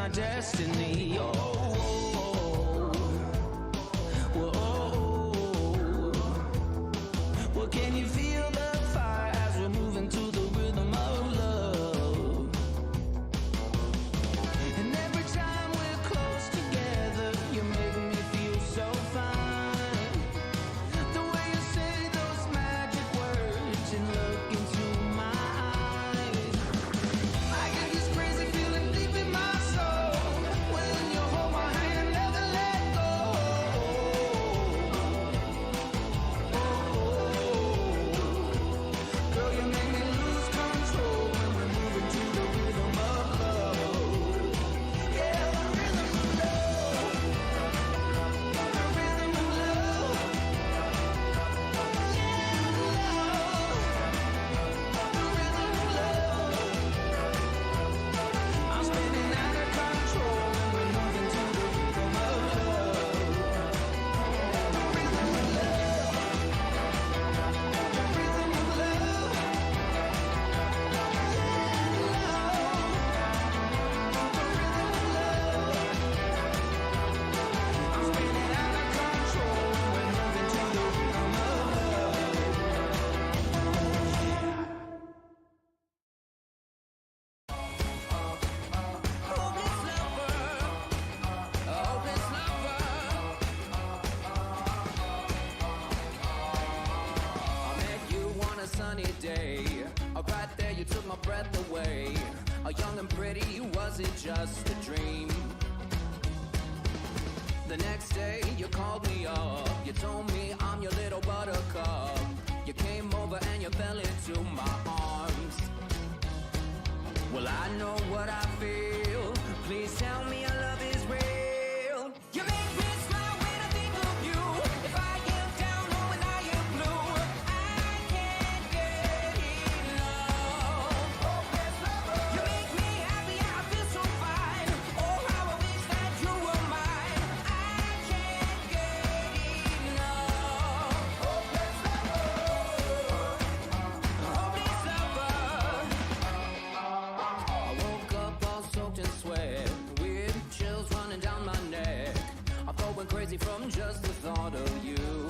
my destiny. Oh, whoa. Well, can you feel the fire as we're moving to the rhythm of love? And every time we're close together, you're making me feel so fine. The way you say those magic words and look into my eyes, I get this crazy feeling deep in my soul when you hold my hand, never let go. Girl, you make me lose control when we're moving to the rhythm of love. Yeah, the rhythm of love. The rhythm of love. Yeah, love. The rhythm of love. I'm spinning out of control when we're moving to the rhythm of love. The rhythm of love. The rhythm of love. I'm spinning out of control when we're moving to the rhythm of love. Hopeless lover, hopeless lover. I met you on a sunny day. Right there, you took my breath away. Young and pretty, was it just a dream? The next day, you called me up. You told me I'm your little buttercup. You came over and you fell into my arms. Well, I know what I feel. Please tell me your love is real. You make me smile when I think of you. If I am down or when I am blue, I can't get enough. You make me happy, I feel so fine. Oh, how I wish that you were mine. I can't get enough. Hopeless lover. I woke up all soaked in sweat, weird chills running down my neck. I'm going crazy from just the thought of you.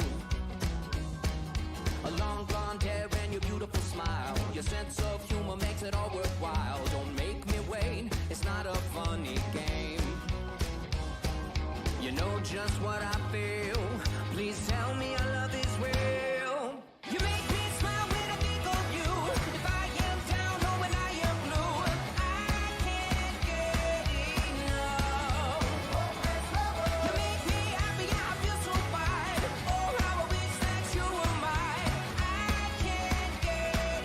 A long blonde hair and your beautiful smile. Your sense of humor makes it all worthwhile. Don't make me wait, it's not a funny game. You know just what I feel. Please tell me your love is real. You make me smile when I think of you. If I am down or when I am blue, I can't get enough. You make me happy, I feel so fine. Oh, how I wish that you were mine. I can't get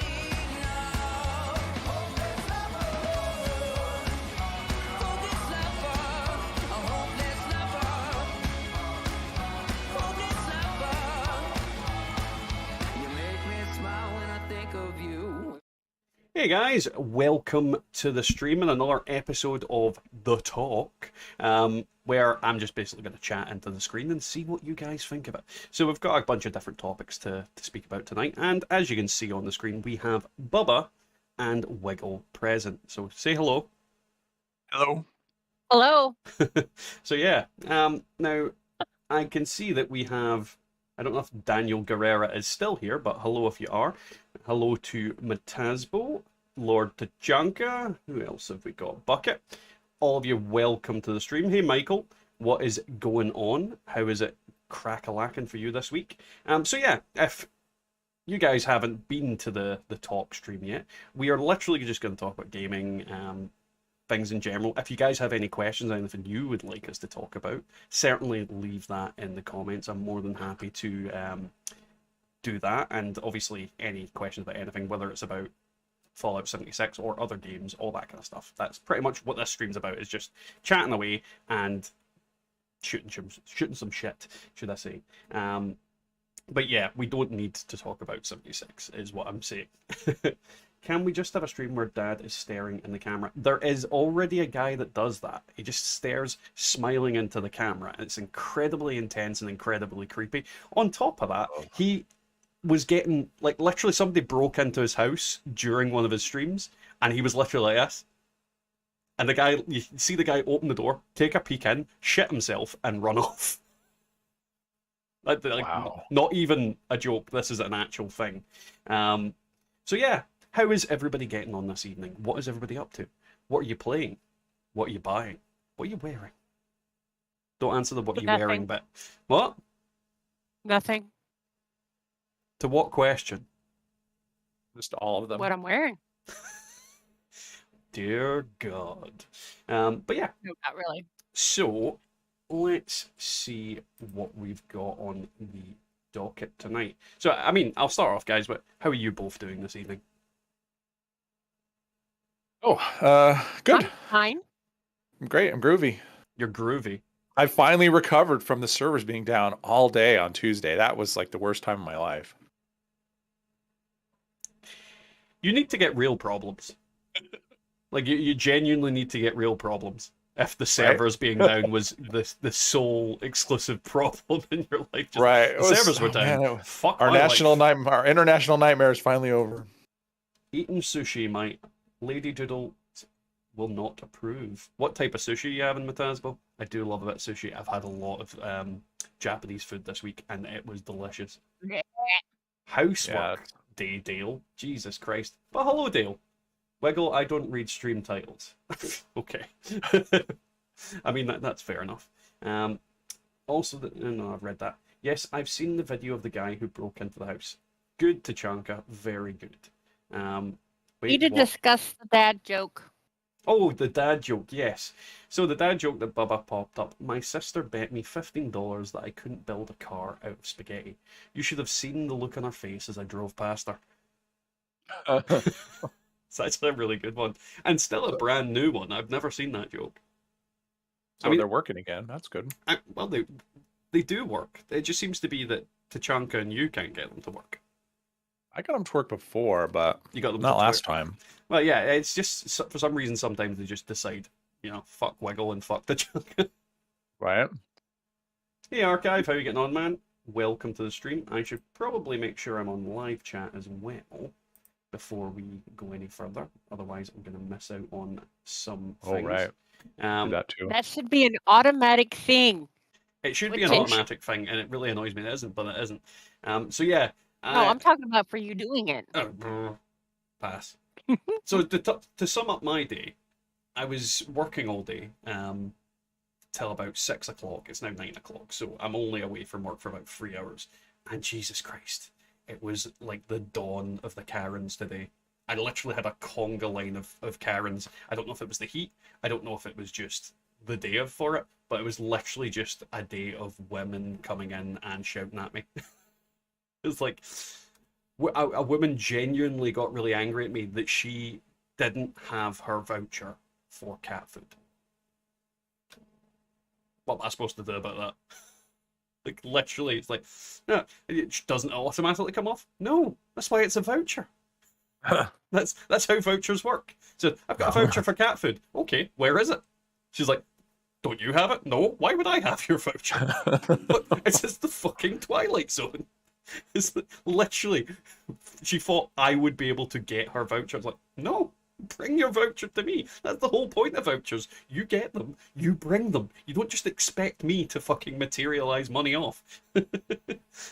enough. Hopeless lover. Hopeless lover. A hopeless lover. Hopeless lover. You make me smile when I think of you. Hey guys, welcome to the stream and another episode of The Talk, where I'm just basically going to chat into the screen and see what you guys think of it. So we've got a bunch of different topics to speak about tonight, and as you can see on the screen, we have Bubba and Wiggle present. So say hello. Hello. Hello. So yeah, now I can see that we have, I don't know if Daniel Guerrera is still here, but hello if you are. Hello to Matazbo, Lord Tajanka, who else have we got? Bucket. All of you, welcome to the stream. Hey Michael, what is going on? How is it crack-a-lacking for you this week? So yeah, if you guys haven't been to the talk stream yet, we are literally just going to talk about gaming, things in general. If you guys have any questions, anything you would like us to talk about, certainly leave that in the comments. I'm more than happy to do that, and obviously any questions about anything, whether it's about Fallout 76 or other games, all that kind of stuff. That's pretty much what this stream's about, is just chatting away and shooting some shit, should I say. But yeah, we don't need to talk about 76, is what I'm saying. Can we just have a stream where Dad is staring in the camera? There is already a guy that does that. He just stares, smiling into the camera, and it's incredibly intense and incredibly creepy. On top of that, he was getting, like, literally somebody broke into his house during one of his streams, and he was literally like this. And the guy, you see the guy open the door, take a peek in, shit himself, and run off. Like, Wow. not even a joke. This is an actual thing. So yeah, how is everybody getting on this evening? What is everybody up to? What are you playing? What are you buying? What are you wearing? Don't answer the what are you Nothing. wearing bit. What? Nothing. To what question? Just all of them. What I'm wearing. Dear God. But yeah, No, not really. so let's see what we've got on the docket tonight. So, I mean, I'll start off, guys, but how are you both doing this evening? Oh, good. I'm fine. I'm great. I'm groovy. You're groovy. I finally recovered from the servers being down all day on Tuesday. That was like the worst time of my life. You need to get real problems. Like, you genuinely need to get real problems. If the servers being down was the sole exclusive problem in your life. Just, Right. The servers were down. Man, Fuck our my national life. nightmare, our international nightmare is finally over. Eating sushi, my Lady Doodle will not approve. What type of sushi are you having, Matasbo? I do love a bit of sushi. I've had a lot of Japanese food this week, and it was delicious. Housework Day, Dale. Jesus Christ. But hello, Dale. Wiggle, I don't read stream titles. Okay. I mean, that's fair enough. Also, no, I've read that. Yes, I've seen the video of the guy who broke into the house. Good, Tachanka. Very good. Need to discuss the dad joke. Oh, the dad joke, yes. So the dad joke that Bubba popped up. My sister bet me $15 that I couldn't build a car out of spaghetti. You should have seen the look on her face as I drove past her. So that's a really good one. And still a brand new one. I've never seen that joke. So they're working again. That's good. Well, they do work. It just seems to be that Tachanka and you can't get them to work. I got them to work before, but you got them not to last work. time. Well, yeah, it's just for some reason sometimes they just decide, fuck Wiggle and fuck Tachanka. Right. Hey Archive, how you getting on, man? Welcome to the stream. I should probably make sure I'm on live chat as well before we go any further. Otherwise, I'm going to miss out on some things. Oh, right. Do that too. That should be an automatic thing. It should be an automatic thing, and it really annoys me it isn't, but it isn't. So yeah. No, I'm talking about for you doing it. Pass. So to sum up my day, I was working all day till about 6 o'clock. It's now 9 o'clock, so I'm only away from work for about 3 hours. And Jesus Christ, it was like the dawn of the Karens today. I literally had a conga line of Karens. I don't know if it was the heat. I don't know if it was just the day for it, but it was literally just a day of women coming in and shouting at me. It's like a woman genuinely got really angry at me that she didn't have her voucher for cat food. What am I supposed to do about that? Like, literally, it's like, no, it doesn't automatically come off. No, that's why it's a voucher. That's how vouchers work. So I've got a voucher for cat food. Okay, where is it? She's like, don't you have it? No, why would I have your voucher? But it's just the fucking Twilight Zone. It's literally, she thought I would be able to get her voucher. I was like, no, bring your voucher to me. That's the whole point of vouchers. You get them, you bring them. You don't just expect me to fucking materialize money off.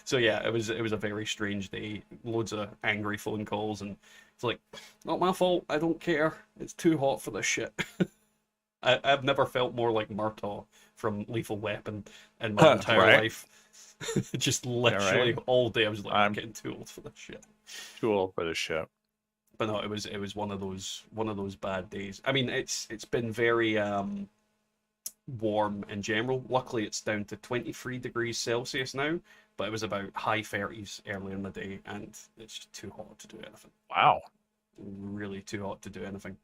So yeah, it was a very strange day. Loads of angry phone calls, and it's like, not my fault. I don't care. It's too hot for this shit. I've never felt more like Murtaugh from Lethal Weapon in my entire life. Just literally all day I was like, I'm getting too old for this shit. Too old for this shit. But no, it was one of those bad days. I mean, it's been very warm in general. Luckily, it's down to 23 degrees Celsius now, but it was about high 30s earlier in the day, and it's just too hot to do anything. Wow. Really too hot to do anything.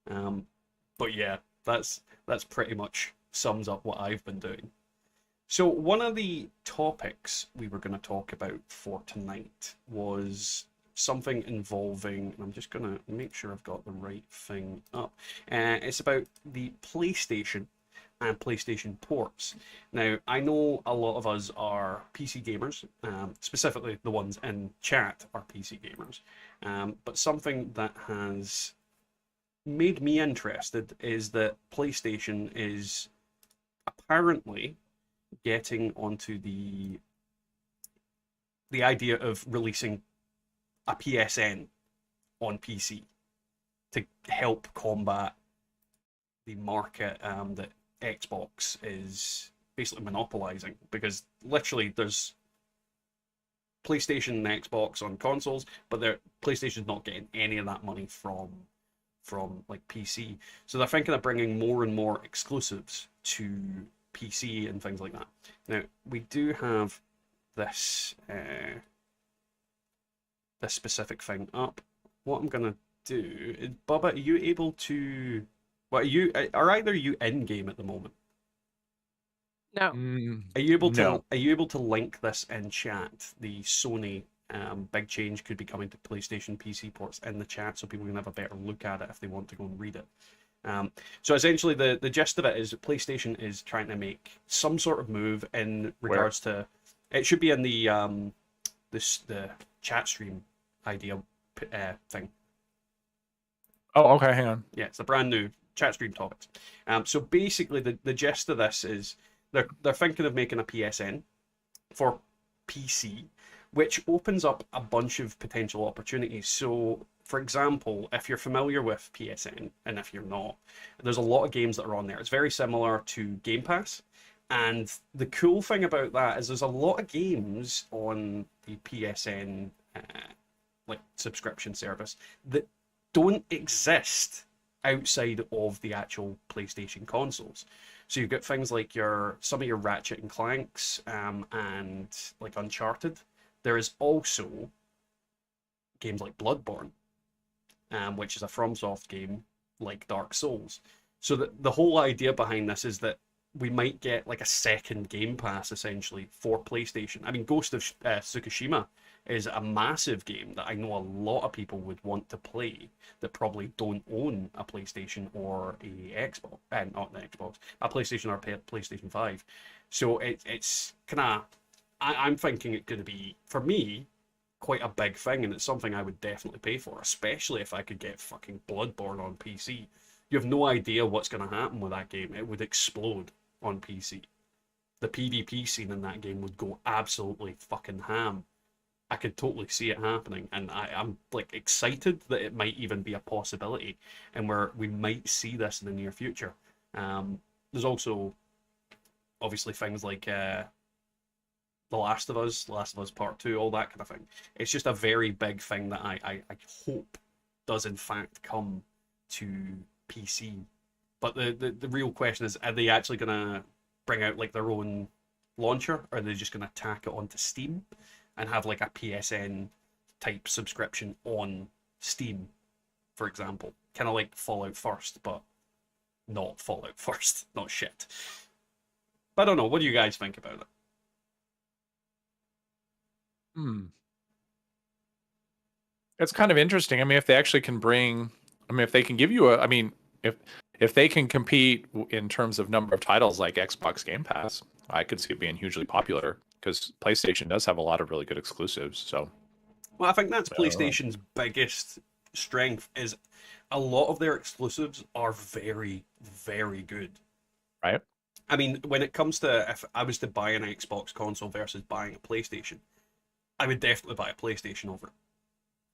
But yeah, that's pretty much sums up what I've been doing. So one of the topics we were going to talk about for tonight was something involving, and I'm just going to make sure I've got the right thing up. It's about the PlayStation and PlayStation ports. Now, I know a lot of us are PC gamers, specifically the ones in chat are PC gamers, but something that has made me interested is that PlayStation is apparently getting onto the idea of releasing a PSN on PC to help combat the market that Xbox is basically monopolizing, because literally there's PlayStation and Xbox on consoles, but PlayStation's not getting any of that money from like PC. So they're thinking of bringing more and more exclusives to PC and things like that. Now we do have this this specific thing up. What I'm gonna do is, Bubba, are you able to? What are either you in game at the moment? No. Are you able to? No. Are you able to link this in chat? The Sony big change could be coming to PlayStation PC ports in the chat, so people can have a better look at it if they want to go and read it. So essentially, the gist of it is that PlayStation is trying to make some sort of move in regards to. It should be in the chat stream idea thing. Oh, okay. Hang on. Yeah, it's a brand new chat stream topics. So basically, the gist of this is they're thinking of making a PSN for PC, which opens up a bunch of potential opportunities. So, for example, if you're familiar with PSN, and if you're not, there's a lot of games that are on there. It's very similar to Game Pass. And the cool thing about that is there's a lot of games on the PSN like subscription service that don't exist outside of the actual PlayStation consoles. So you've got things like some of your Ratchet and Clanks and like Uncharted. There is also games like Bloodborne, which is a FromSoft game like Dark Souls. So the whole idea behind this is that we might get like a second Game Pass essentially for PlayStation. I mean, Ghost of Tsukushima is a massive game that I know a lot of people would want to play that probably don't own a PlayStation or a Xbox, not an Xbox, a PlayStation or a PlayStation 5. So it's kind of, I'm thinking it's going to be, for me, quite a big thing, and it's something I would definitely pay for, especially if I could get fucking Bloodborne on PC. You have no idea what's going to happen with that game. It would explode on PC. The PvP scene in that game would go absolutely fucking ham. I could totally see it happening, and I'm like excited that it might even be a possibility, and we might see this in the near future. There's also obviously things like The Last of Us Part 2, all that kind of thing. It's just a very big thing that I hope does in fact come to PC. But the real question is, are they actually going to bring out like their own launcher, or are they just going to tack it onto Steam and have like a PSN type subscription on Steam, for example? Kind of like Fallout First, but not Fallout First, not shit. But I don't know, what do you guys think about it? It's kind of interesting. I mean, if they actually can if they can give you if they can compete in terms of number of titles like Xbox Game Pass, I could see it being hugely popular, because PlayStation does have a lot of really good exclusives. So, well, I think that's PlayStation's biggest strength, is a lot of their exclusives are very, very good. Right. I mean, when it comes to, if I was to buy an Xbox console versus buying a PlayStation, I would definitely buy a PlayStation over it.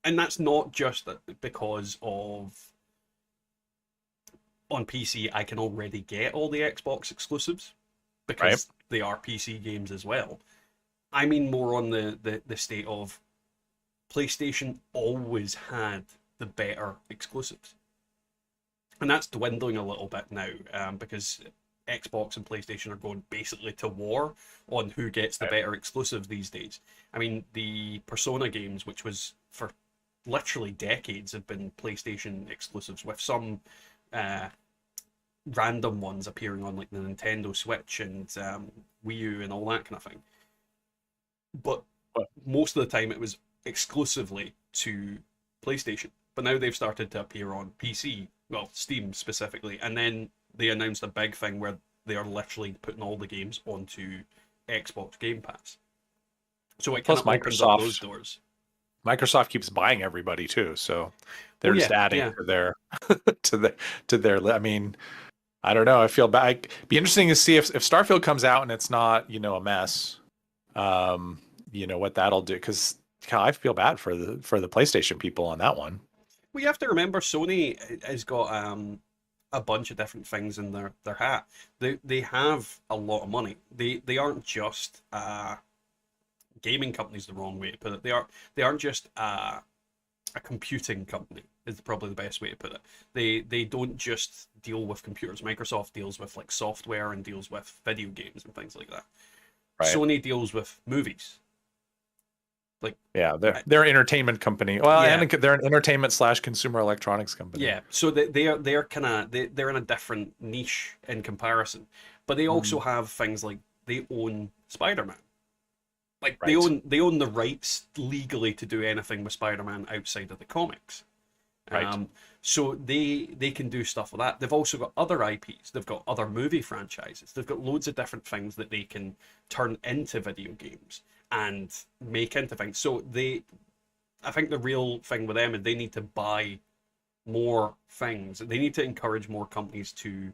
And that's not just because of on PC I can already get all the Xbox exclusives, because they are PC games as well. I mean more on the state of PlayStation always had the better exclusives. And that's dwindling a little bit now, because Xbox and PlayStation are going basically to war on who gets the better exclusives these days. I mean, the Persona games, which was for literally decades, have been PlayStation exclusives, with some random ones appearing on like the Nintendo Switch and Wii U and all that kind of thing. But most of the time it was exclusively to PlayStation. But now they've started to appear on PC, well, Steam specifically, and then they announced a big thing where they are literally putting all the games onto Xbox Game Pass. So it kind of opens up those doors. Microsoft keeps buying everybody too, so they're just adding yeah. to their to their. I mean, I don't know. I feel bad. It'd be interesting to see if Starfield comes out and it's not, a mess. What that'll do, because I feel bad for the PlayStation people on that one. Well, you have to remember Sony has got a bunch of different things in their hat. They have a lot of money. They aren't just gaming companies, the wrong way to put it. They aren't just a computing company is probably the best way to put it. They don't just deal with computers. Microsoft deals with like software and deals with video games and things like that. Right. Sony deals with movies. Like, yeah, they're an entertainment company. Well, yeah. And they're an entertainment / consumer electronics company. Yeah, so they're kind of they're in a different niche in comparison, but they also have things like they own SpiderMan. Like they own the rights legally to do anything with Spider-Man outside of the comics. Right. So they can do stuff like that. They've also got other IPs. They've got other movie franchises. They've got loads of different things that they can turn into video games and make into things. So I think the real thing with them is they need to buy more things. They need to encourage more companies to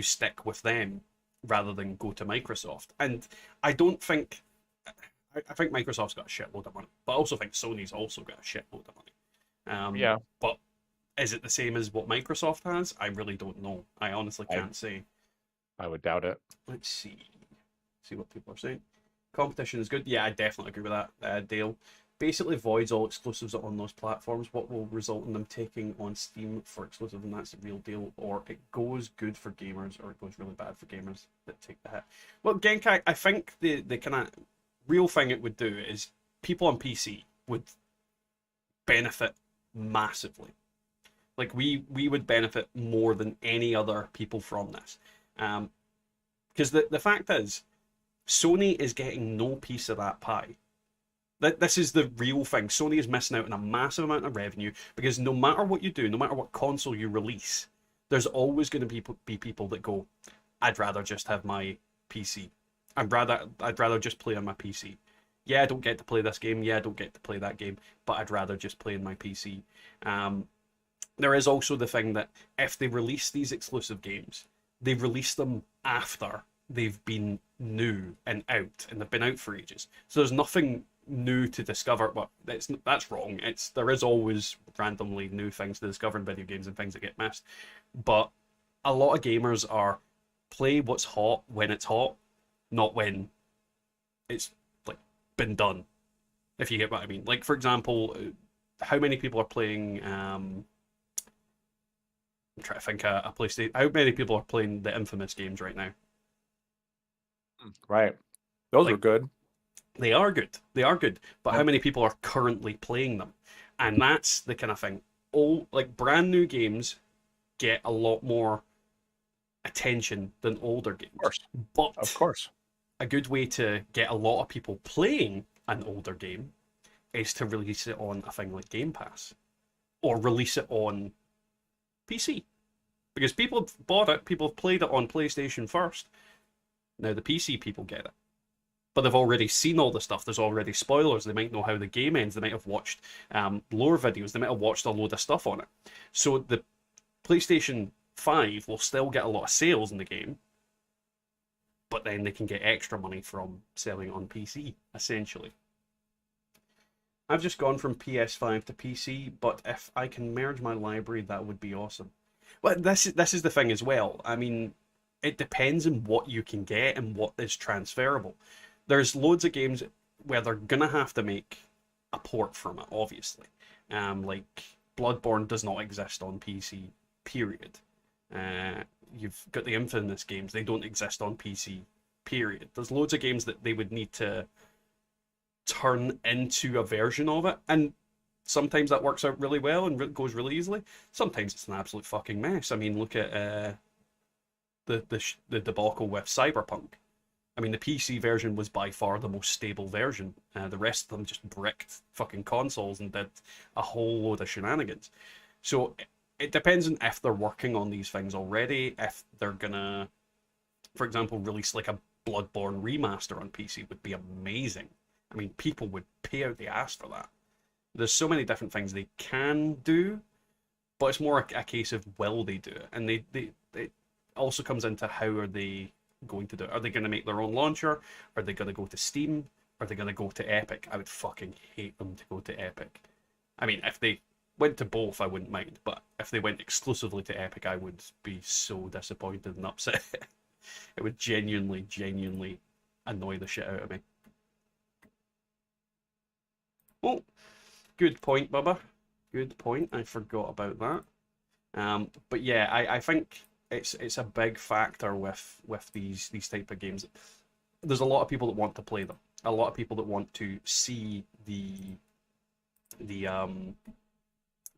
stick with them rather than go to Microsoft. And I think Microsoft's got a shitload of money, but I also think Sony's also got a shitload of money. Yeah. But is it the same as what Microsoft has? I really don't know. I honestly can't say. I would doubt it. Let's see what people are saying. Competition is good. Yeah, I definitely agree with that, Dale. Basically voids all exclusives on those platforms. What will result in them taking on Steam for exclusive, and that's the real deal? Or it goes good for gamers, or it goes really bad for gamers that take the hit. Well, Genkai, I think the kind of real thing it would do is people on PC would benefit massively. Like we would benefit more than any other people from this. Because the fact is, Sony is getting no piece of that pie. This is the real thing. Sony is missing out on a massive amount of revenue because no matter what you do, no matter what console you release, there's always going to be people that go, I'd rather just have my PC. I'd rather just play on my PC. Yeah, I don't get to play this game. Yeah, I don't get to play that game. But I'd rather just play on my PC. There is also the thing that if they release these exclusive games, they release them after they've been new and out, and they've been out for ages. So there's nothing new to discover. Well, that's wrong. There is always randomly new things to discover in video games and things that get missed. But a lot of gamers are play what's hot when it's hot, not when it's like been done. If you get what I mean. Like, for example, how many people are playing I'm trying to think a PlayStation. How many people are playing the Infamous games right now? Right. Those are good. They are good. They are good. But how many people are currently playing them? And that's the kind of thing. Brand new games get a lot more attention than older games. Of course. A good way to get a lot of people playing an older game is to release it on a thing like Game Pass. Or release it on PC. Because people have bought it, people have played it on PlayStation first. Now the PC people get it. But they've already seen all the stuff. There's already spoilers. They might know how the game ends. They might have watched lore videos. They might have watched a load of stuff on it. So the PlayStation 5 will still get a lot of sales in the game, but then they can get extra money from selling on PC, essentially. I've just gone from PS5 to PC, but if I can merge my library, that would be awesome. Well, this is the thing as well. I mean, it depends on what you can get and what is transferable. There's loads of games where they're going to have to make a port from it, obviously. Like, Bloodborne does not exist on PC, period. You've got the Infamous games, they don't exist on PC, period. There's loads of games that they would need to turn into a version of it, and sometimes that works out really well and goes really easily. Sometimes it's an absolute fucking mess. I mean, look at the debacle with Cyberpunk. I mean, the PC version was by far the most stable version. The rest of them just bricked fucking consoles and did a whole load of shenanigans. So it depends on if they're working on these things already, if they're gonna, for example, release like a Bloodborne remaster on PC would be amazing. I mean, people would pay out the ass for that. There's so many different things they can do, but it's more a case of will they do it, and it also comes into how are they going to do it. Are they going to make their own launcher? Are they going to go to Steam? Are they going to go to Epic? I would fucking hate them to go to Epic. I mean, if they went to both, I wouldn't mind, but if they went exclusively to Epic, I would be so disappointed and upset. It would genuinely annoy the shit out of me. Oh, good point, Bubba. Good point. I forgot about that. But yeah, I think it's a big factor with these type of games. There's a lot of people that want to play them. A lot of people that want to see the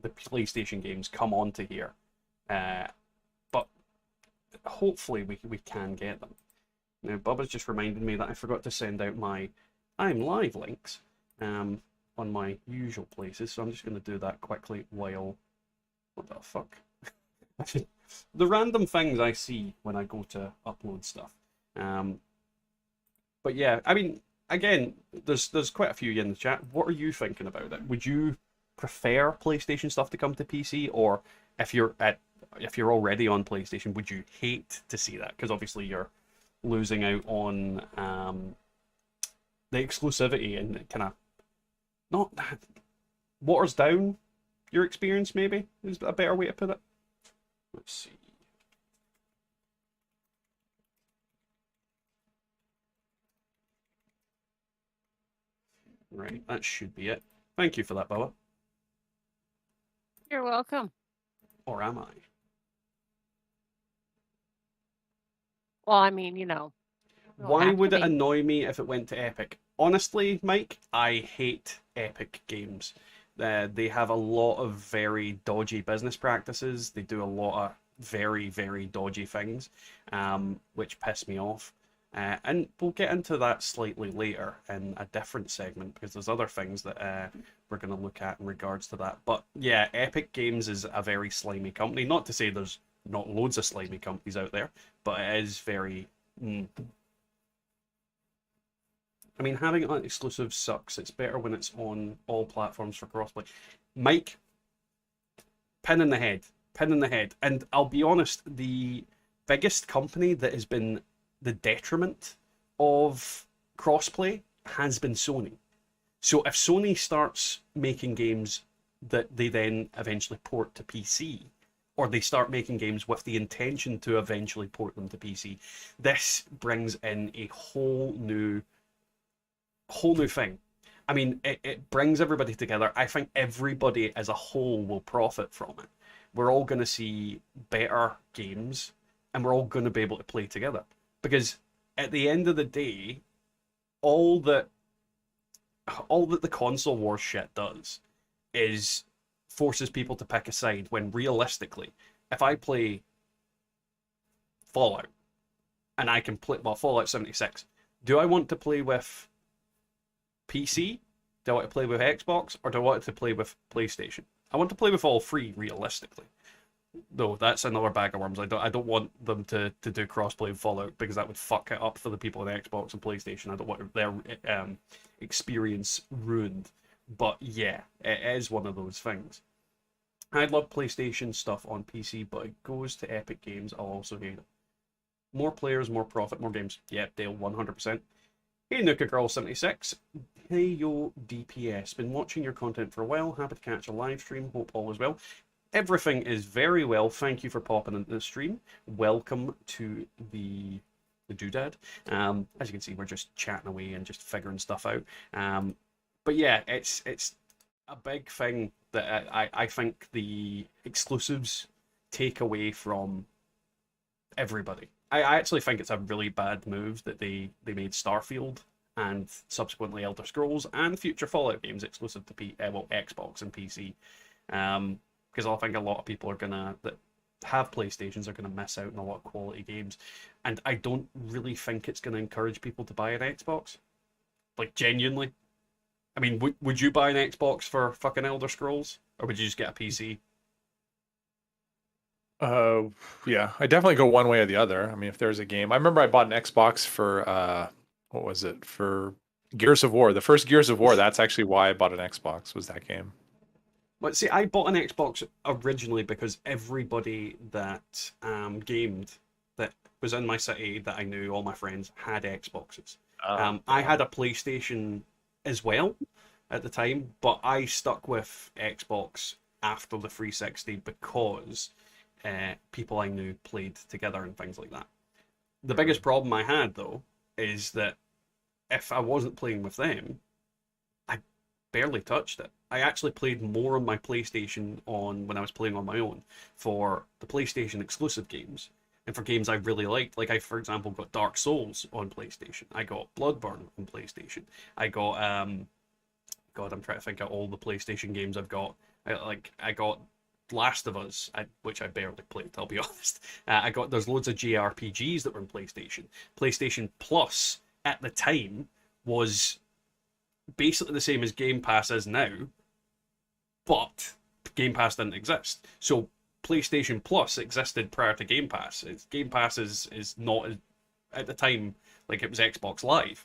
PlayStation games come onto here. But hopefully we can get them. Now, Bubba's just reminded me that I forgot to send out my I'm Live links on my usual places, so I'm just going to do that quickly while... What the fuck? The random things I see when I go to upload stuff. But yeah, I mean, again, there's quite a few in the chat. What are you thinking about it? Would you prefer PlayStation stuff to come to PC, or if you're already on PlayStation, would you hate to see that? Because obviously you're losing out on the exclusivity and kind of not waters down your experience. Maybe is a better way to put it. Let's see. Right, that should be it. Thank you for that, Bella. You're welcome. Or am I? Well, I mean, you know. Why would it annoy me if it went to Epic? Honestly, Mike, I hate Epic games. They have a lot of very dodgy business practices. They do a lot of very dodgy things, which piss me off. And we'll get into that slightly later in a different segment, because there's other things that we're going to look at in regards to that. But yeah, Epic Games is a very slimy company. Not to say there's not loads of slimy companies out there, but it is very... I mean, having an exclusive sucks. It's better when it's on all platforms for crossplay. Mike, pin in the head. And I'll be honest, the biggest company that has been the detriment of crossplay has been Sony. So if Sony starts making games that they then eventually port to PC, or they start making games with the intention to eventually port them to PC, this brings in a whole new thing. I mean, it brings everybody together. I think everybody as a whole will profit from it. We're all going to see better games, and we're all going to be able to play together. Because at the end of the day, all that the console war shit does is forces people to pick a side, when realistically, if I play Fallout and I can play Fallout 76, do I want to play with PC? Do I want to play with Xbox? Or do I want to play with PlayStation? I want to play with all three, realistically. Though that's another bag of worms. I don't want them to do crossplay with Fallout, because that would fuck it up for the people on Xbox and PlayStation. I don't want their experience ruined. But yeah, it is one of those things. I love PlayStation stuff on PC, but it goes to Epic Games, I'll also hate it. More players, more profit, more games. Yeah, Dale, 100%. Hey, Nuka Girl 76. Hey, yo, DPS. Been watching your content for a while. Happy to catch a live stream. Hope all is well. Everything is very well. Thank you for popping into the stream. Welcome to the doodad. As you can see, we're just chatting away and just figuring stuff out. But yeah, it's a big thing that I think the exclusives take away from everybody. I actually think it's a really bad move that they made Starfield and subsequently Elder Scrolls and future Fallout games exclusive to Xbox and PC. Because I think a lot of people that have PlayStations are gonna miss out on a lot of quality games, and I don't really think it's gonna encourage people to buy an Xbox. Like, genuinely. I mean, would you buy an Xbox for fucking Elder Scrolls, or would you just get a PC? Yeah, I definitely go one way or the other. I mean, if there's a game, I remember I bought an Xbox for what was it, for Gears of War, the first Gears of War. That's actually why I bought an Xbox. Was that game? But see, I bought an Xbox originally because everybody that gamed that was in my city that I knew, all my friends, had Xboxes. I had a PlayStation as well at the time, but I stuck with Xbox after the 360 because people I knew played together and things like that. The biggest problem I had, though, is that if I wasn't playing with them, I barely touched it. I actually played more on my PlayStation when I was playing on my own for the PlayStation exclusive games and for games I really liked. Like I, for example, got Dark Souls on PlayStation. I got Bloodborne on PlayStation. I got God, I'm trying to think of all the PlayStation games I've got. I got Last of Us, which I barely played, I'll be honest. There's loads of JRPGs that were in PlayStation. PlayStation Plus at the time was basically the same as Game Pass is now, but Game Pass didn't exist. So PlayStation Plus existed prior to Game Pass. Game Pass is not at the time like it was Xbox Live.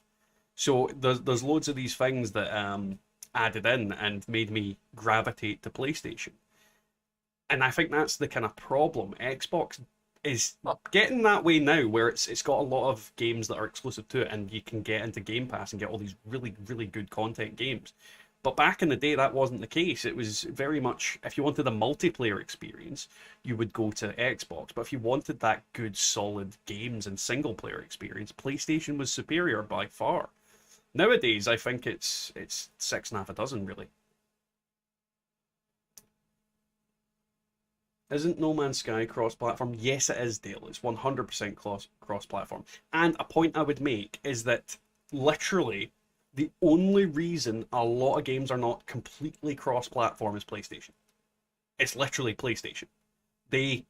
So there's loads of these things that added in and made me gravitate to PlayStation. And I think that's the kind of problem. Xbox is getting that way now, where it's got a lot of games that are exclusive to it, and you can get into Game Pass and get all these really, really good content games. But back in the day, that wasn't the case. It was very much, if you wanted a multiplayer experience, you would go to Xbox. But if you wanted that good, solid games and single-player experience, PlayStation was superior by far. Nowadays, I think it's 6 and a half a dozen, really. Isn't No Man's Sky cross-platform? Yes, it is, Dale. It's 100% cross-platform. And a point I would make is that literally the only reason a lot of games are not completely cross-platform is PlayStation. It's literally PlayStation. They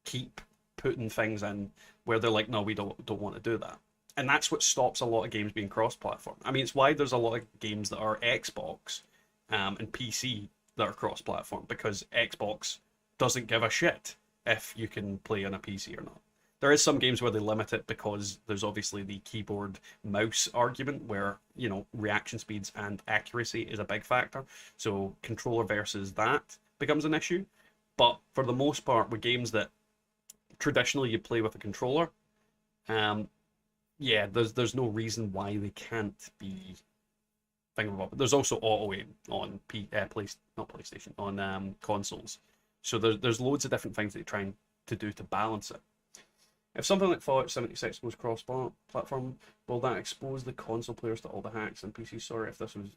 keep putting things in where they're like, no, we don't want to do that. And that's what stops a lot of games being cross-platform. I mean, it's why there's a lot of games that are Xbox and PC that are cross-platform, because Xbox doesn't give a shit if you can play on a PC or not. There is some games where they limit it because there's obviously the keyboard mouse argument where, you know, reaction speeds and accuracy is a big factor. So controller versus that becomes an issue. But for the most part, with games that traditionally you play with a controller, yeah, there's no reason why they can't be thingamabob. There's also auto aim on PlayStation, on consoles. So there's loads of different things that they're trying to do to balance it. If something like Fallout 76 goes cross-platform, will that expose the console players to all the hacks and PC? Sorry if this was...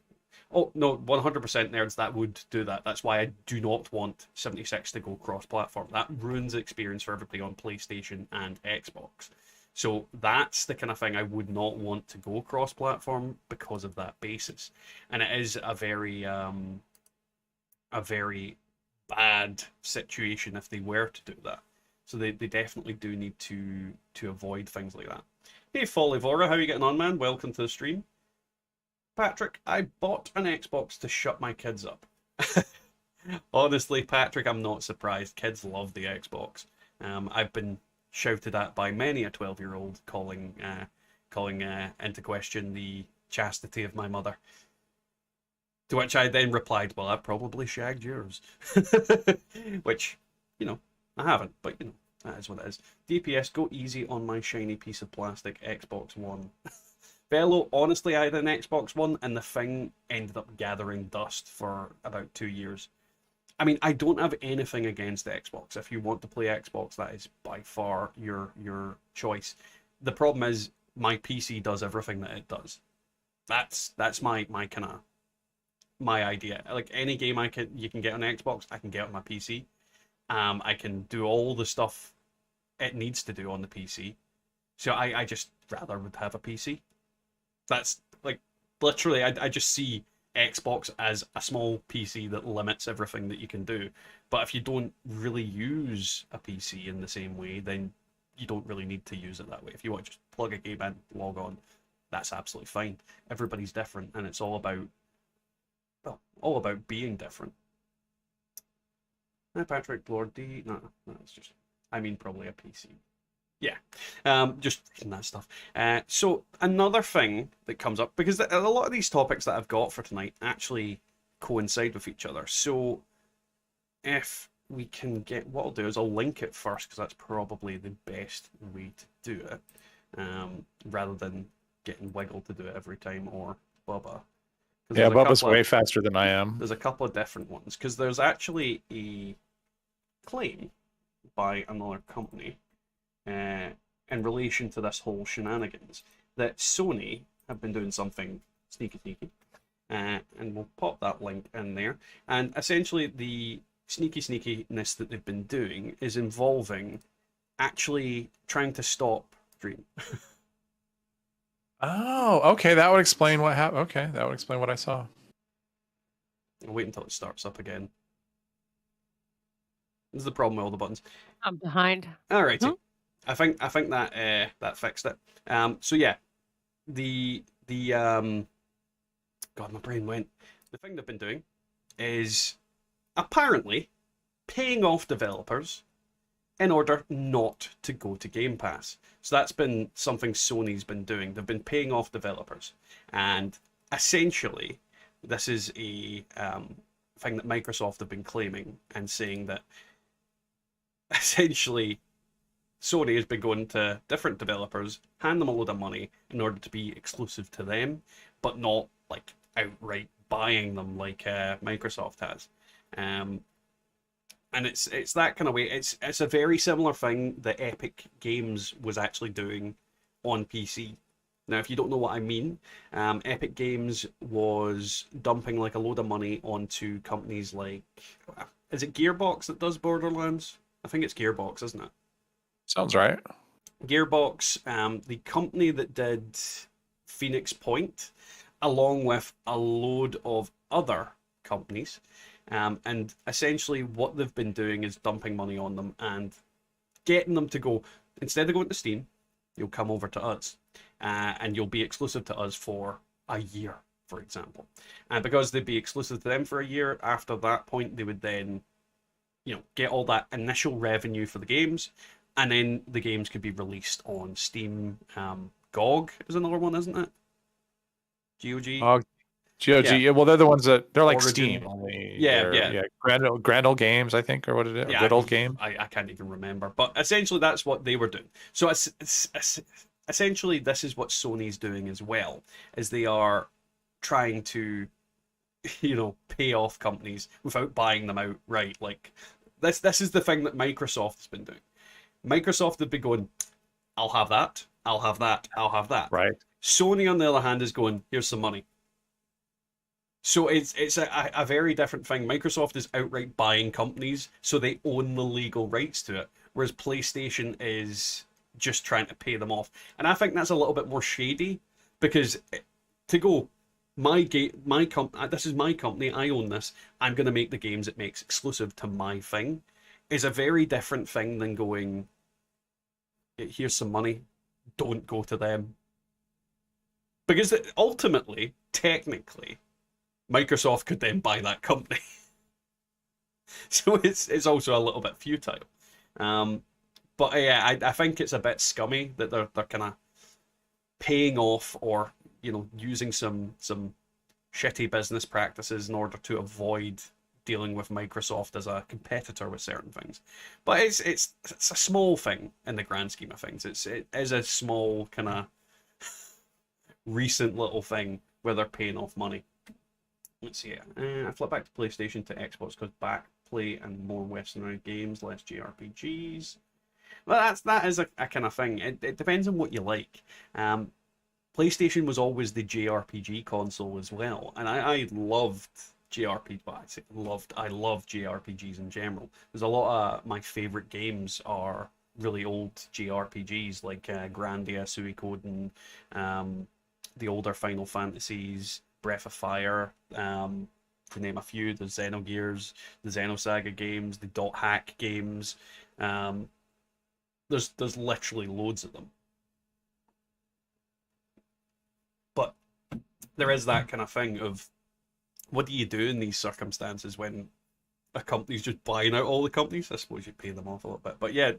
Oh, no, 100% nerds, that would do that. That's why I do not want 76 to go cross-platform. That ruins the experience for everybody on PlayStation and Xbox. So that's the kind of thing I would not want to go cross-platform because of that basis. And it is a very bad situation if they were to do that. So they definitely do need to avoid things like that. Hey Folivora, how are you getting on, man? Welcome to the stream. Patrick, I bought an Xbox to shut my kids up. Honestly, Patrick, I'm not surprised. Kids love the Xbox. I've been shouted at by many a 12-year-old calling into question the chastity of my mother. To which I then replied, well, I probably shagged yours. Which, you know, I haven't, but, you know, that is what it is. DPS, go easy on my shiny piece of plastic Xbox One. Fellow, honestly, I had an Xbox One, and the thing ended up gathering dust for about 2 years. I mean, I don't have anything against Xbox. If you want to play Xbox, that is by far your choice. The problem is, my PC does everything that it does. That's my kind of... my idea. Like any game you can get on Xbox, I can get on my PC. I can do all the stuff it needs to do on the PC. So I just rather would have a PC. That's like literally I just see Xbox as a small PC that limits everything that you can do. But if you don't really use a PC in the same way, then you don't really need to use it that way. If you want to just plug a game in, log on, that's absolutely fine. Everybody's different, and it's all about being different. Hi, Patrick, Lord D. No, it's just, I mean, probably a PC. Yeah. Just reading that stuff. So another thing that comes up, because a lot of these topics that I've got for tonight actually coincide with each other. So if we can get, what I'll do is I'll link it first, because that's probably the best way to do it, rather than getting Wiggle to do it every time, or Bubba. Yeah, Bubba's way faster than I am. There's a couple of different ones, because there's actually a claim by another company in relation to this whole shenanigans that Sony have been doing something sneaky, and we'll pop that link in there. And essentially, the sneakiness that they've been doing is involving actually trying to stop Dream. Oh, okay, that would explain what happened. Okay, that would explain what I saw. I'll wait until it starts up again. This is the problem with all the buttons. I'm behind. Alrighty. Huh? I think that that fixed it. So yeah, the God, my brain went. The thing they've been doing is apparently paying off developers in order not to go to Game Pass. So that's been something Sony's been doing. They've been paying off developers, and essentially, this is a thing that Microsoft have been claiming and saying that essentially Sony has been going to different developers, hand them a load of money in order to be exclusive to them, but not like outright buying them like Microsoft has. And it's that kind of way. It's a very similar thing that Epic Games was actually doing on PC. Now, if you don't know what I mean, Epic Games was dumping like a load of money onto companies like, is it Gearbox that does Borderlands? I think it's Gearbox, isn't it? Sounds right. Gearbox, the company that did Phoenix Point, along with a load of other companies. And essentially what they've been doing is dumping money on them and getting them to go, instead of going to Steam, you'll come over to us. And you'll be exclusive to us for a year, for example. And because they'd be exclusive to them for a year, after that point, they would then, get all that initial revenue for the games, and then the games could be released on Steam. GOG is another one, isn't it? GOG? GOG, yeah. Well, they're the ones that, they're like Origin. Steam only. Yeah. Grand Old Games, I think, or what is it? Yeah, Good Old Game? I can't even remember. But essentially, that's what they were doing. So essentially, this is what Sony's doing as well, is they are trying to, pay off companies without buying them outright. Like, this is the thing that Microsoft has been doing. Microsoft have been going, I'll have that, I'll have that, I'll have that. Right. Sony, on the other hand, is going, here's some money. So it's a very different thing. Microsoft is outright buying companies, so they own the legal rights to it, whereas PlayStation is just trying to pay them off. And I think that's a little bit more shady, because to go, this is my company, I own this, I'm going to make the games it makes exclusive to my thing, is a very different thing than going, here's some money, don't go to them. Because ultimately, technically, Microsoft could then buy that company. So it's also a little bit futile. But yeah, I think it's a bit scummy that they're kind of paying off, or using some shitty business practices in order to avoid dealing with Microsoft as a competitor with certain things. But it's a small thing in the grand scheme of things. It is a small kind of recent little thing where they're paying off money. Let's see. I flip back to PlayStation to Xbox because backplay and more westernized games, less JRPGs. Well, that is a kind of thing. It depends on what you like. PlayStation was always the JRPG console as well, and I loved JRPG. Well, I love JRPGs in general. There's a lot of my favorite games are really old JRPGs, like Grandia, Suikoden, the older Final Fantasies, Breath of Fire, to name a few. The Xenogears, the Xenosaga games, the Dot Hack games. There's literally loads of them. But there is that kind of thing of, what do you do in these circumstances when a company's just buying out all the companies? I suppose you pay them off a little bit. But yeah,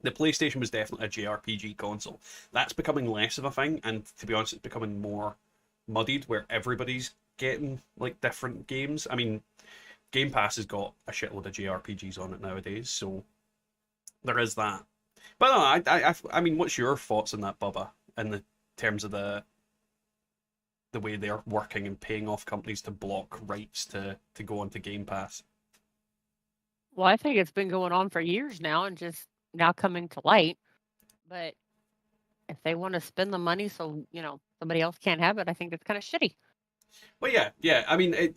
The PlayStation was definitely a JRPG console. That's becoming less of a thing, and to be honest, it's becoming more muddied where everybody's getting like different games. I mean, Game Pass has got a shitload of JRPGs on it nowadays, so there is that. But no, I mean, what's your thoughts on that, Bubba, in the terms of the way they're working and paying off companies to block rights to go onto Game Pass? Well, I think it's been going on for years now and just now coming to light. But if they want to spend the money so, somebody else can't have it, I think it's kind of shitty. Well, yeah. I mean,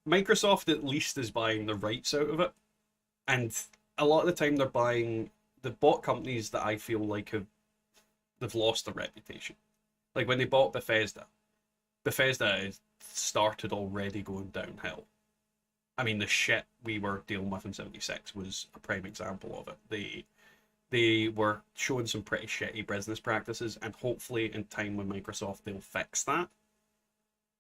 Microsoft at least is buying the rights out of it, and a lot of the time they're bought companies that I feel like they've lost their reputation. Like when they bought Bethesda started already going downhill. I mean, the shit we were dealing with in 76 was a prime example of it. They were showing some pretty shitty business practices, and hopefully in time with Microsoft they'll fix that.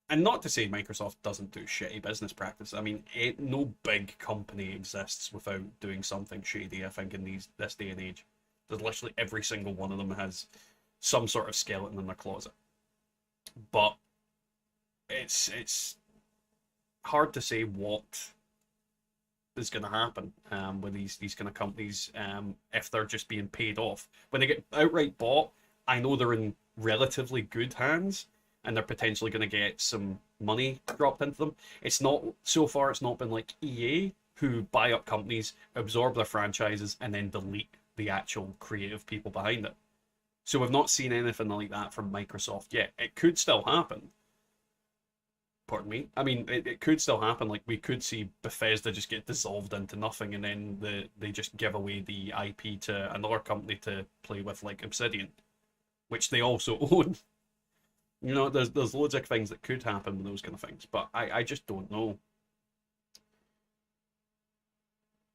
And not to say Microsoft doesn't do shitty business practice. I mean, no big company exists without doing something shady, I think, in this day and age. There's literally every single one of them has some sort of skeleton in their closet. But it's hard to say what is going to happen with these kind of companies if they're just being paid off. When they get outright bought, I know they're in relatively good hands, and they're potentially going to get some money dropped into them. It's not been like EA, who buy up companies, absorb their franchises, and then delete the actual creative people behind it. So we've not seen anything like that from Microsoft yet. It could still happen. Pardon me. I mean, it could still happen. Like, we could see Bethesda just get dissolved into nothing, and then they just give away the IP to another company to play with, like Obsidian, which they also own. There's loads of things that could happen with those kind of things, but I just don't know.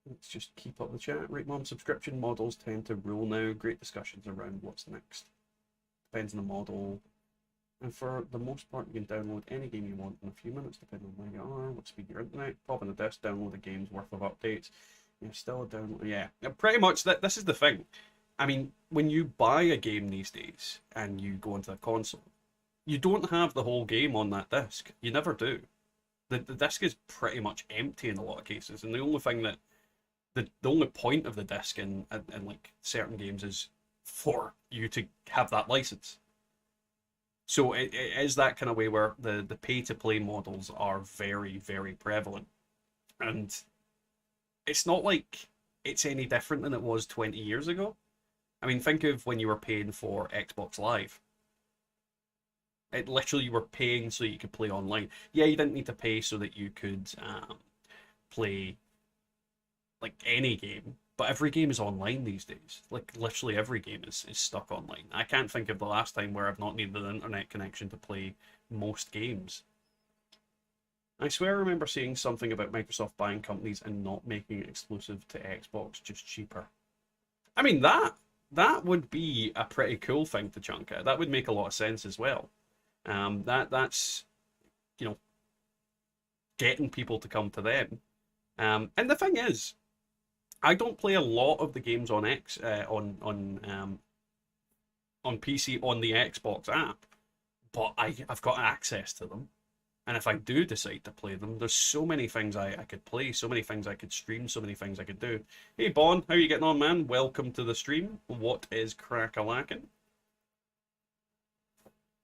Let's just keep up the chat. Right, Mom, subscription models tend to rule now. Great discussions around what's next. Depends on the model. And for the most part, you can download any game you want in a few minutes, depending on where you are, what speed your internet. Pop in the disc, download a game's worth of updates. You're still a download. Yeah, pretty much. This is the thing. I mean, when you buy a game these days and you go into the console, you don't have the whole game on that disc. You never do. The disc is pretty much empty in a lot of cases, and the only thing that the only point of the disc in like certain games is for you to have that license. So it is that kind of way where the pay to play models are very, very prevalent, and it's not like it's any different than it was 20 years ago. I mean, think of when you were paying for Xbox Live. It literally, you were paying so you could play online. Yeah, you didn't need to pay so that you could play like any game, but every game is online these days. Like, literally every game is stuck online. I can't think of the last time where I've not needed an internet connection to play most games. I swear I remember seeing something about Microsoft buying companies and not making it exclusive to Xbox, just cheaper. I mean, that would be a pretty cool thing to chunk out. That would make a lot of sense as well. That's getting people to come to them. And the thing is, I don't play a lot of the games on on PC on the Xbox app, but I've got access to them. And if I do decide to play them, there's so many things I could play, so many things I could stream, so many things I could do. Hey Bon, how are you getting on, man? Welcome to the stream. What is crack-a-lackin'?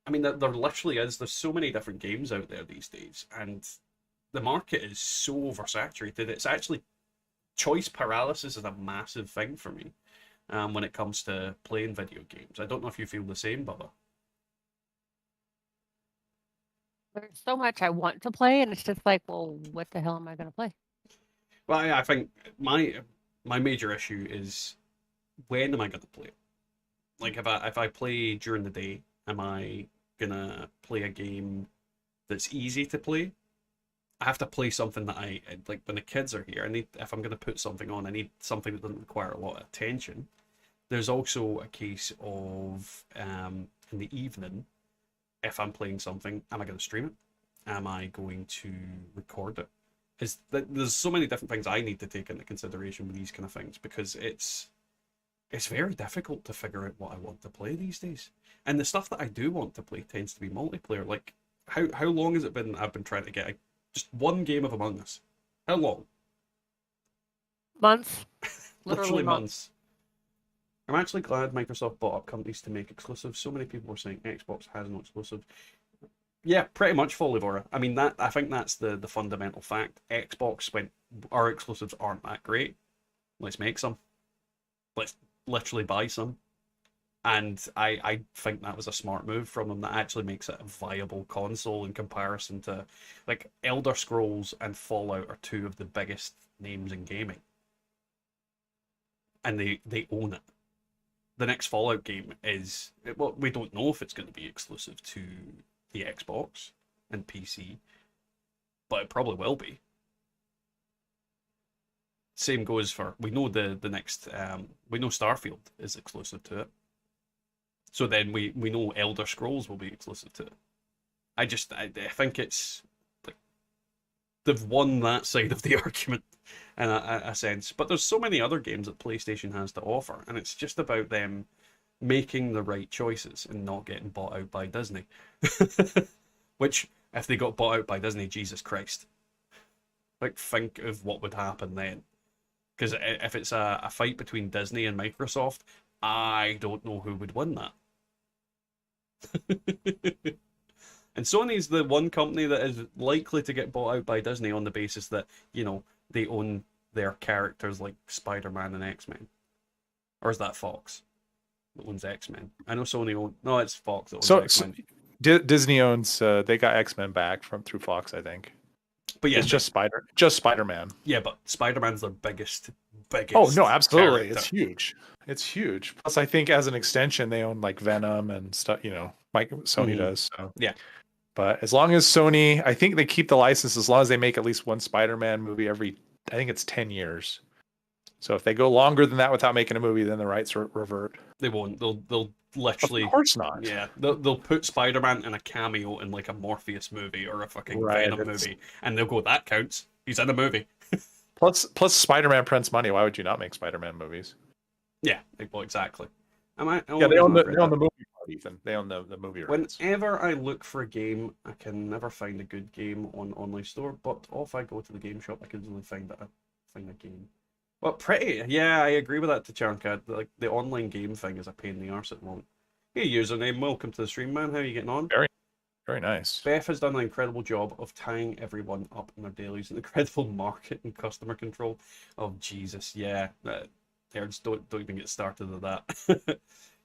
I mean, there literally is. There's so many different games out there these days, and the market is so oversaturated. It's actually, choice paralysis is a massive thing for me when it comes to playing video games. I don't know if you feel the same, Bubba. There's so much I want to play, and it's just like, well, what the hell am I going to play? Well, I think my major issue is, when am I going to play it? Like, if I play during the day, am I gonna play a game that's easy to play? I have to play something that I like. When the kids are here, if I'm gonna put something on, I need something that doesn't require a lot of attention. There's also a case of in the evening, if I'm playing something, am I going to stream it? Am I going to record it? There's so many different things I need to take into consideration with these kind of things, because it's it's very difficult to figure out what I want to play these days. And the stuff that I do want to play tends to be multiplayer. Like, how long has it been I've been trying to get just one game of Among Us? How long? Months. Literally Literally months. I'm actually glad Microsoft bought up companies to make exclusives. So many people were saying Xbox has no exclusives. Yeah, pretty much Folivora. I mean, that I think that's the fundamental fact. Xbox went, our exclusives aren't that great. Let's make some. Let's literally buy some. And I think that was a smart move from them that actually makes it a viable console in comparison to, like, Elder Scrolls and Fallout are two of the biggest names in gaming. And they own it. The next Fallout game is, well, we don't know if it's going to be exclusive to the Xbox and PC, but it probably will be. Same goes for, we know the next, we know Starfield is exclusive to it. So then we know Elder Scrolls will be exclusive to it. I think it's, like, they've won that side of the argument in a sense. But there's so many other games that PlayStation has to offer, and it's just about them making the right choices and not getting bought out by Disney. Which, if they got bought out by Disney, Jesus Christ. Like, think of what would happen then. Because if it's a fight between Disney and Microsoft, I don't know who would win that. And Sony's the one company that is likely to get bought out by Disney on the basis that, you know, they own their characters like Spider-Man and X-Men. Or is that Fox that owns X-Men? I know Sony owns... No, it's Fox that owns X-Men. Disney owns... they got X-Men back through Fox, I think. But yeah, it's just Spider-Man. Yeah, but Spider-Man's their biggest. Oh no, absolutely, character. It's huge. It's huge. Plus, I think as an extension, they own like Venom and stuff. You know, Sony does. So yeah. But as long as Sony, I think they keep the license as long as they make at least one Spider-Man movie every. I think it's 10 years. So if they go longer than that without making a movie, then the rights revert. They won't. They'll literally. Of course not. Yeah, they'll put Spider-Man in a cameo in like a Morpheus movie or a fucking Venom movie, and they'll go, that counts. He's in a movie. Plus Spider-Man prints money. Why would you not make Spider-Man movies? Yeah, well, exactly. They own the movie part, Ethan. They own the movie rights. Whenever I look for a game, I can never find a good game on online store. But if I go to the game shop, I can easily find a game. Well, pretty. Yeah, I agree with that, Tachanka. Like, the online game thing is a pain in the arse at the moment. Hey, username, welcome to the stream, man. How are you getting on? Very, very nice. Beth has done an incredible job of tying everyone up in their dailies. An incredible market and customer control. Oh, Jesus, yeah. Nerds, don't even get started with that.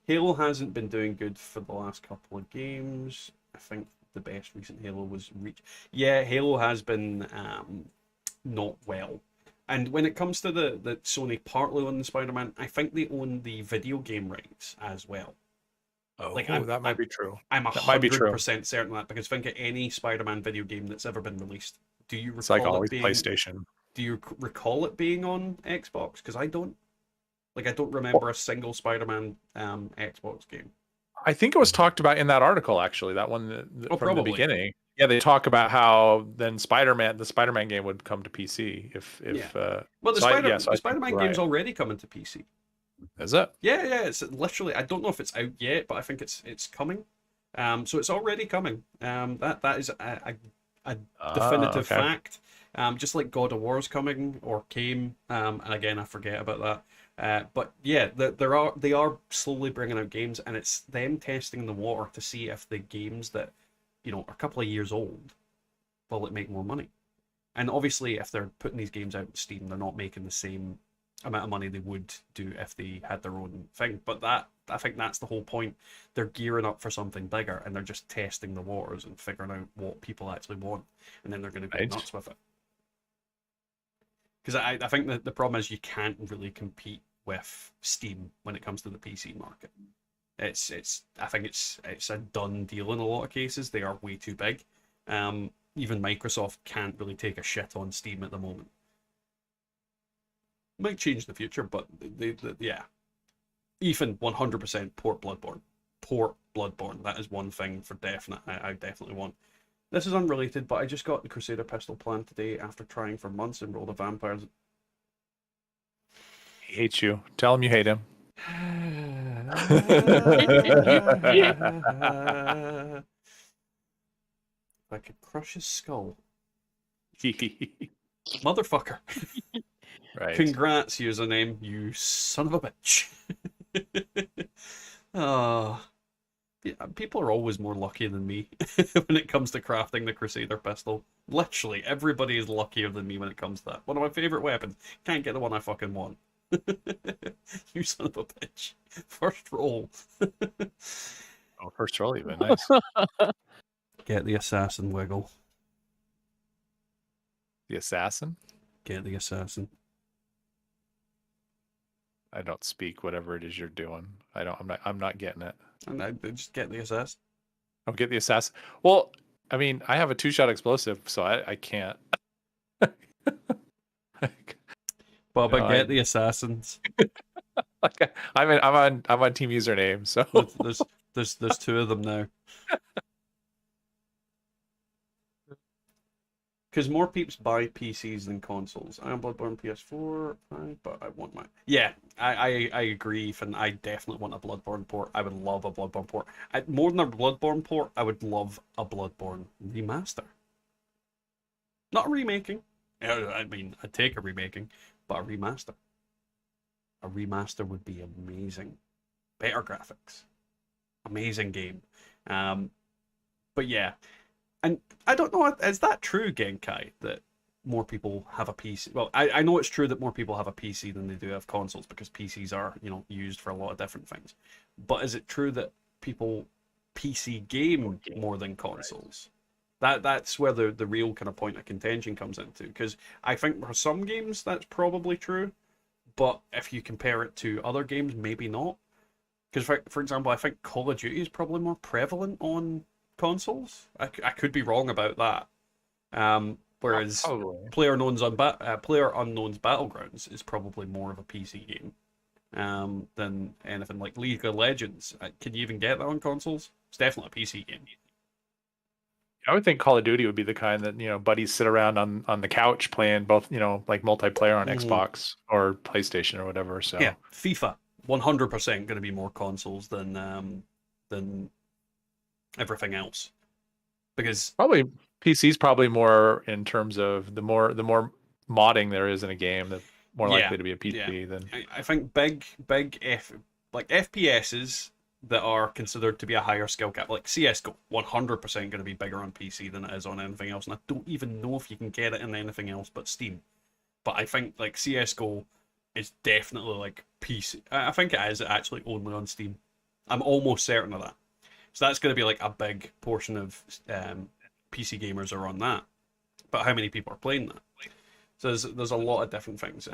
Halo hasn't been doing good for the last couple of games. I think the best recent Halo was Reach. Yeah, Halo has been not well. And when it comes to the Sony partly own the Spider-Man, I think they own the video game rights as well. Oh, that might be true. I'm 100% certain of that, because think of any Spider-Man video game that's ever been released. Do you recall it's like always it being, PlayStation? Do you recall it being on Xbox? Because I don't. Like, I don't remember a single Spider-Man Xbox game. I think it was talked about in that article, actually. That one from the beginning. Yeah, they talk about how then the Spider-Man game would come to PC if. Well, the Spider-Man game's already coming to PC. Is it? Yeah. It's literally. I don't know if it's out yet, but I think it's coming. So it's already coming. That is a definitive fact. Just like God of War's coming or came. And again, I forget about that. But yeah, they are slowly bringing out games, and it's them testing the water to see if the games that, you know, are a couple of years old, will it make more money? And obviously, if they're putting these games out on Steam, they're not making the same amount of money they would do if they had their own thing. But I think that's the whole point. They're gearing up for something bigger, and they're just testing the waters and figuring out what people actually want, and then they're going to go nuts with it. Because I think that the problem is you can't really compete with Steam when it comes to the PC market. I think it's a done deal in a lot of cases. They are way too big. Even Microsoft can't really take a shit on Steam at the moment. Might change in the future, but yeah. Ethan, 100% port Bloodborne. Port Bloodborne. That is one thing for definite. I definitely want. This is unrelated, but I just got the Crusader pistol plan today after trying for months and rolled a vampires. He hates you. Tell him you hate him. If I could crush his skull. Motherfucker. Right. Congrats, username, you son of a bitch. Oh, yeah, people are always more lucky than me when it comes to crafting the Crusader pistol. Literally, everybody is luckier than me when it comes to that. One of my favorite weapons. Can't get the one I fucking want. You son of a bitch. First roll. Oh, first roll even. Nice. Get the assassin wiggle. The assassin? Get the assassin. I don't speak whatever it is you're doing. I'm not getting it. And I just get the assassin. I'll get the assassin. Well, I mean, I have a 2-shot explosive, so I can't. Bubba, No, get the assassins. Like, I'm on team username, so There's two of them now. Because more peeps buy PCs than consoles. I am Bloodborne PS4, but I want my... Yeah, I agree, and I definitely want a Bloodborne port. I would love a Bloodborne port. More than a Bloodborne port, I would love a Bloodborne remaster. Not a remaking. I mean, I'd take a remaking, but a remaster. A remaster would be amazing. Better graphics. Amazing game. But yeah. And I don't know, is that true, Genkai, that more people have a PC? Well, I know it's true that more people have a PC than they do have consoles, because PCs are, used for a lot of different things. But is it true that people PC game more than consoles? That's where the real kind of point of contention comes into. Because I think for some games that's probably true, but if you compare it to other games, maybe not. Because, for example, I think Call of Duty is probably more prevalent on consoles. I could be wrong about that. Whereas PlayerUnknown's Battlegrounds is probably more of a PC game than anything like League of Legends. Can you even get that on consoles? It's definitely a PC game. I would think Call of Duty would be the kind that, buddies sit around on the couch playing both, like multiplayer on Xbox or PlayStation or whatever. So yeah, FIFA 100% going to be more consoles than everything else, because probably PC's probably more in terms of the more modding there is in a game, the more likely to be a PC than. I think big FPSs that are considered to be a higher skill cap, like CS:GO, 100% going to be bigger on PC than it is on anything else, and I don't even know if you can get it in anything else but Steam. But I think like CS:GO is definitely like PC. I think it is actually only on Steam. I'm almost certain of that. So that's going to be like a big portion of PC gamers are on that. But how many people are playing that? So there's a lot of different things.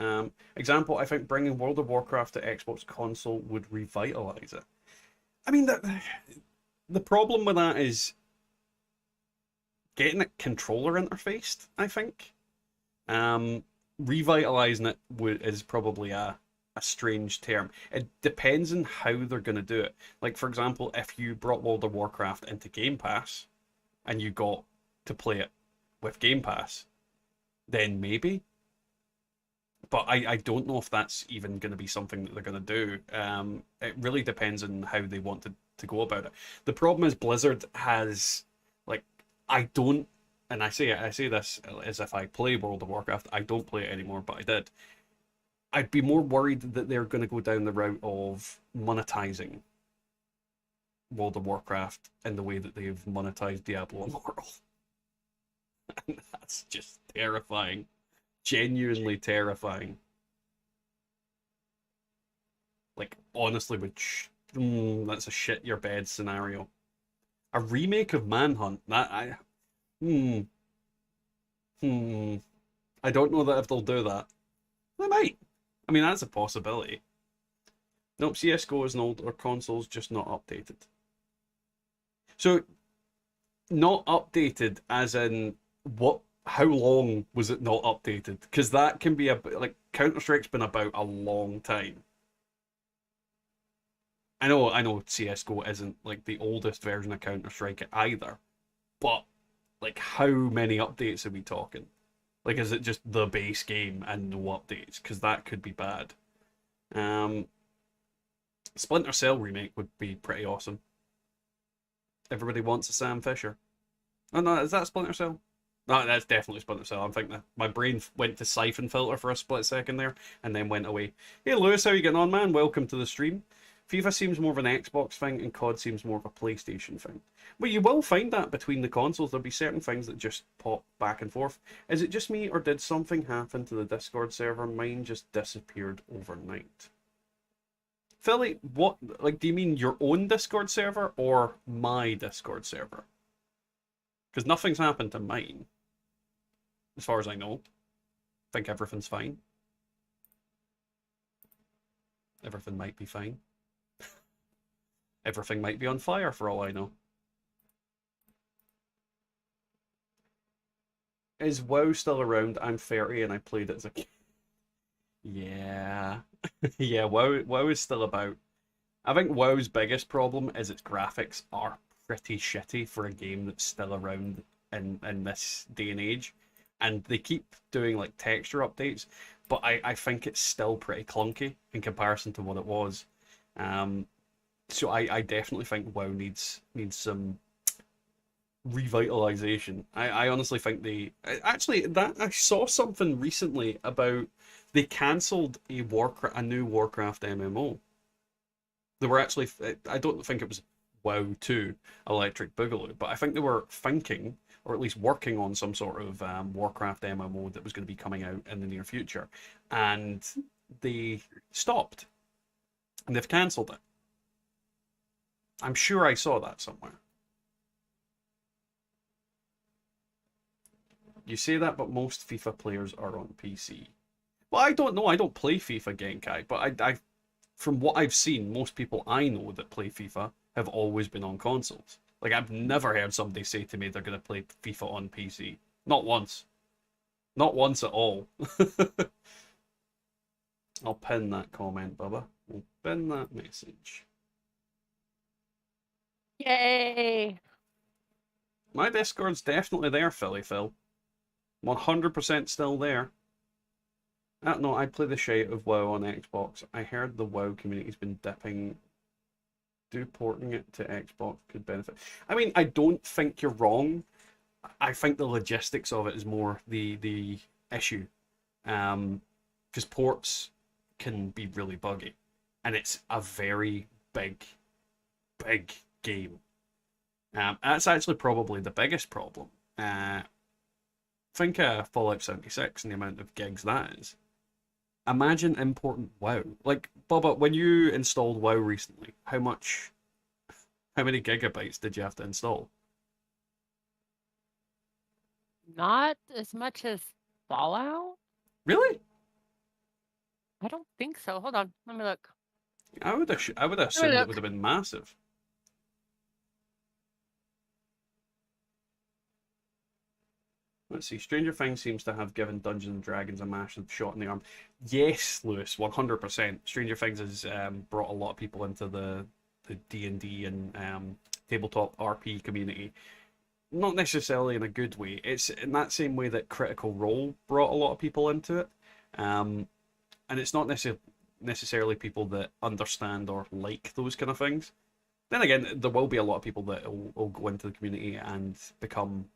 Example, I think bringing World of Warcraft to Xbox console would revitalize it. I mean, the problem with that is getting it controller interfaced, I think. Revitalizing it is probably a strange term. It depends on how they're going to do it. Like, for example, if you brought World of Warcraft into Game Pass and you got to play it with Game Pass, then maybe. But I don't know if that's even going to be something that they're going to do. It really depends on how they want to go about it. The problem is Blizzard has, like, I don't, and I say this as if I play World of Warcraft. I don't play it anymore, but I did. I'd be more worried that they're going to go down the route of monetizing World of Warcraft in the way that they've monetized Diablo Immortal. And that's just terrifying. Genuinely terrifying. Like, honestly, that's a shit your bed scenario. A remake of Manhunt. I don't know that if they'll do that. They might. I mean, that's a possibility. Nope, CSGO is an older consoles, just not updated. So, not updated as in what? How long was it not updated? Because that can be like Counter-Strike's been about a long time. I know CSGO isn't like the oldest version of Counter-Strike either, but like how many updates are we talking? Like, is it just the base game and no updates? Because that could be bad. Splinter Cell remake would be pretty awesome. Everybody wants a Sam Fisher. Oh no, is that Splinter Cell? No, that's definitely Splinter Cell. I'm thinking that. My brain went to Siphon Filter for a split second there, and then went away. Hey Lewis, how you getting on, man? Welcome to the stream. FIFA seems more of an Xbox thing, and COD seems more of a PlayStation thing. But you will find that between the consoles, there'll be certain things that just pop back and forth. Is it just me, or did something happen to the Discord server? Mine just disappeared overnight. Philly, what, like, do you mean your own Discord server, or my Discord server? Because nothing's happened to mine. As far as I know. I think everything's fine. Everything might be fine. Everything might be on fire for all I know. Is WoW still around? I'm 30 and I played it as a kid. Yeah. Yeah, WoW is still about. I think WoW's biggest problem is its graphics are pretty shitty for a game that's still around in this day and age. And they keep doing like texture updates, but I think it's still pretty clunky in comparison to what it was. So I definitely think WoW needs some revitalization. I honestly think they actually that I saw something recently about they cancelled a new Warcraft MMO. They were actually, I don't think it was WoW 2 Electric Boogaloo, but I think they were thinking, or at least working on some sort of Warcraft MMO that was going to be coming out in the near future. And they stopped. And they've cancelled it. I'm sure I saw that somewhere. You say that, but most FIFA players are on PC. Well, I don't know. I don't play FIFA, Genkai, but I from what I've seen, most people I know that play FIFA have always been on consoles. Like, I've never heard somebody say to me they're going to play FIFA on PC. Not once. Not once at all. I'll pin that comment, Bubba. I'll pin that message. Yay! My Discord's definitely there, Philly Phil. 100% still there. I don't know, I play the shite of WoW on Xbox. I heard the WoW community's been dipping. Do porting it to Xbox could benefit. I mean, I don't think you're wrong. I think the logistics of it is more the issue. Because ports can be really buggy. And it's a very big game. That's actually probably the biggest problem. Think of Fallout 76 and the amount of gigs that is. Imagine importing WoW. Like, Bubba, when you installed WoW recently, how many gigabytes did you have to install? Not as much as Fallout? Really? I don't think so. Hold on. Let me look. I would assume it would have been massive. Let's see. Stranger Things seems to have given Dungeons and Dragons a massive shot in the arm. Yes, Lewis, 100%. Stranger Things has brought a lot of people into the D&D and tabletop RP community. Not necessarily in a good way. It's in that same way that Critical Role brought a lot of people into it. And it's not necessarily people that understand or like those kind of things. Then again, there will be a lot of people that will go into the community and become,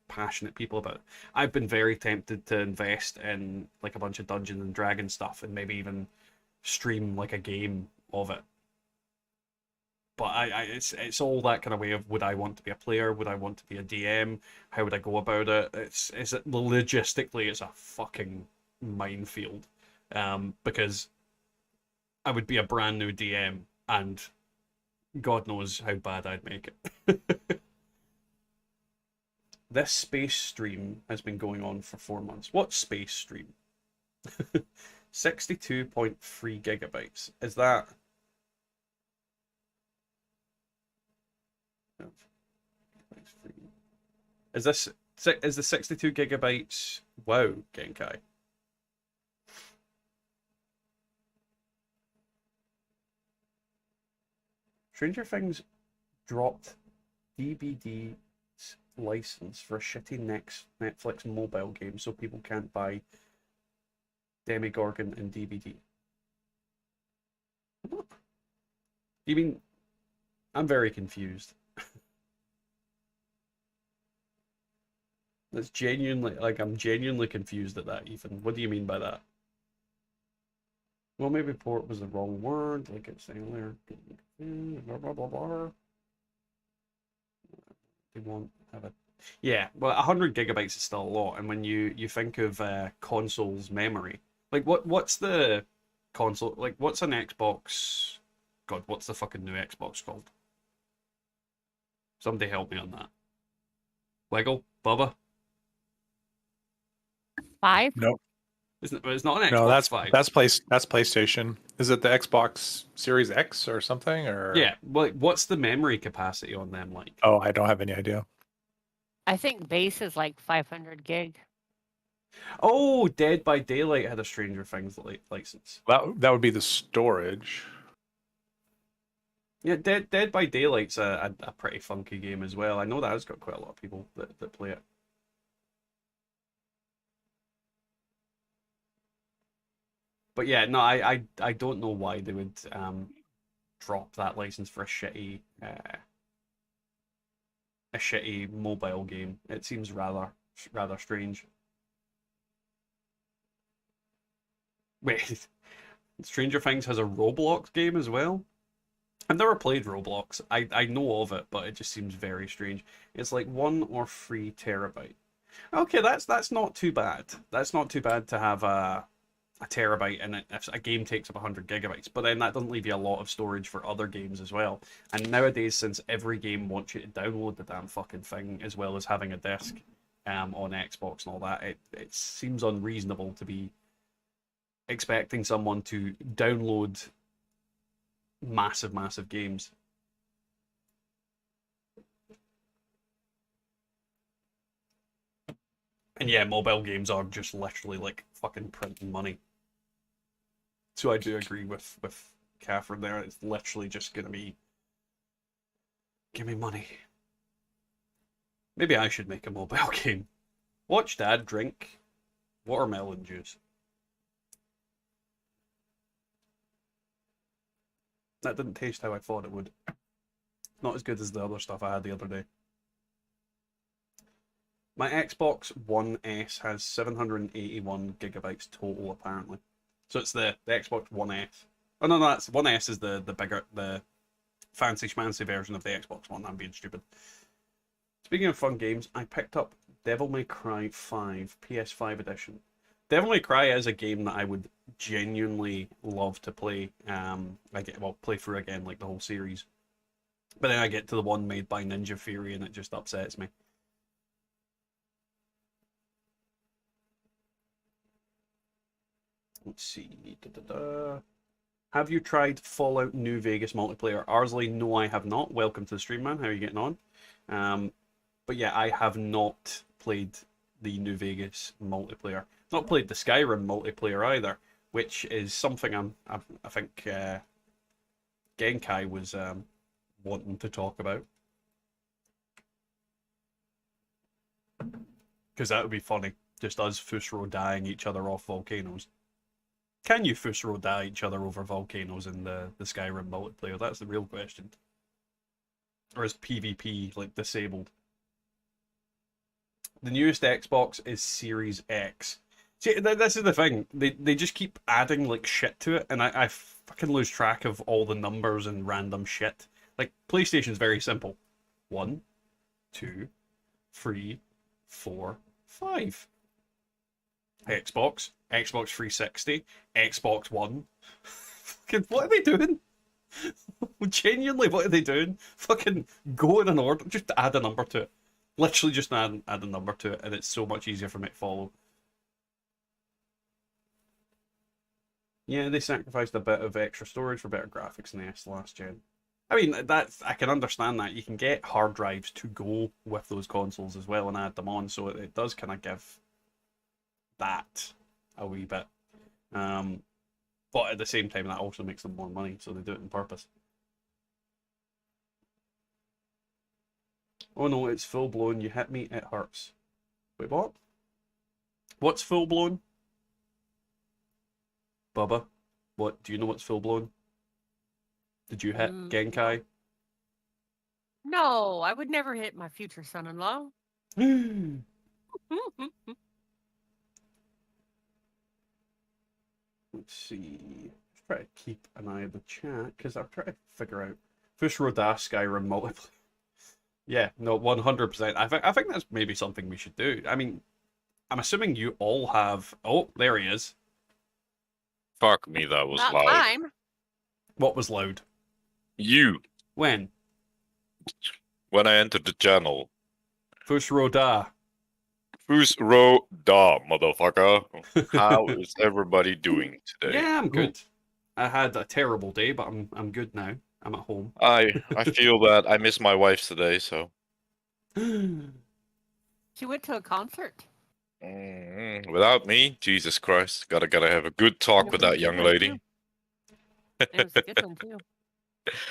passionate people about it. I've been very tempted to invest in like a bunch of Dungeons and Dragons stuff and maybe even stream like a game of it. But it's all that kind of way of, would I want to be a player? Would I want to be a DM? How would I go about it? It's logistically, it's a fucking minefield. Because I would be a brand new DM and God knows how bad I'd make it. This space stream has been going on for 4 months. What space stream? 62.3 gigabytes. Is that... Is the 62 gigabytes WoW, Genkai? Stranger Things dropped DBD's license for a shitty Netflix mobile game so people can't buy Demogorgon and DBD. What? You mean, I'm very confused. That's genuinely, like, I'm genuinely confused at that, Ethan. What do you mean by that? Well, maybe port was the wrong word, like it's saying there. Blah, blah, blah, blah. They won't have a... Yeah, well, 100 gigabytes is still a lot, and when you think of consoles memory, like what's the console, like what's an Xbox? God, what's the fucking new Xbox called? Somebody help me on that. Wiggle, Bubba. 5? No, It's not an no, Xbox 5. that's PlayStation. Is it the Xbox Series X or something? Or Yeah, like what's the memory capacity on them like? Oh, I don't have any idea. I think base is like 500 gig. Oh, Dead by Daylight had a Stranger Things license. That would be the storage. Yeah, Dead by Daylight's a pretty funky game as well. I know that has got quite a lot of people that play it. But yeah, no, I don't know why they would drop that license for a shitty mobile game. It seems rather strange. Wait, Stranger Things has a Roblox game as well? I've never played Roblox. I know of it, but it just seems very strange. It's like 1 or 3 terabyte. Okay, that's not too bad. That's not too bad to have a terabyte, and if a game takes up 100 gigabytes, but then that doesn't leave you a lot of storage for other games as well. And nowadays, since every game wants you to download the damn fucking thing, as well as having a disc on Xbox and all that, it seems unreasonable to be expecting someone to download massive games. And yeah, mobile games are just literally like fucking printing money. So I do agree with Catherine there. It's literally just gonna be, give me money. Maybe I should make a mobile game. Watch Dad drink watermelon juice. That didn't taste how I thought it would. Not as good as the other stuff I had the other day. My Xbox One S has 781 gigabytes total, apparently. So it's the Xbox One S. Oh no, that's One S is the bigger, the fancy schmancy version of the Xbox One. I'm being stupid. Speaking of fun games, I picked up Devil May Cry 5 PS5 edition. Devil May Cry is a game that I would genuinely love to play. Play through again, like the whole series. But then I get to the one made by Ninja Theory and it just upsets me. Let's see. Have you tried Fallout New Vegas multiplayer? Arsley, no, I have not. Welcome to the stream, man. How are you getting on? But yeah, I have not played the New Vegas multiplayer. Not played the Skyrim multiplayer either, which is something I think Genkai was wanting to talk about. Because that would be funny. Just us Fusro dying each other off volcanoes. Can you Fusro die each other over volcanoes in the Skyrim multiplayer? That's the real question. Or is PvP like disabled? The newest Xbox is Series X. See, this is the thing. They just keep adding like shit to it, and I fucking lose track of all the numbers and random shit. Like PlayStation's very simple. 1, 2, 3, 4, 5. Xbox 360, Xbox One. Fucking, what are they doing? Genuinely, what are they doing? Fucking go in an order, just add a number to it. Literally just add a number to it, and it's so much easier for me to follow. Yeah, they sacrificed a bit of extra storage for better graphics in the S last gen. I mean, I can understand that. You can get hard drives to go with those consoles as well and add them on, so it does kind of give that a wee bit. But at the same time, that also makes them more money, so they do it on purpose. Oh no, it's full blown. You hit me, it hurts. Wait, what? What's full blown? Bubba, what? Do you know what's full blown? Did you hit Genkai? No, I would never hit my future son-in-law. Let's see. Let's try to keep an eye on the chat because I'm trying to figure out Fushroda Skyrim multiplayer. Yeah, no, 100%. I think that's maybe something we should do. I mean, I'm assuming you all have. Oh, there he is. Fuck me, that was Not loud. time. What was loud? You, When? when I entered the channel. Fushroda. Who's row da, motherfucker? How is everybody doing today? Yeah, I'm good. I had a terrible day, but I'm good now. I'm at home. I feel that I miss my wife today, so. She went to a concert. Without me, Jesus Christ, gotta have a good talk with that young lady. It was a good one too.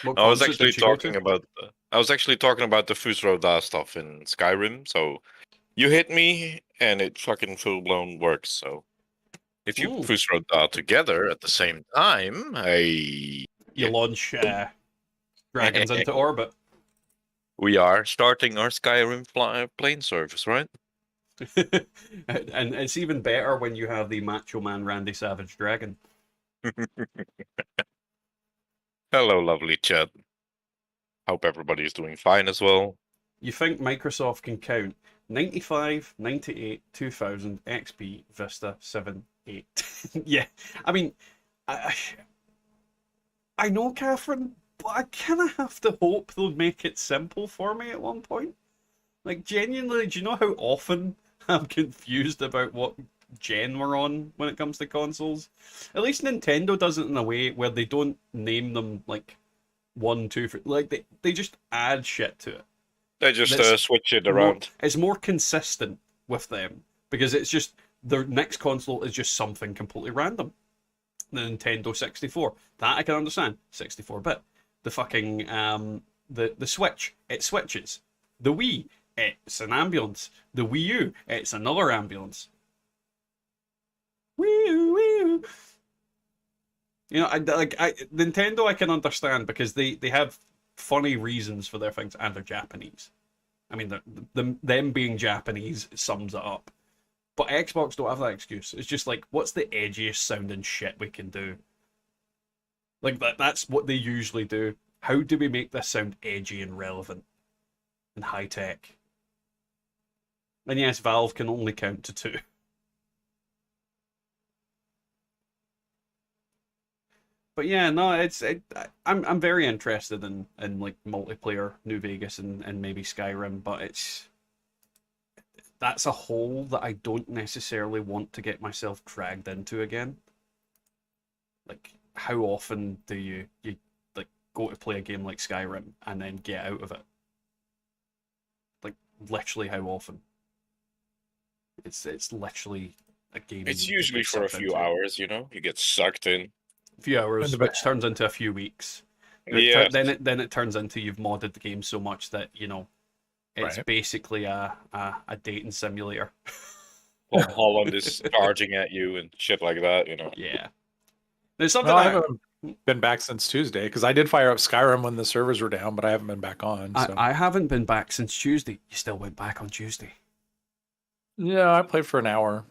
What I was concert actually did you go to? talking about the Fusroda stuff in Skyrim. So you hit me, and it fucking full blown works. So if you Ooh. Fusroda together at the same time, You launch dragons into orbit. we are starting our Skyrim plane service, right? And it's even better when you have the Macho Man Randy Savage dragon. Hello, lovely chat. Hope everybody is doing fine as well. You think Microsoft can count 95, 98, 2000, XP, Vista, 7, 8. Yeah, I mean, I know, Catherine, but I kind of have to hope they'll make it simple for me at one point. Like, genuinely, do you know how often I'm confused about what gen we're on when it comes to consoles? At least Nintendo does it in a way where they don't name them, like, 1, 2, 3. Like, they just add shit to it. They just That's switch it around. It's more consistent with them because it's just their next console is just something completely random. The Nintendo 64, that I can understand, 64-bit. The fucking the Switch, it switches. The Wii, it's an ambulance. The Wii U, it's another ambulance. Wii. You know, Nintendo I can understand because they have funny reasons for their things, and they're Japanese. I mean, them being Japanese sums it up. But Xbox don't have that excuse. It's just like, what's the edgiest sounding shit we can do? Like, that's what they usually do. How do we make this sound edgy and relevant and high tech? And yes, Valve can only count to 2. But yeah, no, I'm very interested in like multiplayer New Vegas and maybe Skyrim, but that's a hole that I don't necessarily want to get myself dragged into again. Like, how often do you like go to play a game like Skyrim and then get out of it? Like, literally how often? It's literally a game. It's usually for a few hours, you know? You get sucked in. A few hours, which turns into a few weeks. Yeah. Then it turns into you've modded the game so much that, you know, it's Right. basically a dating simulator. Holland is charging at you and shit like that, you know? Yeah. There's something I haven't been back since Tuesday because I did fire up Skyrim when the servers were down, but I haven't been back on. So. I haven't been back since Tuesday. You still went back on Tuesday. Yeah, I played for an hour.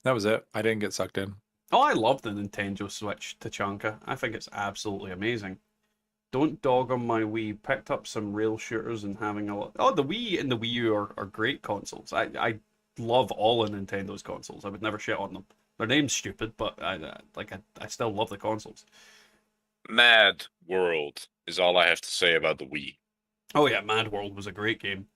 That was it. I didn't get sucked in. Oh, I love the Nintendo Switch Tachanka. I think it's absolutely amazing. Don't dog on my Wii. Picked up some rail shooters and having a lot. Oh, the Wii and the Wii U are great consoles. I love all of Nintendo's consoles. I would never shit on them. Their name's stupid, but I still love the consoles. Mad World is all I have to say about the Wii. Oh yeah, Mad World was a great game.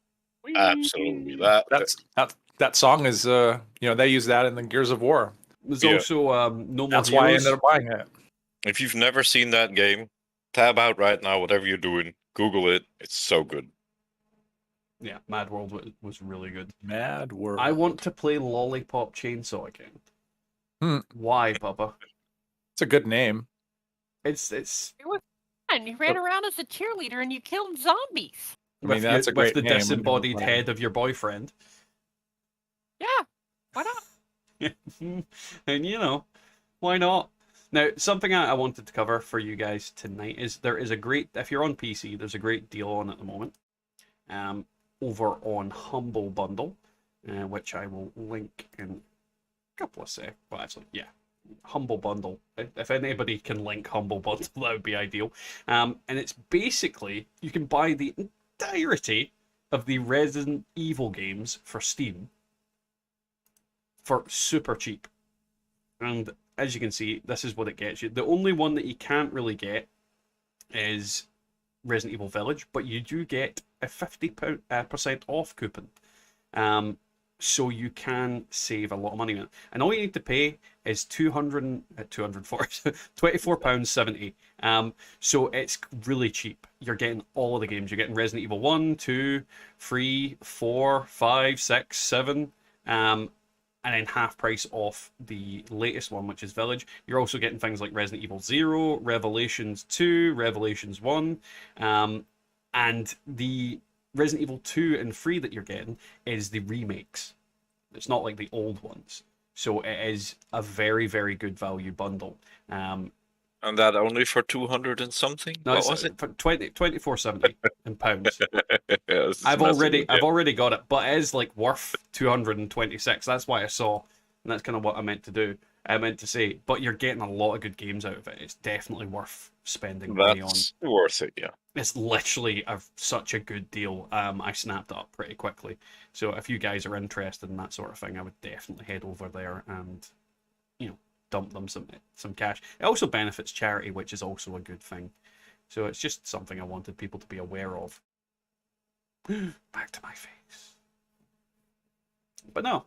Absolutely. That song is they use that in the Gears of War. There's Yeah. also No More That's why I Heroes. ended up buying it. If you've never seen that game, tab out right now, whatever you're doing, Google it. It's so good. Yeah, Mad World was really good. Mad World. I want to play Lollipop Chainsaw again. Why, Bubba? It's a good name. It's It was fun. You ran around as a cheerleader and you killed zombies. I mean, that's a great with the name. disembodied head of your boyfriend. Yeah. Why not? And you know, why not? Now, something I wanted to cover for you guys tonight is there is a great, if you're on PC, there's a great deal on at the moment over on Humble Bundle, which I will link in a couple of seconds. Well, actually, yeah, Humble Bundle. If anybody can link Humble Bundle, that would be ideal. And it's basically, you can buy the entirety of the Resident Evil games for Steam for super cheap. And as you can see, this is what it gets you. The only one that you can't really get is Resident Evil Village, but you do get a 50% off coupon. So you can save a lot of money on it. And all you need to pay is £24.70. So it's really cheap. You're getting all of the games. You're getting Resident Evil 1, 2, 3, 4, 5, 6, 7. And then half price off the latest one, which is Village. You're also getting things like Resident Evil 0, Revelations 2, Revelations 1, and the Resident Evil 2 and 3 that you're getting is the remakes. It's not like the old ones. So it is a very, very good value bundle. And that only for 200 and something? No, What was it? For 24.70 in pounds. Yes, I've already got it, but it is like worth 226. That's why I saw, and that's kind of what I meant to do. I meant to say, but you're getting a lot of good games out of it. It's definitely worth spending money on. That's worth it, yeah. It's literally such a good deal. I snapped it up pretty quickly. So if you guys are interested in that sort of thing, I would definitely head over there and, dump them some cash. It also benefits charity, which is also a good thing. So it's just something I wanted people to be aware of. Back to my face. But no.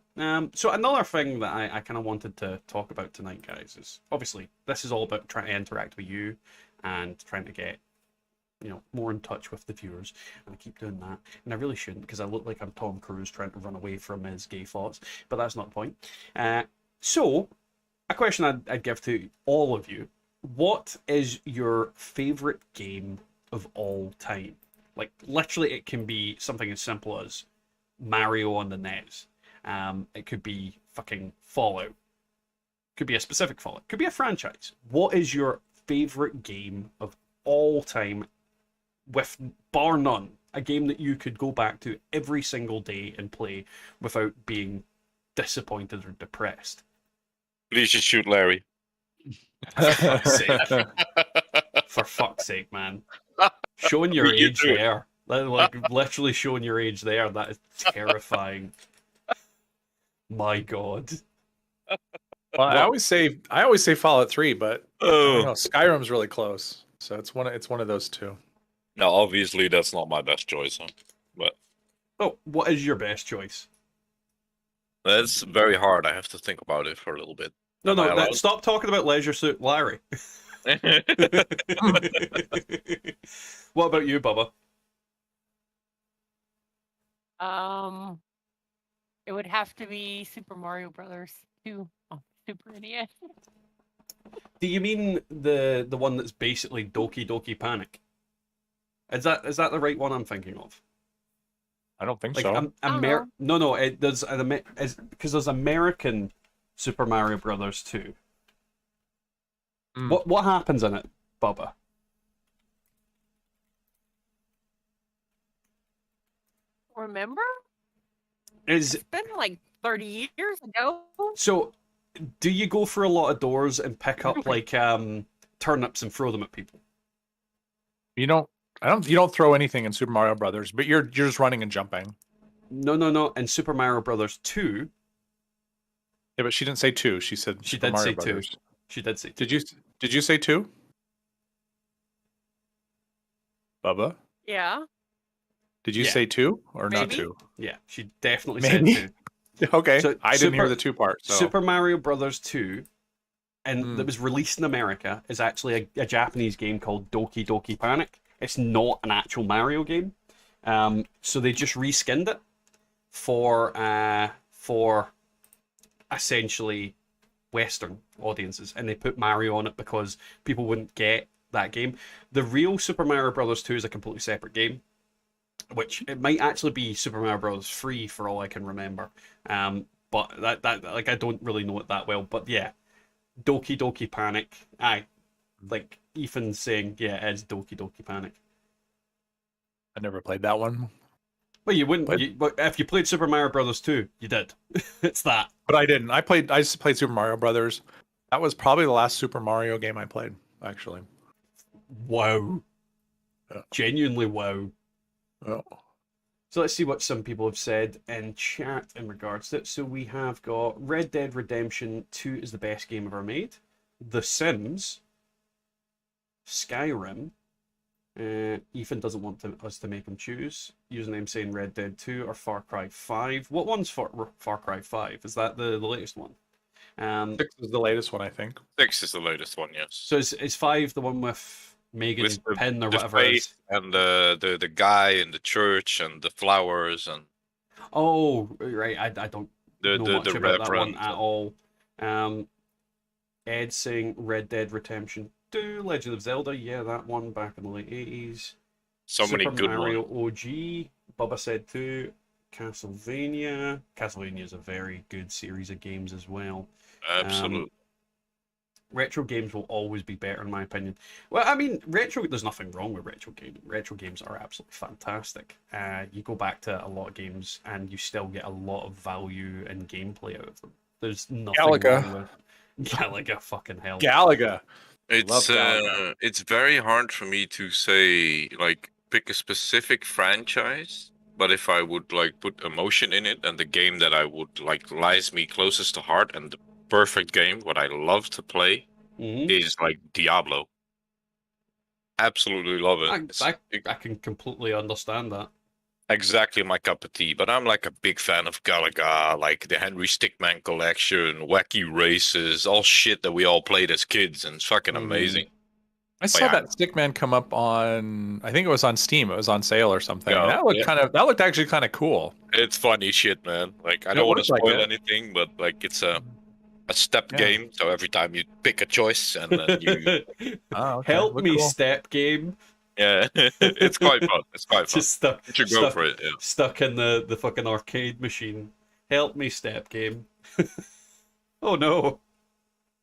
So another thing that I kind of wanted to talk about tonight, guys, is obviously this is all about trying to interact with you and trying to get more in touch with the viewers, and I keep doing that, and I really shouldn't because I look like I'm Tom Cruise trying to run away from his gay thoughts, but that's not the point. So a question I'd give to all of you: what is your favorite game of all time? Like, literally, it can be something as simple as Mario on the NES. It could be fucking Fallout. It could be a specific Fallout. It could be a franchise. What is your favorite game of all time, with bar none? A game that you could go back to every single day and play without being disappointed or depressed. Please just shoot Larry. For fuck's sake. For fuck's sake, man. Showing your age there. Like, literally showing your age there. That is terrifying. My God. Well, I always say Fallout 3, but I don't know, Skyrim's really close. So it's one of those two. No, obviously that's not my best choice, huh? But what is your best choice? that's very hard. I have to think about it for a little bit. No, stop talking about Leisure Suit Larry. What about you, Bubba? It would have to be Super Mario Brothers 2 on Super NES. Do you mean the one that's basically Doki Doki Panic? Is that the right one I'm thinking of? I don't think Like so. No, there's because there's American Super Mario Brothers 2. What happens in it, Bubba? Remember? It's been like 30 years ago. So, do you go for a lot of doors and pick up like turnips and throw them at people? You don't throw anything in Super Mario Brothers, but you're just running and jumping. No. In Super Mario Brothers 2. Yeah, but she didn't say 2. She said she Super did Mario say Brothers. 2. She did say 2. Did you say 2? Bubba? Yeah. Did you say 2 or Maybe. not 2? Yeah, she definitely Maybe. said 2. Okay, So I didn't hear the 2 part. So. Super Mario Brothers 2, and that was released in America, is actually a Japanese game called Doki Doki Panic. It's not an actual Mario game. So they just reskinned it for essentially Western audiences, and they put Mario on it because people wouldn't get that game. The real Super Mario Brothers 2 is a completely separate game, which it might actually be Super Mario Bros. 3 for all I can remember. But that like I don't really know it that well. But yeah, Doki Doki Panic. Aye. Like Ethan saying, yeah, it's Doki Doki Panic. I never played that one. Well, you wouldn't. Played- But if you played Super Mario Brothers 2, you did. It's that. But I didn't. I just played Super Mario Brothers. That was probably the last Super Mario game I played, actually. Wow. Yeah. Genuinely wow. Oh. So let's see what some people have said in chat in regards to it. So we have got Red Dead Redemption 2 is the best game ever made. The Sims. Skyrim. Ethan doesn't want us to make him choose. Username saying Red Dead 2 or Far Cry 5. What one's Far Cry 5? Is that the latest one? 6 is the latest one, I think. 6 is the latest one, yes. So is 5 the one with Megan With the- Pin or the whatever it is? faith and the guy in the church and the flowers and Oh, right. I don't the know much the about that one reverend. at all. Ed saying Red Dead Redemption 2, Legend of Zelda, yeah, that one back in the late 80s. So many Super good Mario ones. OG, Bubba said 2, Castlevania. Castlevania is a very good series of games as well. Absolutely. Retro games will always be better in my opinion. Well, I mean, there's nothing wrong with retro games. Retro games are absolutely fantastic. You go back to a lot of games and you still get a lot of value and gameplay out of them. There's nothing Galaga. wrong with Galaga, fucking hell. Galaga. It's Galaga. it's very hard for me to say like pick a specific franchise, but if I would like put emotion in it and the game that I would like lies me closest to heart and the perfect game what I love to play Mhm. is like Diablo. Absolutely love it. It's I can completely understand that. exactly my cup of tea, but I'm like a big fan of Galaga, like the Henry Stickmin collection, wacky races, all shit that we all played as kids, and it's fucking amazing. I saw yeah. that Stickman come up on, I think it was on Steam. It was on sale or something. Yeah, that looked yeah. that looked actually kind of cool. It's funny shit, man. Like I It don't want to looked like spoil it. anything, but like it's a step Yeah. game. So every time you pick a choice, and then you, Oh, okay. Help Looked me, cool. step game. yeah, it's quite fun. It's quite fun. Just stuck, You should go stuck, for it. Yeah. stuck in the fucking arcade machine. Help me, step game. Oh no.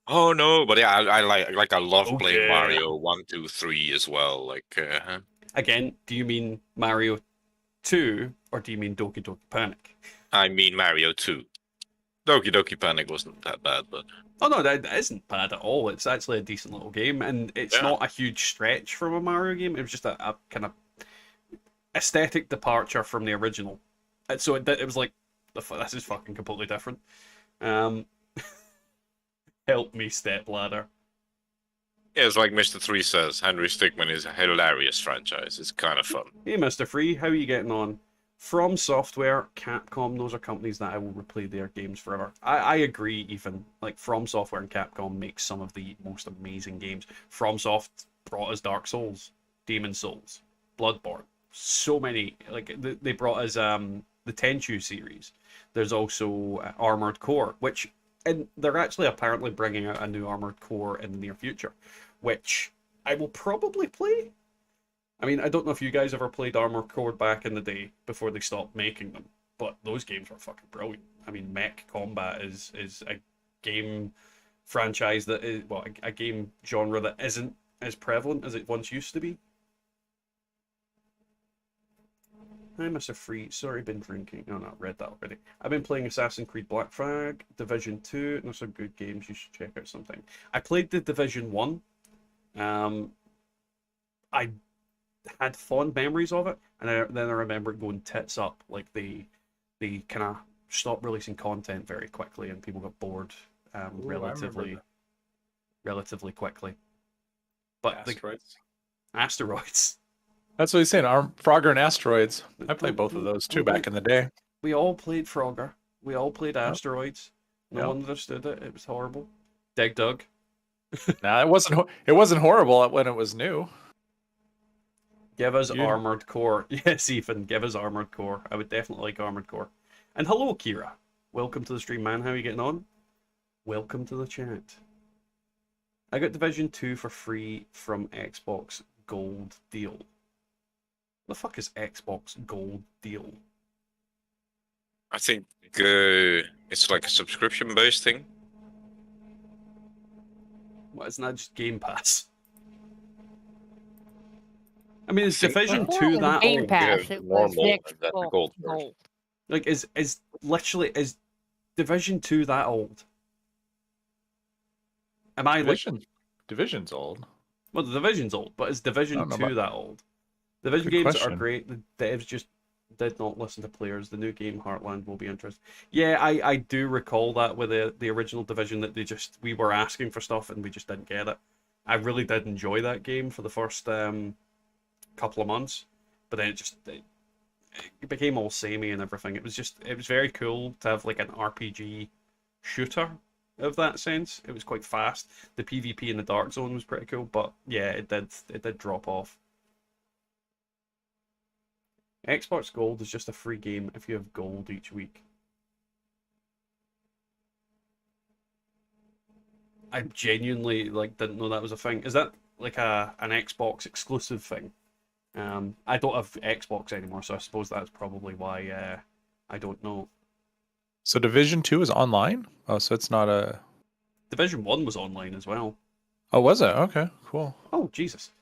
Oh no, but yeah, I like I love Oh, playing yeah. Mario 1, 2, 3 as well. Like Again, do you mean Mario 2 or do you mean Doki Doki Panic? I mean Mario 2. Doki Doki Panic wasn't that bad, but Oh no, that isn't bad at all. It's actually a decent little game, and it's Yeah. not a huge stretch from a Mario game. It was just a kind of aesthetic departure from the original. And so it was like, this is fucking completely different. Help me, stepladder. yeah, it's like Mr. 3 says, Henry Stickmin is a hilarious franchise. It's kind of fun. Hey, Mr. Free, how are you getting on? From Software, Capcom, those are companies that I will replay their games forever. I agree, even. Like, From Software and Capcom make some of the most amazing games. FromSoft brought us Dark Souls, Demon Souls, Bloodborne. So many. Like, they brought us the Tenchu series. There's also Armored Core, which... And they're actually apparently bringing out a new Armored Core in the near future, which I will probably play. I mean, I don't know if you guys ever played Armored Core back in the day before they stopped making them, but those games were fucking brilliant. I mean, mech combat is a game franchise that is, well, a game genre that isn't as prevalent as it once used to be. Hi, Mr. Free. Sorry, been drinking. Oh, no, read that already. I've been playing Assassin's Creed Black Flag, Division 2, and there's some good games you should check out sometime. I played the Division 1. I had fond memories of it, and then I remember it going tits up. Like, they kind of stopped releasing content very quickly, and people got bored relatively quickly. But Asteroids. Asteroids. That's what he's saying. Frogger and Asteroids. I played both of those too back in the day. We all played Frogger. We all played Asteroids. No Yeah. one understood it. It was horrible. Dig Dug. Nah, it wasn't horrible when it was new. Give us You- Armored Core. Yes, Ethan, give us Armored Core. I would definitely like Armored Core. And hello, Kira. Welcome to the stream, man. How are you getting on? Welcome to the chat. I got Division 2 for free from Xbox Gold Deal. The fuck is Xbox Gold Deal? I think it's like a subscription-based thing. Why isn't that just Game Pass? I mean, is think Division Before 2 it was that Game old? Pass, Yeah, it was normal, the and then the Xbox gold version. Gold. Like, is Division 2 that old? Am I like, Division's old. well, the Division's old, but is I Division don't know 2 about- that old? Division Good games are question. great. The devs just did not listen to players. The new game Heartland will be interesting. Yeah, I do recall that with the original Division, that we were asking for stuff and we just didn't get it. I really did enjoy that game for the first couple of months, but then it became all samey and everything. It was very cool to have like an RPG shooter of that sense. It was quite fast. The PvP in the Dark Zone was pretty cool, but yeah, it did drop off. Xbox Gold is just a free game if you have gold each week. I genuinely didn't know that was a thing. Is that like an Xbox exclusive thing? I don't have Xbox anymore, so I suppose that's probably why I don't know. So Division 2 is online? Oh, so it's not a... Division 1 was online as well. Oh, was it? Okay, cool. Oh, Jesus.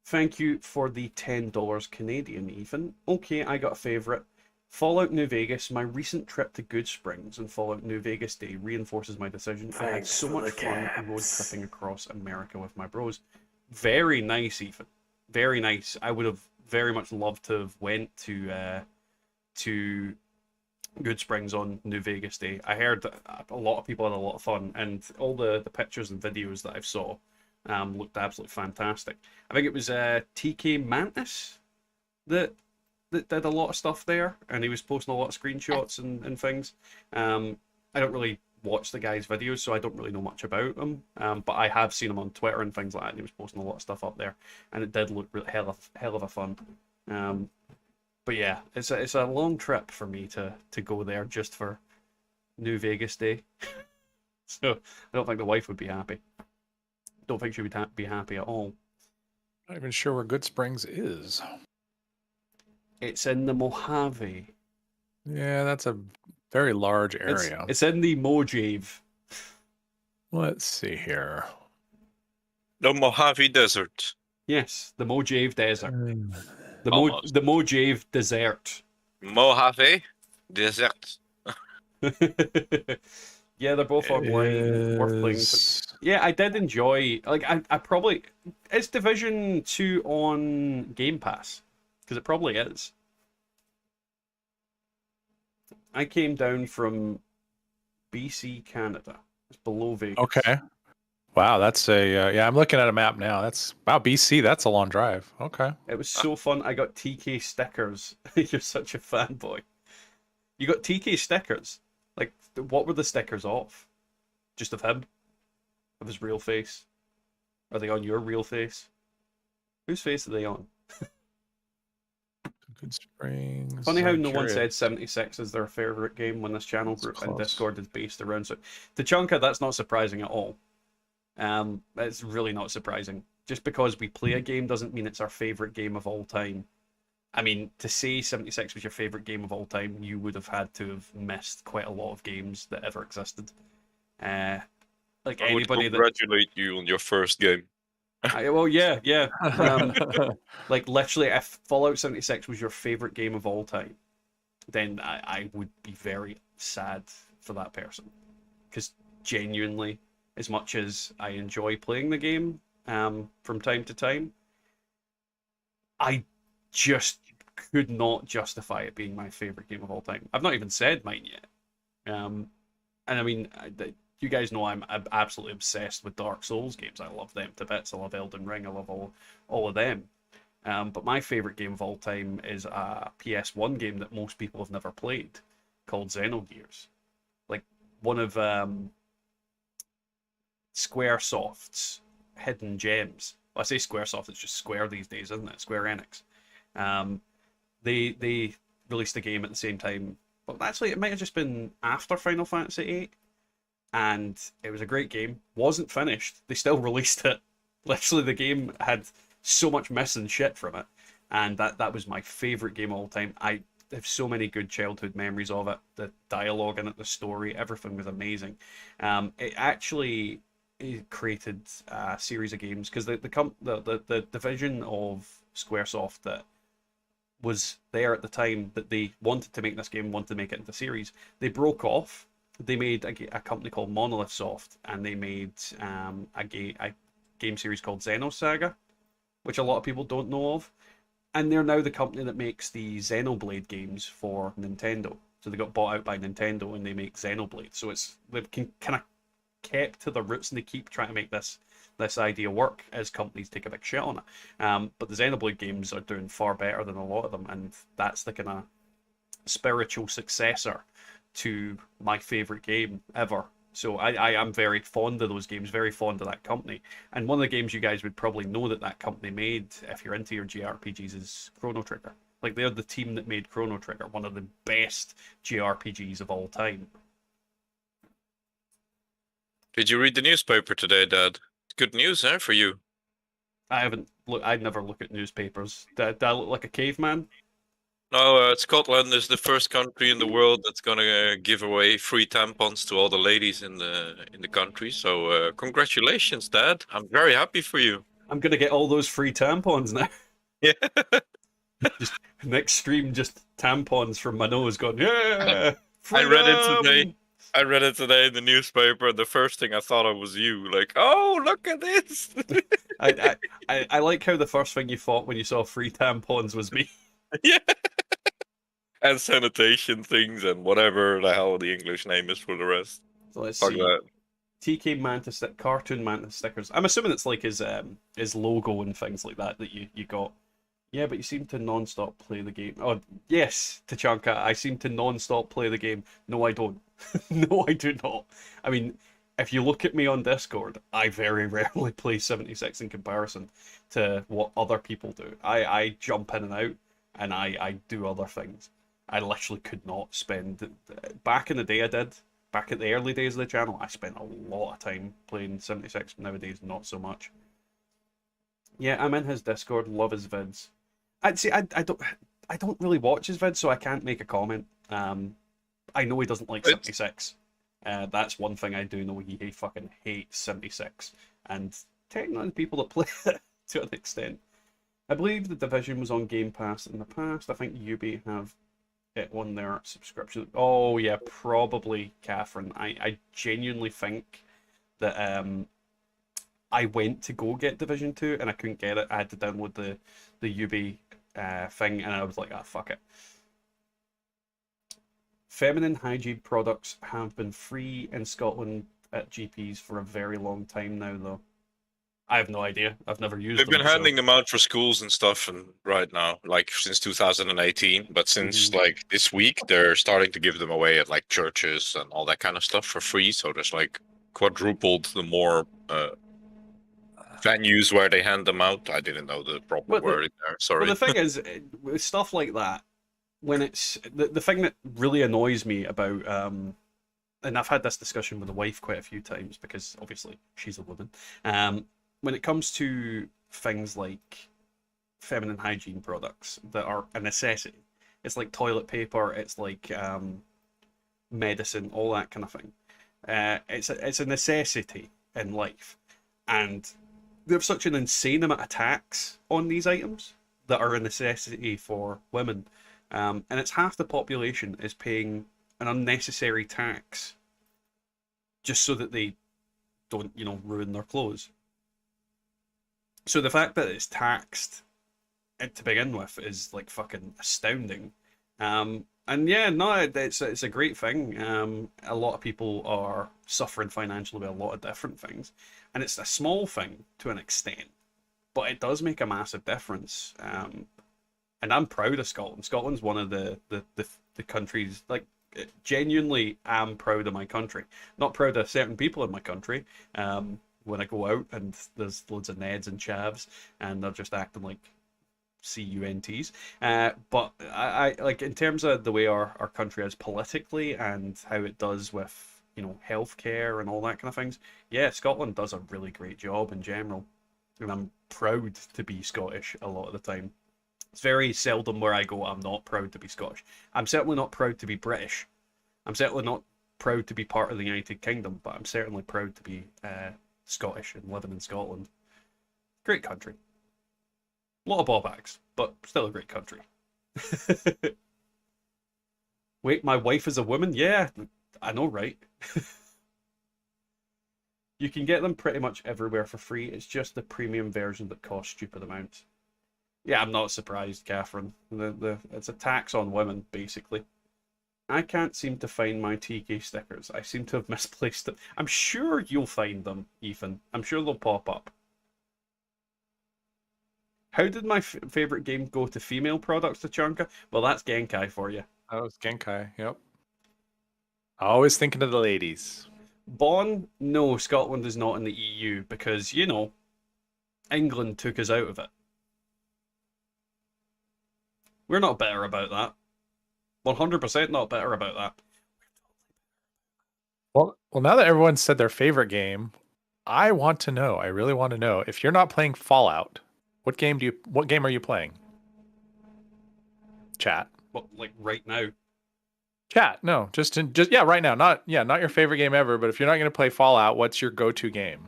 Thank you for the $10 Canadian, Ethan. Okay, I got a favourite. Fallout New Vegas. My recent trip to Good Springs and Fallout New Vegas Day reinforces my decision. I had so much fun road tripping across America with my bros. Very nice, Ethan. Very nice. I would have very much loved to have went to Good Springs on New Vegas Day. I heard a lot of people had a lot of fun, and all the pictures and videos that I've saw looked absolutely fantastic. I think it was TK Mantis that did a lot of stuff there, and he was posting a lot of screenshots and things. I don't really watch the guy's videos, so I don't really know much about him. But I have seen him on Twitter and things like that, and he was posting a lot of stuff up there, and it did look really hell of a fun. But yeah, it's a long trip for me to go there just for New Vegas Day. So I don't think the wife would be happy. Don't think she would be happy at all. Not even sure where Good Springs is. It's in the Mojave. Yeah, that's a very large area. It's in the Mojave. Let's see here. The Mojave Desert. Yes, the Mojave Desert. Almost. The Mojave Desert. Mojave Desert. Yeah, they're both online. Worth playing. Yeah, I did enjoy. Like, I probably is Division 2 on Game Pass, because it probably is. I came down from BC, Canada. It's below Vegas. Okay. Wow, that's a yeah. I'm looking at a map now. That's wow, BC. That's a long drive. Okay. It was so fun. I got TK stickers. You're such a fanboy. You got TK stickers. Like, what were the stickers of? Just of him? Of his real face? Are they on your real face? Whose face are they on? Good Springs. Funny how I'm no one curious. said 76 is their favorite game when this channel That's group and close. Discord is based around. So, Tachanka, that's not surprising at all. It's really not surprising. Just because we play a game doesn't mean it's our favorite game of all time. I mean, to say 76 was your favorite game of all time, you would have had to have missed quite a lot of games that ever existed. Like I would anybody that, congratulate you on your first game. well, yeah. Like literally, if Fallout 76 was your favorite game of all time, then I would be very sad for that person, because genuinely, as much as I enjoy playing the game from time to time, I just could not justify it being my favorite game of all time. I've not even said mine yet. And I mean, you guys know I'm absolutely obsessed with Dark Souls games. I love them to bits. I love Elden Ring. I love all of them. But my favorite game of all time is a PS1 game that most people have never played, called Xenogears. Like, one of Squaresoft's hidden gems. Well, I say Squaresoft, it's just Square these days, isn't it? Square Enix. They released a game at the same time. Well, actually, it might have just been after Final Fantasy VIII, and it was a great game. Wasn't finished. They still released it. Literally, the game had so much missing shit from it, and that was my favorite game of all time. I have so many good childhood memories of it. The dialogue in it, the story, everything was amazing. It actually created a series of games because the division of SquareSoft that was there at the time that they wanted to make this game, wanted to make it into series, they broke off. They made a company called Monolith Soft, and they made a game series called Xenosaga, which a lot of people don't know of. And they're now the company that makes the Xenoblade games for Nintendo. So they got bought out by Nintendo and they make Xenoblade. So they've kind of kept to the roots, and they keep trying to make this idea work as companies take a big shit on it. But the Xenoblade games are doing far better than a lot of them, and that's the kind of spiritual successor to my favorite game ever. So I am very fond of those games, very fond of that company. And one of the games you guys would probably know that company made, if you're into your JRPGs, is Chrono Trigger. Like, they're the team that made Chrono Trigger, one of the best JRPGs of all time. Did you read the newspaper today, Dad? Good news, for you. I haven't I'd never look at newspapers. Do I look like a caveman? No, Scotland is the first country in the world that's gonna give away free tampons to all the ladies in the country. So congratulations, Dad. I'm very happy for you. I'm gonna get all those free tampons now. Yeah. Just next stream, just tampons from my nose going, yeah. I read it today in the newspaper. The first thing I thought of was you. Like, oh, look at this. I like how the first thing you thought when you saw free tampons was me. Yeah. And sanitation things and whatever the hell the English name is for the rest. So let's Fuck see. that. TK Mantis cartoon Mantis stickers. I'm assuming it's like his logo and things like that you got. Yeah, but you seem to non-stop play the game. Oh, yes, Tachanka, I seem to non-stop play the game. No, I don't. No, I do not. I mean, if you look at me on Discord, I very rarely play 76 in comparison to what other people do. I jump in and out, and I do other things. I literally could not spend... Back in the day I did. Back at the early days of the channel, I spent a lot of time playing 76. Nowadays, not so much. Yeah, I'm in his Discord. Love his vids. I'd say I don't really watch his vids, so I can't make a comment. I know he doesn't like 76. That's one thing I do know. He fucking hates 76. And technically people that play it to an extent. I believe the Division was on Game Pass in the past. I think Ubi have it on their subscription. Oh yeah, probably, Catherine. I genuinely think that I went to go get Division 2 and I couldn't get it. I had to download the Ubi thing, and I was like, fuck it. Feminine hygiene products have been free in Scotland at GPs for a very long time now, though. I have no idea. I've never used them. They've been handing them out for schools and stuff, and right now, like since 2018. But since like this week, they're starting to give them away at like churches and all that kind of stuff for free. So there's like quadrupled the more venues where they hand them out. I didn't know the proper word there. Sorry. Well, the thing is, with stuff like that, when it's the thing that really annoys me about, and I've had this discussion with the wife quite a few times because obviously she's a woman. When it comes to things like feminine hygiene products that are a necessity, it's like toilet paper, it's like medicine, all that kind of thing. It's a necessity in life, and there's such an insane amount of tax on these items that are a necessity for women, and it's half the population is paying an unnecessary tax just so that they don't, ruin their clothes. So the fact that it's taxed to begin with is like fucking astounding. And yeah, no, it's a great thing. A lot of people are suffering financially with a lot of different things, and it's a small thing to an extent, but it does make a massive difference. And I'm proud of Scotland. Scotland's one of the countries, like, genuinely am proud of my country. Not proud of certain people in my country. When I go out and there's loads of Neds and Chavs and they're just acting like CUNTs. But I like, in terms of the way our country is politically and how it does with, healthcare and all that kind of things, yeah, Scotland does a really great job in general. And I'm proud to be Scottish a lot of the time. It's very seldom where I go, I'm not proud to be Scottish. I'm certainly not proud to be British. I'm certainly not proud to be part of the United Kingdom, but I'm certainly proud to be Scottish and living in Scotland. Great country. A lot of ball bags, but still a great country. Wait, my wife is a woman? Yeah, I know, right? You can get them pretty much everywhere for free. It's just the premium version that costs stupid amounts. Yeah, I'm not surprised, Catherine. It's a tax on women, basically. I can't seem to find my TK stickers. I seem to have misplaced them. I'm sure you'll find them, Ethan. I'm sure they'll pop up. How did my favorite game go to female products, Tachanka? Well, that's Genkai for you. That was Genkai, yep. Always thinking of the ladies. Bon, no, Scotland is not in the EU because, you know, England took us out of it. We're not better about that. 100% not better about that. Well, now that everyone said their favorite game, I want to know. I really want to know if you're not playing Fallout, what game are you playing? Chat. Well, like right now. Chat. No, just right now. Not your favorite game ever, but if you're not going to play Fallout, what's your go-to game?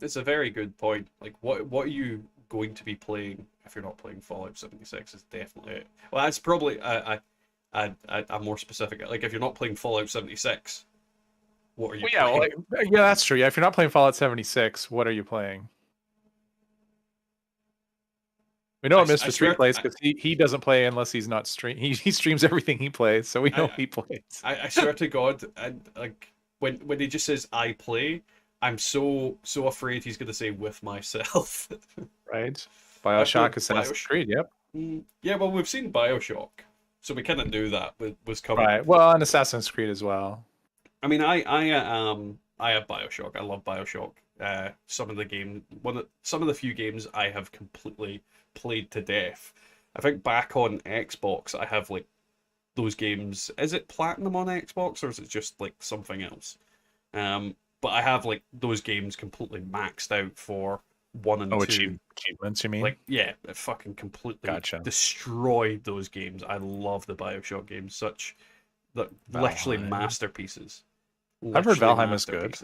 It's a very good point. Like, what are you going to be playing if you're not playing Fallout 76? Is definitely it. Well, that's probably a more specific. Like, if you're not playing Fallout 76, what are you playing? Yeah, that's true. Yeah, if you're not playing Fallout 76, what are you playing? We know what Mr. Street plays because he doesn't play unless he's not stream. He streams everything he plays, so we know he plays. I swear to God, like when he just says "I play," I'm so afraid he's gonna say "with myself." Right. BioShock, Assassin's Creed. Yep. Yeah, well, we've seen BioShock, so we kind of knew that was coming. Right. Well, and Assassin's Creed as well. I mean, I have BioShock. I love BioShock. Some of the few games I have completely played to death. I think back on Xbox, I have like those games. Is it platinum on Xbox or is it just like something else? But I have like those games completely maxed out for 1 and 2. Achievements, you mean? Like, yeah, it fucking completely destroyed those games. I love the BioShock games. Literally masterpieces. I've heard Valheim is good.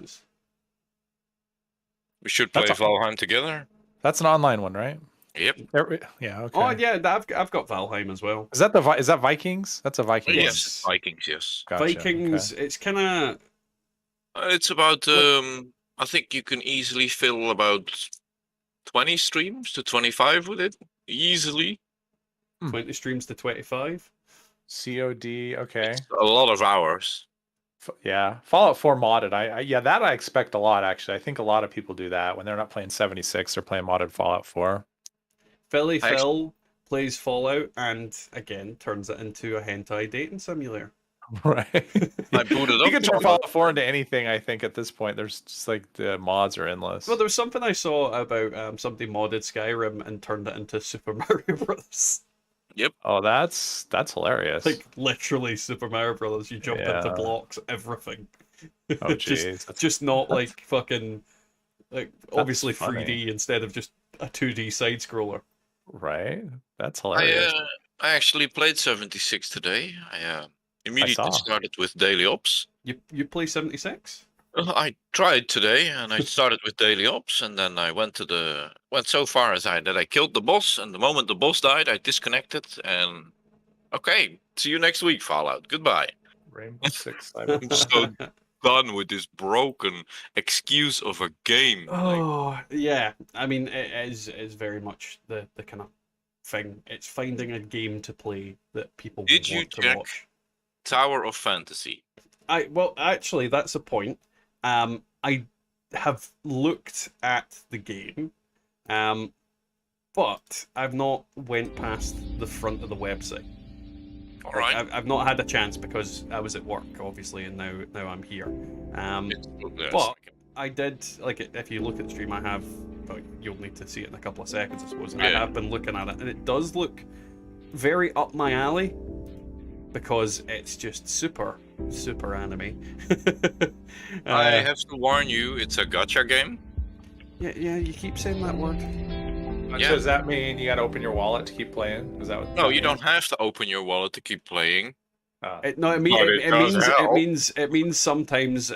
We should play Valheim together. That's an online one, right? Yep. Yeah. Okay. Oh yeah, I've got Valheim as well. Is that Vikings? That's a Viking. Yes, Vikings. Yes. Gotcha. Vikings. Okay. It's kind of. It's about. I think you can easily fill about 20 streams to 25 with it easily. 20 streams to 25. COD. Okay. It's a lot of hours. Yeah, Fallout 4 modded. I expect a lot actually. I think a lot of people do that when they're not playing 76. They're playing modded Fallout 4. Phil plays Fallout and again turns it into a hentai dating simulator. Right. I booted up. You can turn Fallout 4 into anything. I think at this point, there's just like the mods are endless. Well, there was something I saw about somebody modded Skyrim and turned it into Super Mario Bros. Yep. Oh, that's hilarious. Like literally Super Mario Brothers. You jump into blocks, everything. Oh jeez. just not like fucking like obviously 3D instead of just a 2D side scroller. Right. That's hilarious. I actually played 76 today. I immediately started with Daily Ops. You play 76? I tried today, and I started with Daily Ops, and then I went so far as that I killed the boss, and the moment the boss died, I disconnected, and okay, see you next week, Fallout. Goodbye. Rainbow Six. I'm so done with this broken excuse of a game. Oh, yeah. I mean, it is very much the kind of thing. It's finding a game to play that people want to watch. Tower of Fantasy? Well, actually, that's a point. I have looked at the game, but I've not went past the front of the website. All right. I've not had a chance because I was at work, obviously, and now I'm here. But I did, like, if you look at the stream, I have. Well, you'll need to see it in a couple of seconds, I suppose. Yeah. I have been looking at it, and it does look very up my alley because it's just super anime. I have to warn you, it's a gacha game. Yeah, you keep saying that word. Yeah. Does that mean you got to open your wallet to keep playing? Is that what? No, you don't have to open your wallet to keep playing. It means sometimes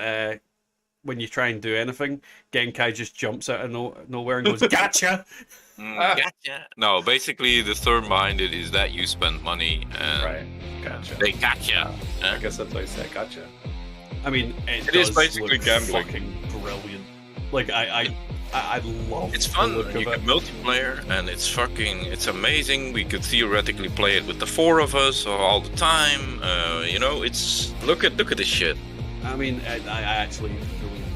when you try and do anything, Genkai just jumps out of nowhere and goes, "Gotcha!" Gotcha. No, basically the term behind it is that you spend money and Right. Gotcha. they gotcha. I guess that's what I said. Gotcha. I mean, It is does basically look gambling. fucking brilliant. Like I love. It's the fun. look You of can it. multiplayer, and it's amazing. We could theoretically play it with the 4 of us all the time. It's look at this shit. I mean, I actually really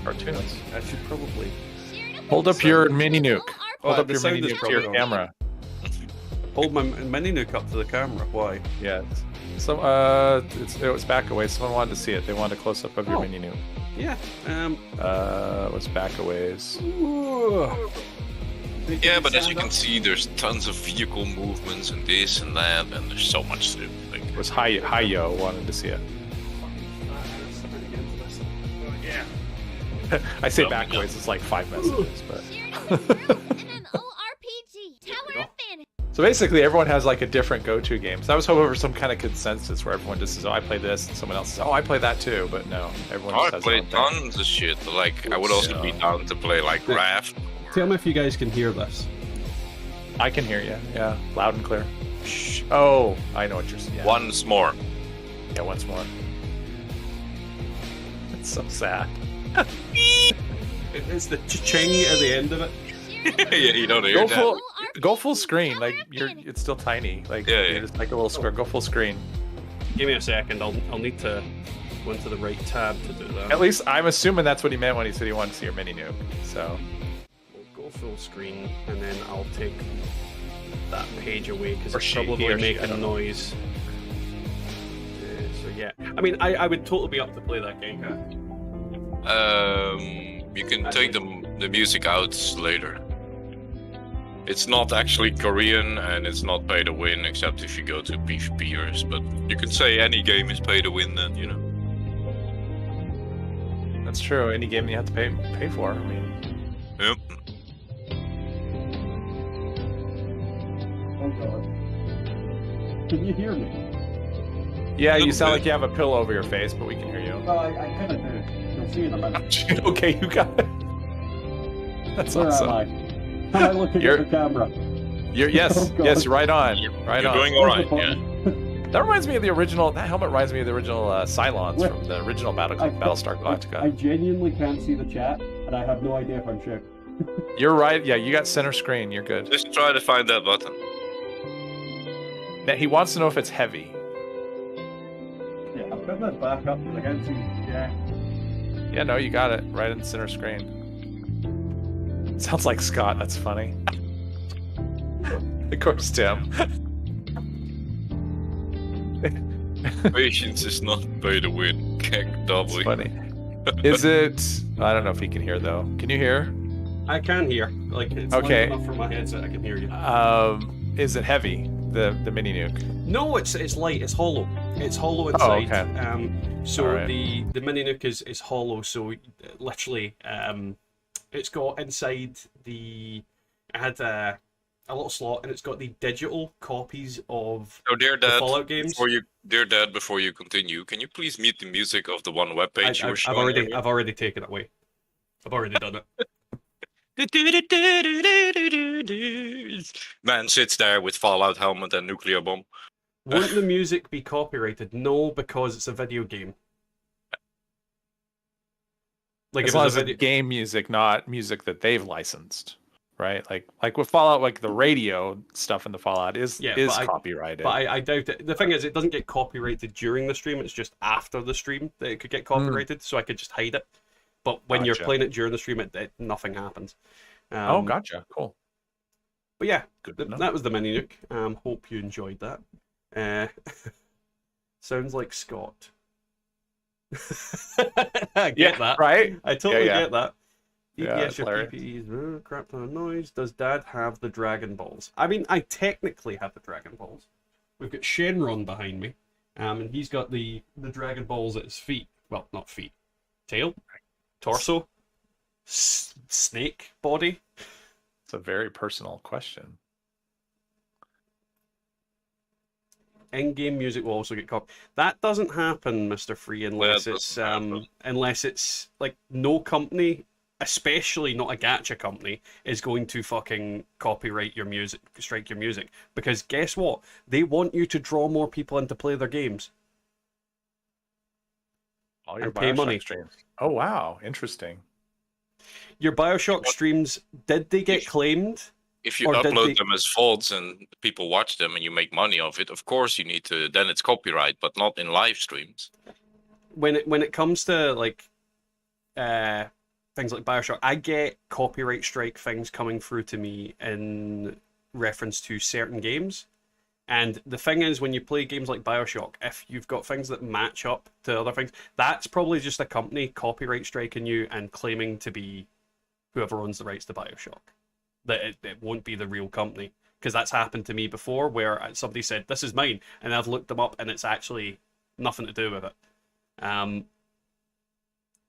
Cartoons. I should probably. Hold up your mini nuke. Hold Oh, up the your sound mini is nuke to probably your on. camera. Hold my mini nuke up to the camera. Why? Yeah. So it was back away. Someone wanted to see it. They wanted a close up of your Oh. mini nuke. Yeah. It was back a ways. Yeah, but as you can see, there's tons of vehicle movements and this and that, and there's so much to do. Like, It was Hi-Yo wanted to see it. I say Oh, back yeah. ways. It's like 5 messages, but. MMORPG, Tower of Fantasy. So basically, everyone has like a different go-to game. So I was hoping for some kind of consensus where everyone just says, "Oh, I play this," and someone else says, "Oh, I play that too." But no, everyone I just has their played own thing. tons of shit. Like, I would also be down to play like Yeah. Raft. Tell me if you guys can hear this. I can hear you. Yeah, loud and clear. Shh. Oh, I know what you're saying. Yeah. Once more. Yeah, once more. It's so sad. It's the cha-ching at the end of it. Yeah, you don't hear Go that. go full screen. Like it's still tiny. Like Yeah, you're yeah. just like a little square. Go full screen. Give me a second. I'll need to go into the right tab to do that. At least I'm assuming that's what he meant when he said he wanted to see your mini nuke. So We'll go full screen, and then I'll take that page away because Or it's she, he probably or she, I making don't know. noise. So yeah, I mean, I would totally be up to play that game. You can take the music out later. It's not actually Korean, and it's not pay to win, except if you go to PvPers. But you can say any game is pay to win, then that's true. Any game you have to pay for. I mean, Yep. Oh god. Can you hear me? yeah, you Little sound bit. like you have a pillow over your face, but we can hear you. Well, I kind of do. You'll see in a minute. Okay, you got it. That's Where awesome. am I? Am I looking You're- at the camera? Yes, Oh, God. yes, you're right on. Right You're on. doing all right. Where's the Yeah. button? That reminds me of the original. That helmet reminds me of the original Cylons What? from the original Battlestar Galactica. I genuinely can't see the chat, and I have no idea if I'm shouting. You're right. Yeah, you got center screen. You're good. Just try to find that button. Now, he wants to know if it's heavy. Yeah, I've got that back up, but I can't see. Yeah. Yeah, no, you got it right in center screen. Sounds like Scott. That's funny. Of course, Tim. Patience is not pay to win. Keck It's doubly. funny. Is it? I don't know if he can hear though. Can you hear? I can hear. Like, it's Okay. loud enough for my headset, I can hear you. Is it heavy? The mini nuke. No, it's light. It's hollow. It's hollow inside. okay. So Alright. the mini nuke is hollow. So literally, it's got inside it had a little slot, and it's got the digital copies of So, dear the Dad, Fallout games. before you continue, can you please mute the music of the one webpage you were I've showing? earlier? I've already taken it away. I've already done it. Man sits there with Fallout helmet and nuclear bomb. Won't the music be copyrighted? No, because it's a video game. Like As if long it's as a it's video, game music, not music that they've licensed, right? Like with Fallout, like the radio stuff in the Fallout is Yeah, but copyrighted. but I doubt it. The thing is, it doesn't get copyrighted during the stream. It's just after the stream that it could get copyrighted. So I could just hide it. But when you're Gotcha. playing it during the stream, nothing happens. Oh, gotcha. Cool. But yeah, Good to know. that was the mini nuke. Hope you enjoyed that. Sounds like Scott. I get that. Right? I totally yeah. get that. Yeah, Yes, it's your hilarious. PPEs. Crap ton of noise. Does Dad have the Dragon Balls? I mean, I technically have the Dragon Balls. We've got Shenron behind me, and he's got the Dragon Balls at his feet. Well, not feet. Tail, torso, snake body. It's a very personal question. in-game music will also get copied. That doesn't happen, Mr. Free, unless That it's doesn't happen. unless it's like no company, especially not a gacha company, is going to fucking copyright your music, strike your music. Because guess what? They want you to draw more people in to play their games. All your And pay Bioshock money. streams. Oh wow, interesting. Your Bioshock streams, did they get If- claimed? If you Or did upload they- them as VODs and people watch them and you make money off it, of course you need to. Then it's copyright, but not in live streams. When it comes to like things like Bioshock, I get copyright strike things coming through to me in reference to certain games. And the thing is, when you play games like Bioshock, if you've got things that match up to other things, that's probably just a company copyright striking you and claiming to be whoever owns the rights to Bioshock. That it won't be the real company. Because that's happened to me before, where somebody said, this is mine, and I've looked them up, and it's actually nothing to do with it.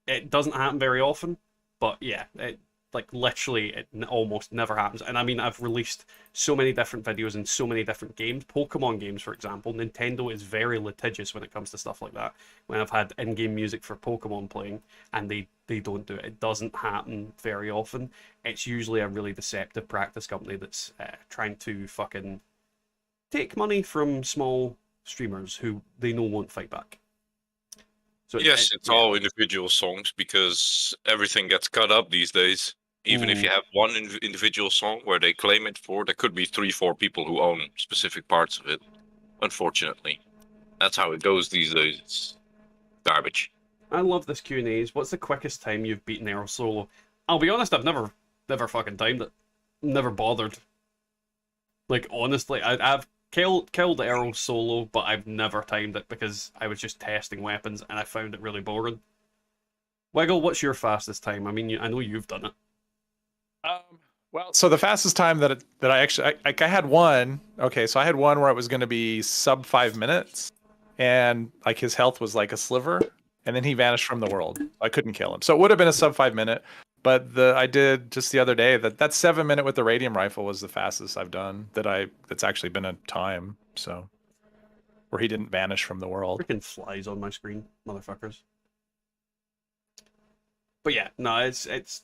It doesn't happen very often, but yeah, it almost never happens. And I mean, I've released so many different videos in so many different games. Pokemon games, for example. Nintendo is very litigious when it comes to stuff like that. When I've had in-game music for Pokemon playing, and they don't do it. It doesn't happen very often. It's usually a really deceptive practice company that's trying to fucking take money from small streamers who they know won't fight back. So Yes, it's all individual songs because everything gets cut up these days. Even if you have one individual song where they claim it for, there could be 3-4 people who own specific parts of it. Unfortunately, that's how it goes these days. It's garbage. I love this Q&As. What's the quickest time you've beaten Arrow solo? I'll be honest, I've never fucking timed it. Never bothered. Like, honestly, I've killed Arrow solo, but I've never timed it because I was just testing weapons and I found it really boring. Wiggle, what's your fastest time? I mean, I know you've done it. Well, so the fastest time that I actually I had one. Okay, so I had one where it was going to be sub 5 minutes, and like his health was like a sliver, and then he vanished from the world. I couldn't kill him, so it would have been a sub 5 minute. But I did just the other day that 7 minute with the radium rifle was the fastest I've done that's actually been a time. So where he didn't vanish from the world. Freaking flies on my screen, motherfuckers. But yeah, no, it's.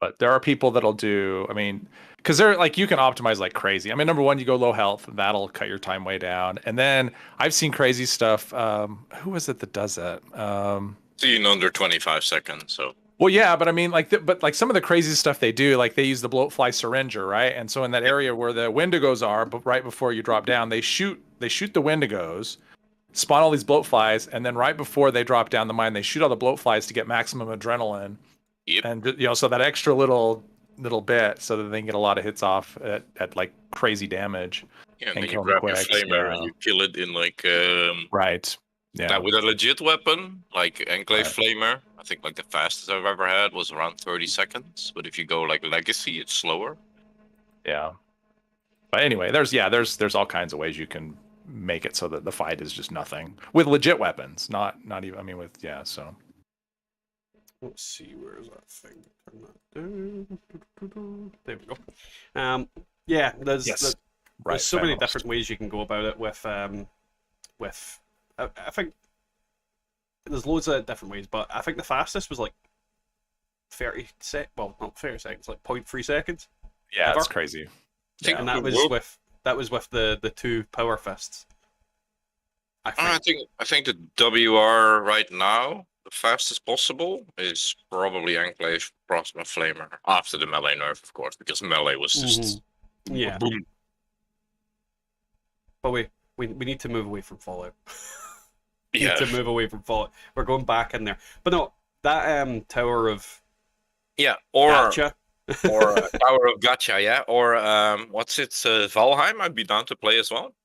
But there are people that'll do, I mean, because they're like, you can optimize like crazy. I mean, number one, you go low health, that'll cut your time way down. And then I've seen crazy stuff. Who is it that does that? Seen under 25 seconds, so. Well, yeah, but I mean, but some of the crazy stuff they do, like they use the bloatfly syringer, right? And so in that area where the wendigos are, but right before you drop down, they shoot the wendigos, spawn all these bloatflies, and then right before they drop down the mine, they shoot all the bloatflies to get maximum adrenaline. Yep. And so that extra little bit, so that they can get a lot of hits off at like crazy damage. Yeah, and and then you kill them grab your quick, flamer yeah. and you kill it in like Right. Yeah. now with a legit weapon, like Enclave Flamer, I think like the fastest I've ever had was around 30 seconds. But if you go like Legacy, it's slower. Yeah. But anyway, there's all kinds of ways you can make it so that the fight is just nothing with legit weapons, not even. I mean, so. Let's see, where is that thing? Turn that down. There we go. Yeah, there's so many different ways you can go about it with I think there's loads of different ways, but I think the fastest was like 30 well, not 30 seconds, like 0.3 seconds. Yeah, ever. that's crazy. And that was with the 2 power fists. I think the WR right now, the fastest possible, is probably Enclave Plasma Flamer after the melee nerf, of course, because melee was just yeah. boom. But we need to move away from Fallout. We Yeah. need to move away from Fallout. We're going back in there. But no, that Tower of Yeah, or Gotcha. or Tower of Gacha, yeah, or what's it, Valheim? I'd be down to play as well.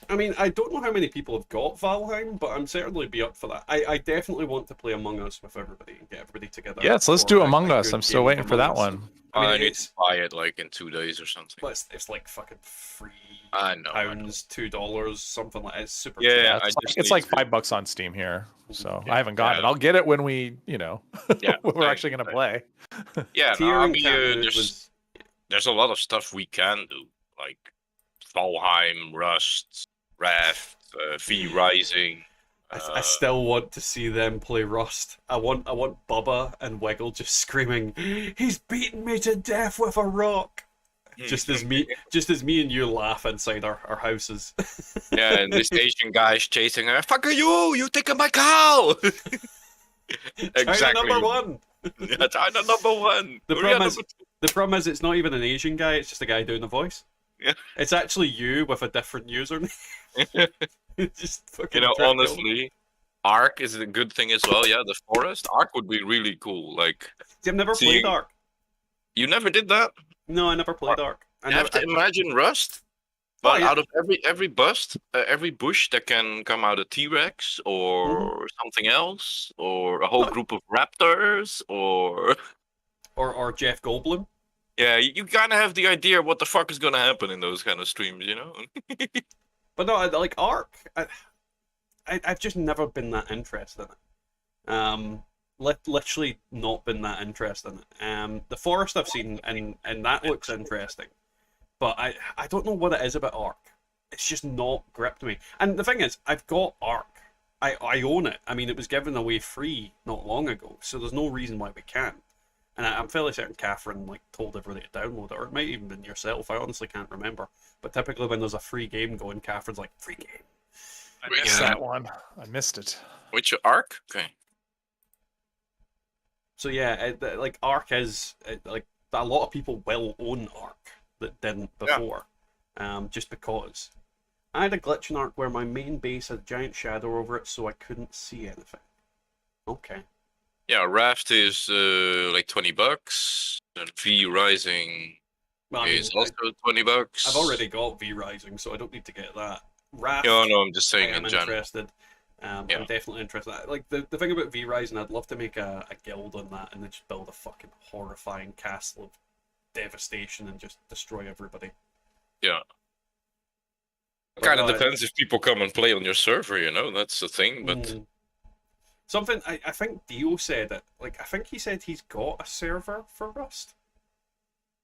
I mean, I don't know how many people have got Valheim, but I'm certainly be up for that. I definitely want to play Among Us with everybody and get everybody together. Yes, let's for do a Among Us. good I'm still game waiting of for that Among Us. one. I mean, I need it's, to buy it like in 2 days or something. but it's like fucking £3, I know. $2, something like that. It's super Yeah, cheap. It's like $5 on Steam here, so I haven't gotten it. Yeah. I'll get it when we, Yeah, when we're same, actually gonna same. play. Yeah, no, I Tiering mean, Cabinet was there's a lot of stuff we can do, like Valheim, Rust, Raft, V Rising. I still want to see them play Rust. I want Bubba and Wiggle just screaming, "He's beaten me to death with a rock!" Just as me and you laugh inside our houses. Yeah, and this Asian guy is chasing her. Fuck you! You taking my cow! China number one. Yeah, China number one. The Korea problem is it's not even an Asian guy. It's just a guy doing the voice. Yeah. It's actually you with a different username. Just fucking. You know, honestly, Ark is a good thing as well. Yeah, the forest Ark would be really cool. Like, See, I've never played Ark. You never did that? No, I never played Ark. You have to imagine Rust. But out of every every bush that can come out a T-Rex or something else, or a whole group of raptors, or Jeff Goldblum. Yeah, you kind of have the idea what the fuck is gonna happen in those kind of streams, you know? But no, like Ark, I've just never been that interested in it. Literally not been that interested in it. The forest I've seen, and that looks interesting. But I don't know what it is about Ark. It's just not gripped me. And the thing is, I've got Ark. I own it. I mean, it was given away free not long ago, so there's no reason why we can't. And I'm fairly certain Catherine told everybody to download it, or it might even been yourself. I honestly can't remember. But typically when there's a free game going, Catherine's like, free game. I missed that one. I missed it. Which Ark? Okay. So yeah, like Ark is like a lot of people will own Ark that didn't before, just because. I had a glitch in Ark where my main base had a giant shadow over it, so I couldn't see anything. Okay. Yeah, Raft is like $20, and V Rising is also $20. I've already got V Rising, so I don't need to get that. Raft. No, I'm just saying I'm in general. interested. I'm definitely interested. Like the thing about V Rising, I'd love to make a guild on that and then just build a fucking horrifying castle of devastation and just destroy everybody. Yeah. Kind of depends if people come and play on your server, you know, that's the thing, but... Something, I think Dio said it, like, I think he said he's got a server for Rust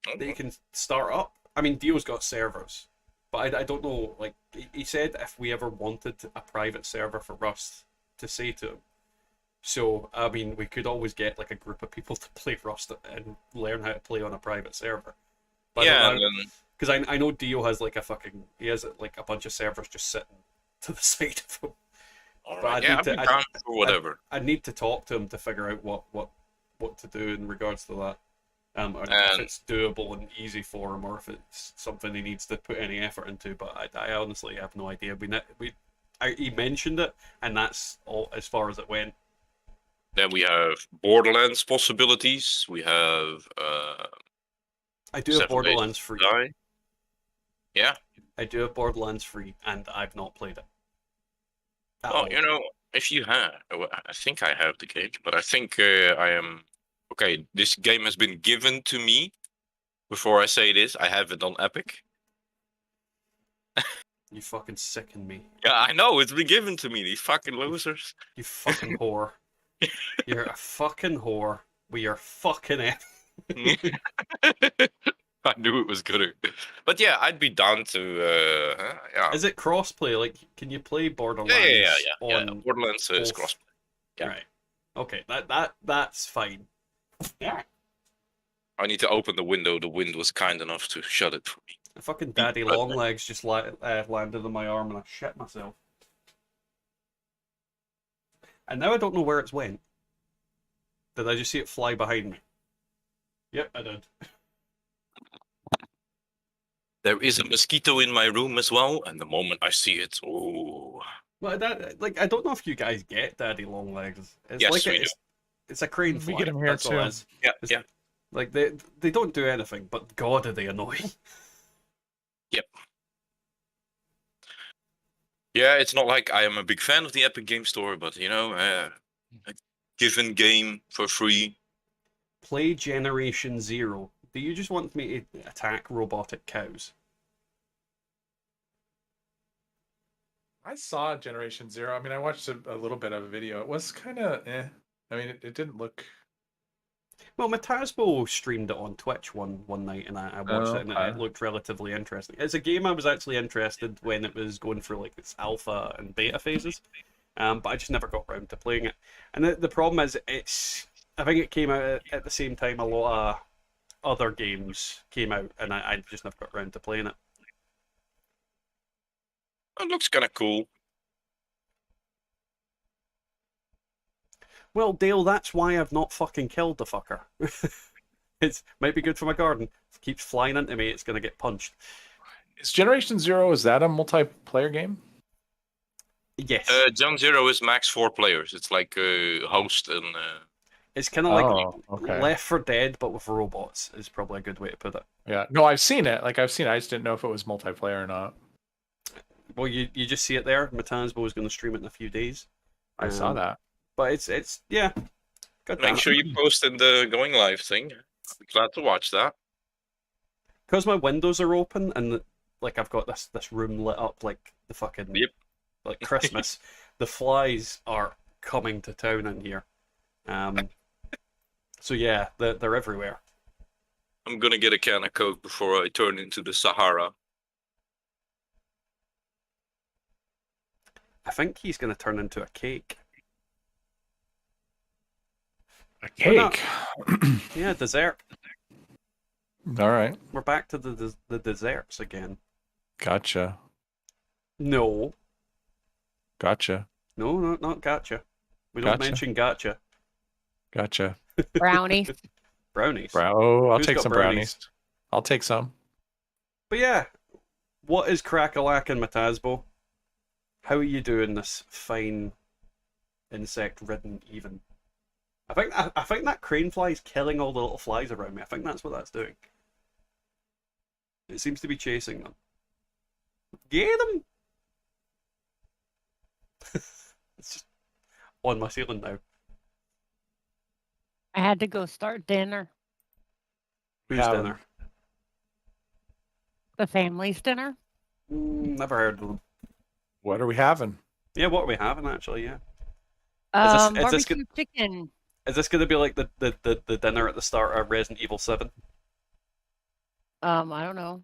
that you can start up. I mean, Dio's got servers, but I don't know, like, he said if we ever wanted a private server for Rust to say to him. So, I mean, we could always get, like, a group of people to play Rust and learn how to play on a private server. But yeah, because I know Dio has, like, he has, like, a bunch of servers just sitting to the side of him. Right. Yeah, I'd be down for whatever. I need to talk to him to figure out what to do in regards to that. Or if it's doable and easy for him, or if it's something he needs to put any effort into. But I honestly have no idea. He mentioned it, and that's all as far as it went. Then we have Borderlands possibilities. We have. I do have Borderlands free. Yeah. I do have Borderlands free, and I've not played it. Well, you know, if you have, I think I have the game, but I think I am. Okay, this game has been given to me. Before I say this, I have it on Epic. You fucking sicken me. Yeah, I know, it's been given to me, these fucking losers. You fucking whore. You're a fucking whore. We are fucking Epic. I knew it was good. But yeah, I'd be down to yeah. Is it crossplay? Like, can you play Borderlands? Yeah. Borderlands is crossplay. Yeah. Right. Okay, that's fine. Yeah. I need to open the window. The wind was kind enough to shut it for me. A fucking daddy longlegs just landed on my arm and I shit myself. And now I don't know where it's went. Did I just see it fly behind me? Yep, I did. There is a mosquito in my room as well, and the moment I see it, oh. Well, I don't know if you guys get daddy longlegs. It's yes, like we do. It's a crane fly. We get them here too. Yeah. Like they don't do anything, but God, are they annoying? Yep. Yeah, it's not like I am a big fan of the Epic Game Store, but you know, a given game for free. Play Generation Zero. Do you just want me to attack robotic cows? I saw Generation Zero. I mean, I watched a little bit of a video. It was kind of I mean, it didn't look Well, Matasbo streamed it on Twitch one night, and I watched it, and Okay. it looked relatively interesting. It's a game I was actually interested when it was going through like its alpha and beta phases, but I just never got around to playing it. And the problem is, I think it came out at the same time a lot of other games came out, and I just never got around to playing it. It looks kind of cool. Well, Dale, that's why I've not fucking killed the fucker. It might be good for my garden. If it keeps flying into me, it's gonna get punched. Is Generation Zero, is that a multiplayer game? Yes. Jump Zero is max 4 players. It's like host and. It's kind of like okay. Left 4 Dead, but with robots, is probably a good way to put it. Yeah. No, I've seen it. I just didn't know if it was multiplayer or not. Well, you just see it there. Matanzbo is going to stream it in a few days. I saw that. But it's yeah. Good Make sure you post in the going live thing. I'll be glad to watch that. Because my windows are open and like I've got this room lit up like the fucking like Christmas. The flies are coming to town in here. So yeah, they're everywhere. I'm gonna get a can of Coke before I turn into the Sahara. I think he's going to turn into a cake. A cake. Yeah, dessert. All right. We're back to the desserts again. Gotcha. No, Gotcha. no, not gotcha. We don't Gotcha. mention gotcha. Gotcha. Brownies. Brownies. I'll Who's take got some brownies. I'll take some. But yeah, what is Crackalack and Matasbo? How are you doing this fine insect-ridden even? I think that crane fly is killing all the little flies around me. I think that's what that's doing. It seems to be chasing them. Get them! It's just on my ceiling now. I had to go start dinner. Who's Yeah. dinner? The family's dinner. Never heard of them. What are we having? Yeah, what are we having actually? Yeah. Is this Barbecue chicken. Is this going to be like the dinner at the start of Resident Evil 7? I don't know.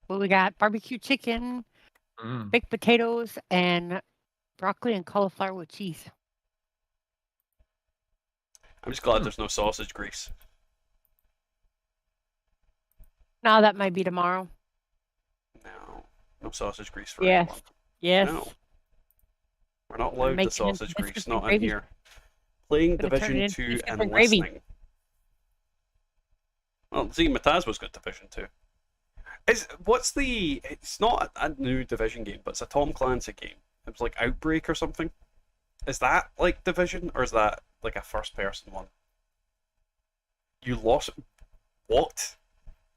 Well, we got barbecue chicken, Mm. baked potatoes, and broccoli and cauliflower with cheese. I'm just glad there's no sausage grease. Now that might be tomorrow. No sausage grease for Yes. anyone. Yes. No. We're not allowed the making it sausage into grease, biscuits not and in gravy. here. Playing Gonna turn it Division into 2 biscuits and and gravy. listening. Well, see, Matazbo's got Division 2. It's not a new Division game, but it's a Tom Clancy game. It was like Outbreak or something. Is that like Division, or is that like a first-person one? You lost... What?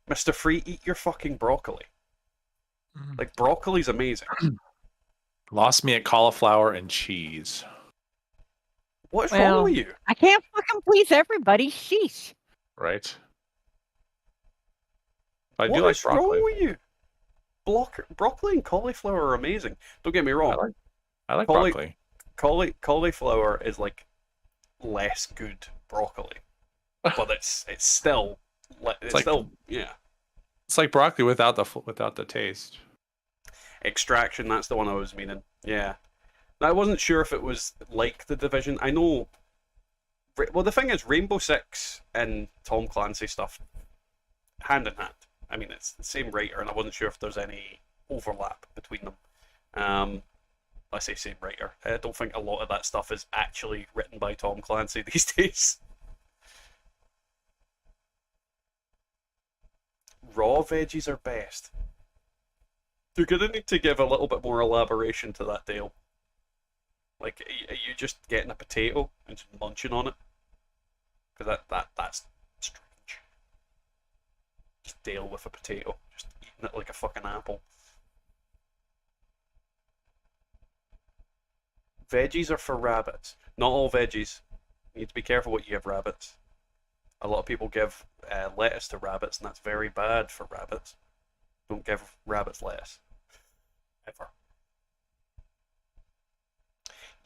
Mr. Free, eat your fucking broccoli. Like, broccoli's amazing. Lost me at cauliflower and cheese. What's Well, wrong with you? I can't fucking please everybody. Sheesh. Right. I do What like is wrong broccoli. with you? Broccoli and cauliflower are amazing. Don't get me wrong. I like Cauli- broccoli. Cauliflower is like less good broccoli, but it's still like- still yeah. It's like broccoli without the taste. Extraction. That's the one I was meaning. Yeah. Now, I wasn't sure if it was like the Division. I know. Well, the thing is, Rainbow Six and Tom Clancy stuff hand in hand. I mean, it's the same writer, and I wasn't sure if there's any overlap between them. I say same writer. I don't think a lot of that stuff is actually written by Tom Clancy these days. Raw veggies are best. You're gonna need to give a little bit more elaboration to that, Dale. Like, are you just getting a potato and just munching on it? Because that's strange. Just Dale with a potato, just eating it like a fucking apple. Veggies are for rabbits. Not all veggies. You need to be careful what you give rabbits. A lot of people give lettuce to rabbits, and that's very bad for rabbits. Don't give rabbits lettuce. Ever.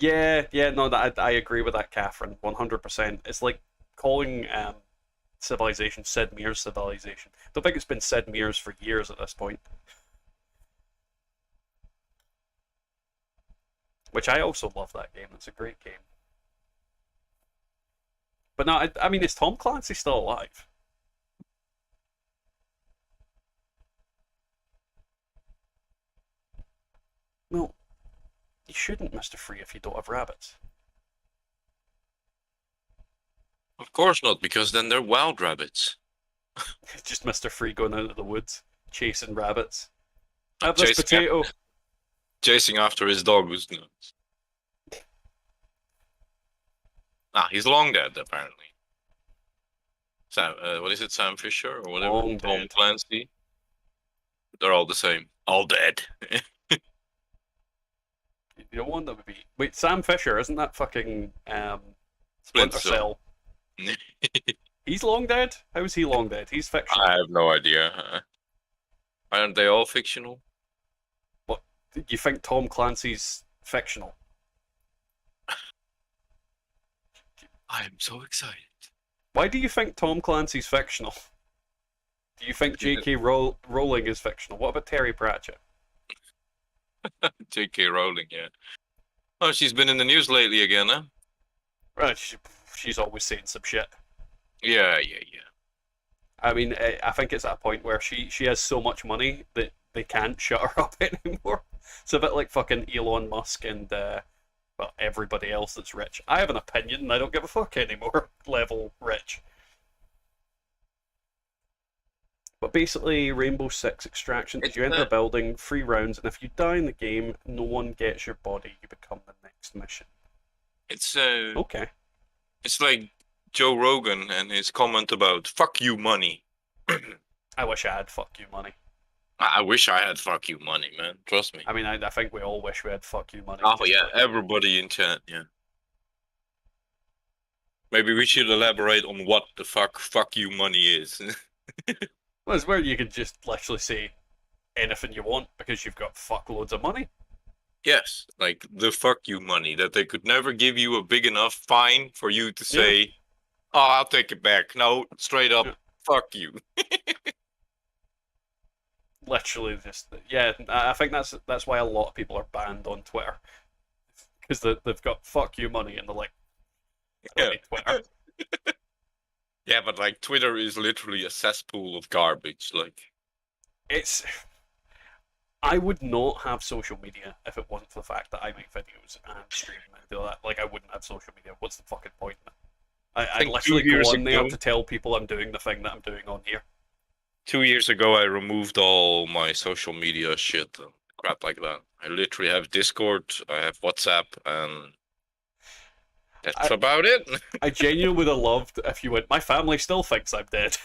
Yeah, no, I agree with that, Catherine. 100%. It's like calling civilization, Sid Meier's civilization. Don't think it's been Sid Meier's for years at this point. Which I also love that game. It's a great game. But no, I mean, is Tom Clancy still alive? Well, you shouldn't, Mr. Free, if you don't have rabbits. Of course not, because then they're wild rabbits. It's just Mr. Free going out of the woods, chasing rabbits. Have this Chasing potato. Chasing after his dog who's nuts. Ah, he's long dead, apparently. Sam, what is it, Sam Fisher or whatever? Long Tom dead. Clancy. They're all the same. All dead. You know one that would be. Wait, Sam Fisher, isn't that fucking Splinter Splinter Cell? He's long dead? How is he long dead? He's fictional. I have no idea. Aren't they all fictional? What? You think Tom Clancy's fictional? I am so excited. Why do you think Tom Clancy's fictional? Do you think J.K. Rowling is fictional? What about Terry Pratchett? J.K. Rowling, yeah. Oh, she's been in the news lately again, huh? Right, she's always saying some shit. Yeah. I mean, I think it's at a point where she has so much money that they can't shut her up anymore. It's a bit like fucking Elon Musk and well, everybody else that's rich. I have an opinion and I don't give a fuck anymore. Level rich. But basically, Rainbow Six Extraction is you enter a building, 3 rounds, and if you die in the game, no one gets your body. You become the next mission. It's Okay. It's like Joe Rogan and his comment about "fuck you money." I wish I had fuck you money. I wish I had "fuck you money," man. Trust me. I mean, I think we all wish we had fuck you money. Oh Just yeah, like- everybody in chat, yeah. Maybe we should elaborate on what the fuck you money is. Well, it's where you can just literally say anything you want because you've got fuckloads of money. Yes, like the "fuck you money" that they could never give you a big enough fine for you to say, "Oh, I'll take it back." No, straight up, Yeah. fuck you. Literally, just yeah. I think that's why a lot of people are banned on Twitter because they've got fuck you money and they're like, I don't need Twitter. Yeah, but like Twitter is literally a cesspool of garbage. Like, It's. I would not have social media if it wasn't for the fact that I make videos and stream and do all that. Like, I wouldn't have social media. What's the fucking point in it? I think literally 2 years go on there ago- to tell people I'm doing the thing that I'm doing on here. 2 years ago, I removed all my social media shit and crap like that. I literally have Discord, I have WhatsApp, and that's about it. I genuinely would have loved if you went, my family still thinks I'm dead.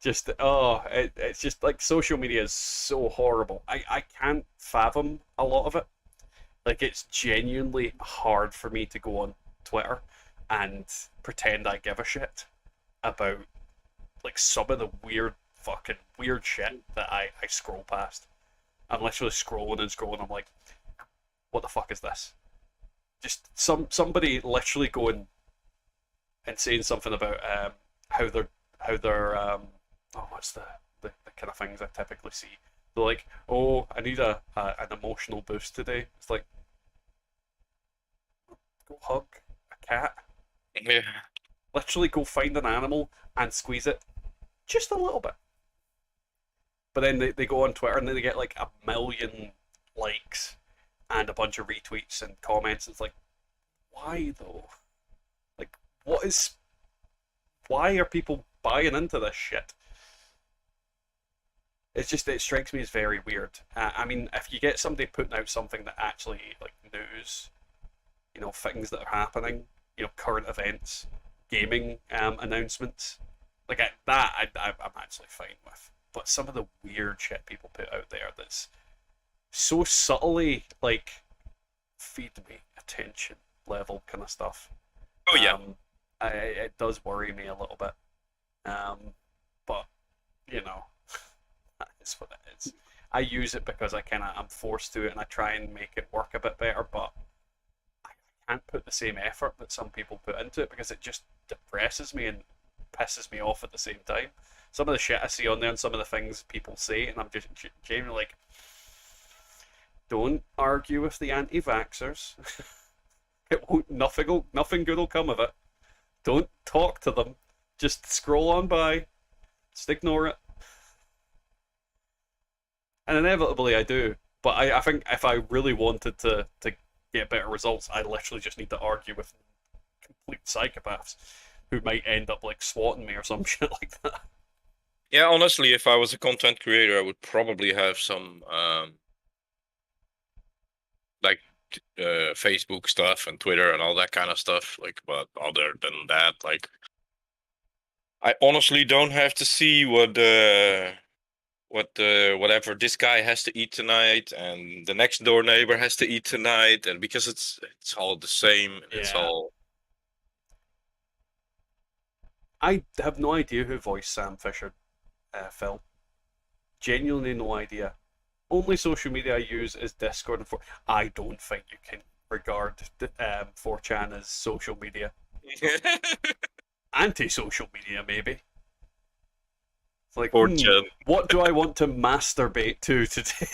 Just, it's just like social media is so horrible. I can't fathom a lot of it. Like, it's genuinely hard for me to go on Twitter and pretend I give a shit about like some of the fucking weird shit that I scroll past. I'm literally scrolling and scrolling. I'm like, what the fuck is this? Just somebody literally going and saying something about how they're what's the kind of things I typically see. They're like, oh, I need an emotional boost today. It's like, go hug a cat. Yeah. Literally go find an animal and squeeze it just a little bit. But then they go on Twitter and then they get like 1 million likes and a bunch of retweets and comments. It's like, why though? Like, why are people buying into this shit? It's just, it strikes me as very weird. I mean, if you get somebody putting out something that actually, like, news, you know, things that are happening, you know, current events, gaming announcements, like I'm actually fine with. But some of the weird shit people put out there that's so subtly, like, feed me attention level kind of stuff. Oh yeah. It does worry me a little bit. But, you know, it's what it is. I use it because I'm forced to it and I try and make it work a bit better, but I can't put the same effort that some people put into it because it just depresses me and pisses me off at the same time. Some of the shit I see on there and some of the things people say, and I'm just genuinely like, don't argue with the anti-vaxxers. It won't. Nothing good will come of it. Don't talk to them. Just scroll on by. Just ignore it. And inevitably I do. But I think if I really wanted to get better results, I literally just need to argue with complete psychopaths who might end up like swatting me or some shit like that. Yeah, honestly, if I was a content creator, I would probably have some like Facebook stuff and Twitter and all that kind of stuff. Like, but other than that, like, I honestly don't have to see whatever this guy has to eat tonight and the next door neighbor has to eat tonight, and because it's all the same. It's Yeah. all. I have no idea who voiced Sam Fisher, Phil. Genuinely no idea. Only social media I use is Discord and 4. I don't think you can regard 4chan as social media. Anti-social media, maybe. It's like, 4chan. what do I want to masturbate to today?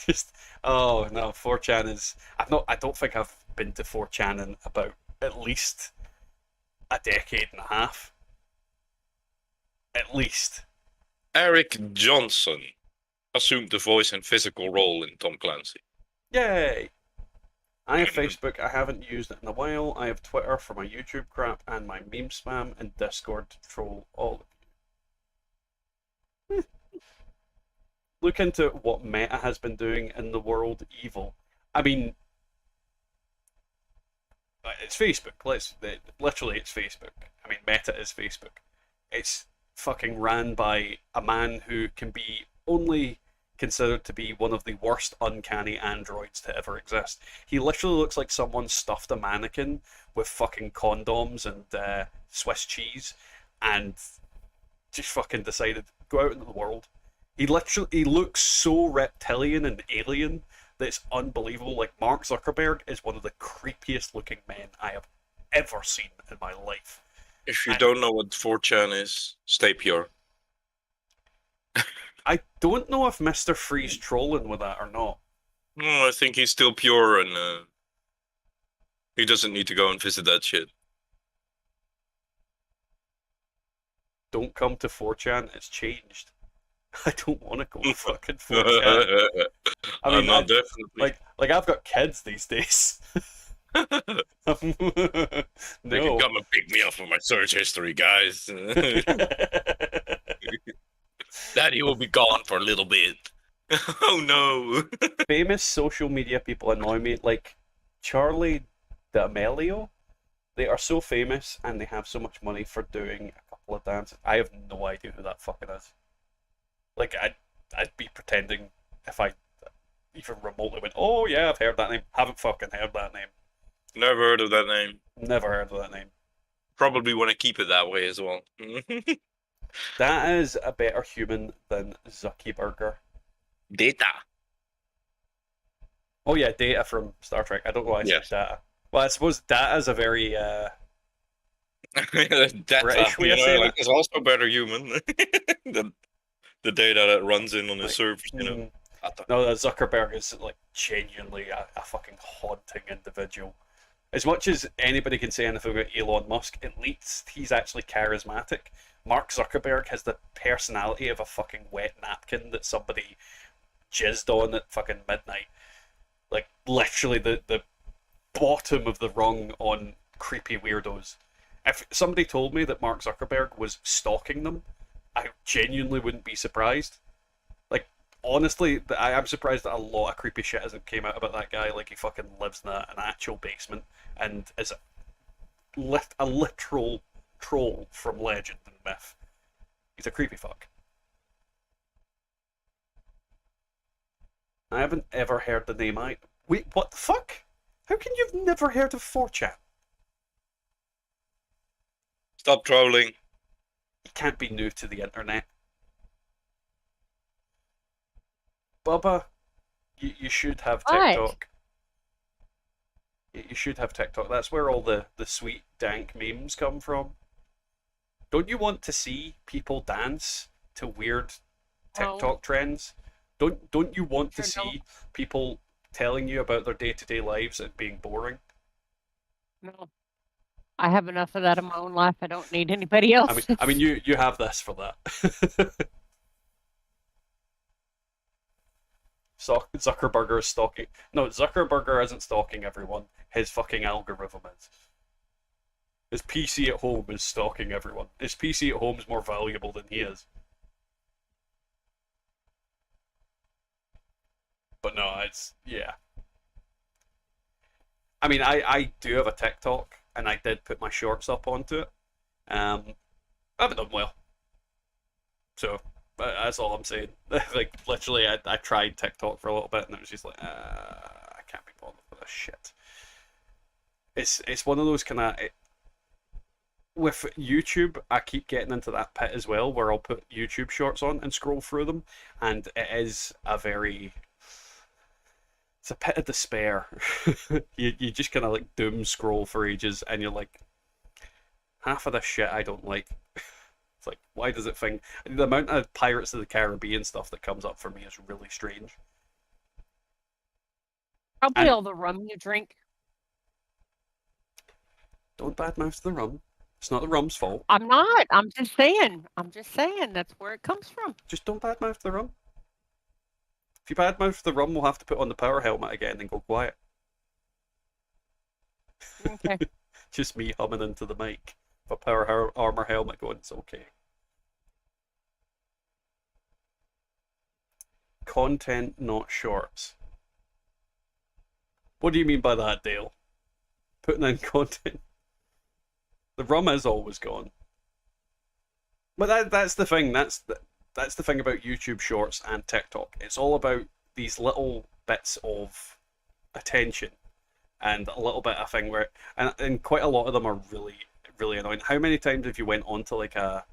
Just, oh no, 4chan is. I don't think I've been to 4chan in about at least a decade and a half. At least. Eric Johnson assumed the voice and physical role in Tom Clancy. Yay! I have Facebook, I haven't used it in a while. I have Twitter for my YouTube crap and my meme spam, and Discord to troll all of you. Look into what Meta has been doing in the world evil. I mean, it's Facebook. Literally, it's Facebook. I mean, Meta is Facebook. It's fucking ran by a man who can be only considered to be one of the worst uncanny androids to ever exist. He literally looks like someone stuffed a mannequin with fucking condoms and Swiss cheese and just fucking decided, go out into the world. He looks so reptilian and alien that it's unbelievable. Like, Mark Zuckerberg is one of the creepiest looking men I have ever seen in my life. If you don't know what 4chan is, stay pure. I don't know if Mr. Free's trolling with that or not. I think he's still pure and he doesn't need to go and visit that shit. Don't come to 4chan, it's changed. I don't want to go to fucking 4chan. I mean, not definitely. Like I've got kids these days. They No. can come and pick me up for my search history, guys. Daddy will be gone for a little bit. Oh no. Famous social media people annoy me, like Charlie D'Amelio. They are so famous and they have so much money for doing a couple of dances. I have no idea who that fucking is. Like, I'd be pretending if I even remotely went, oh yeah, I've heard that name. Haven't fucking heard that name. Never heard of that name. Never heard of that name. Probably want to keep it that way as well. That is a better human than Zuckerberg. Data. Oh yeah, Data from Star Trek. I don't know why I said Yes. Data. Well, I suppose Data is a very Data, British way you of know, saying like, it's also a better human than the data that runs in on the Like, servers, you know. No, Zuckerberg is like genuinely a fucking haunting individual. As much as anybody can say anything about Elon Musk, at least he's actually charismatic. Mark Zuckerberg has the personality of a fucking wet napkin that somebody jizzed on at fucking midnight. Like, literally the bottom of the rung on creepy weirdos. If somebody told me that Mark Zuckerberg was stalking them, I genuinely wouldn't be surprised. Like, honestly, I am surprised that a lot of creepy shit hasn't came out about that guy. Like, he fucking lives in an actual basement and is a literal troll from legend and myth. He's a creepy fuck. I haven't ever heard the name either. Wait, what the fuck? How can you have never heard of 4chan? Stop trolling. You can't be new to the internet. Bubba, you should have What? TikTok. You should have TikTok. That's where all the sweet, dank memes come from. Don't you want to see people dance to weird No. TikTok trends? Don't you want to Sure don't. see people telling you about their day-to-day lives and being boring? No. I have enough of that in my own life. I don't need anybody else. I mean, you have this for that. Zuckerberg is stalking. No, Zuckerberg isn't stalking everyone. His fucking algorithm is. His PC at home is stalking everyone. His PC at home is more valuable than he is. But no, it's yeah. I mean, I do have a TikTok, and I did put my shorts up onto it. I haven't done well. So that's all I'm saying. Like literally, I tried TikTok for a little bit, and it was just like, I can't be bothered with this shit. It's one of those kind of. With YouTube, I keep getting into that pit as well, where I'll put YouTube shorts on and scroll through them, and it is it's a pit of despair. you just kind of like doom scroll for ages, and you're like, half of this shit I don't like. It's like, why does it think the amount of Pirates of the Caribbean stuff that comes up for me is really strange. Probably And- all the rum you drink. Don't badmouth the rum. It's not the rum's fault. I'm not. I'm just saying. That's where it comes from. Just don't badmouth the rum. If you badmouth the rum, we'll have to put on the power helmet again and go quiet. Okay. Just me humming into the mic. A power armor helmet going, it's okay. Content, not shorts. What do you mean by that, Dale? Putting in content. The rum is always gone. But that's the thing. That's the thing about YouTube Shorts and TikTok. It's all about these little bits of attention and a little bit of thing where, and quite a lot of them are really, really annoying. How many times have you went onto like a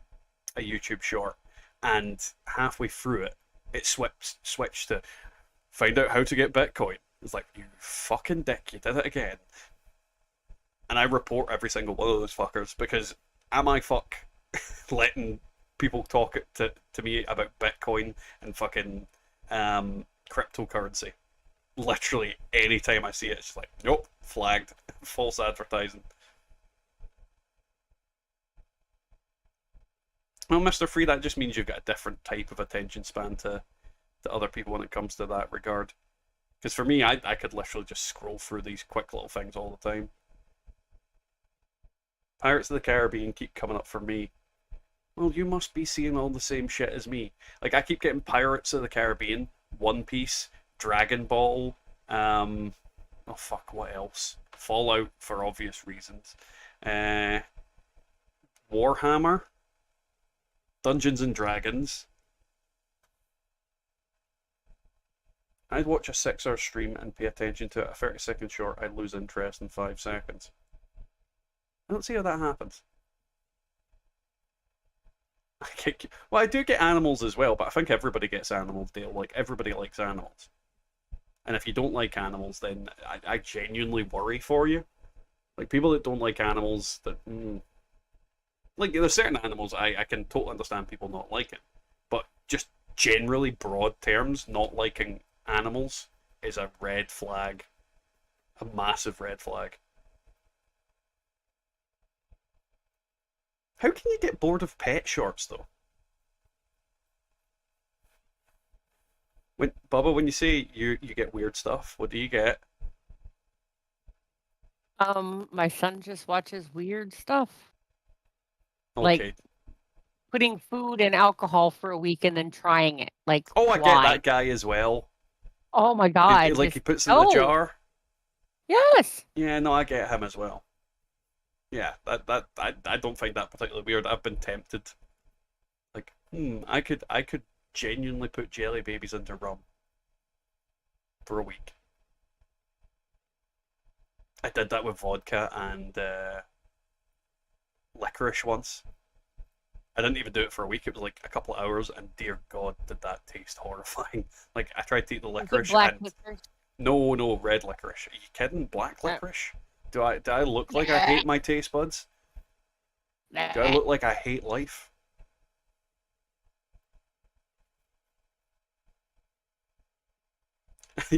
YouTube Short and halfway through it, it switched to find out how to get Bitcoin? It's like, you fucking dick, you did it again. And I report every single one of those fuckers because am I fuck letting people talk to me about Bitcoin and fucking cryptocurrency? Literally any time I see it, it's just like, nope, flagged, false advertising. Well, Mr. Free, that just means you've got a different type of attention span to other people when it comes to that regard. Because for me, I could literally just scroll through these quick little things all the time. Pirates of the Caribbean keep coming up for me. Well, you must be seeing all the same shit as me. Like, I keep getting Pirates of the Caribbean, One Piece, Dragon Ball, oh fuck, what else? Fallout, for obvious reasons. Warhammer, Dungeons and Dragons. I'd watch a 6-hour stream and pay attention to it. A 30-second short, I'd lose interest in 5 seconds. I don't see how that happens. Well, I do get animals as well, but I think everybody gets animals, Dale. Like, everybody likes animals. And if you don't like animals, then I genuinely worry for you. Like, people that don't like animals, that... Like, there's certain animals I can totally understand people not liking. But just generally broad terms, not liking animals is a red flag. A massive red flag. How can you get bored of pet shorts, though? Bubba, when you say you get weird stuff, what do you get? My son just watches weird stuff. Okay. Like, putting food and alcohol for a week and then trying it. Like, Oh, I get why? that guy as well. Oh my god. Like, just- he puts it in the no. jar. Yes. Yeah, no, I get him as well. Yeah, I don't find that particularly weird. I've been tempted. Like, I could genuinely put jelly babies into rum for a week. I did that with vodka and licorice once. I didn't even do it for a week. It was like a couple of hours, and dear God, did that taste horrifying. Like, I tried to eat the Was it licorice, black and licorice? No, red licorice. Are you kidding? Black licorice? Do I look like I hate my taste buds? Do I look like I hate life?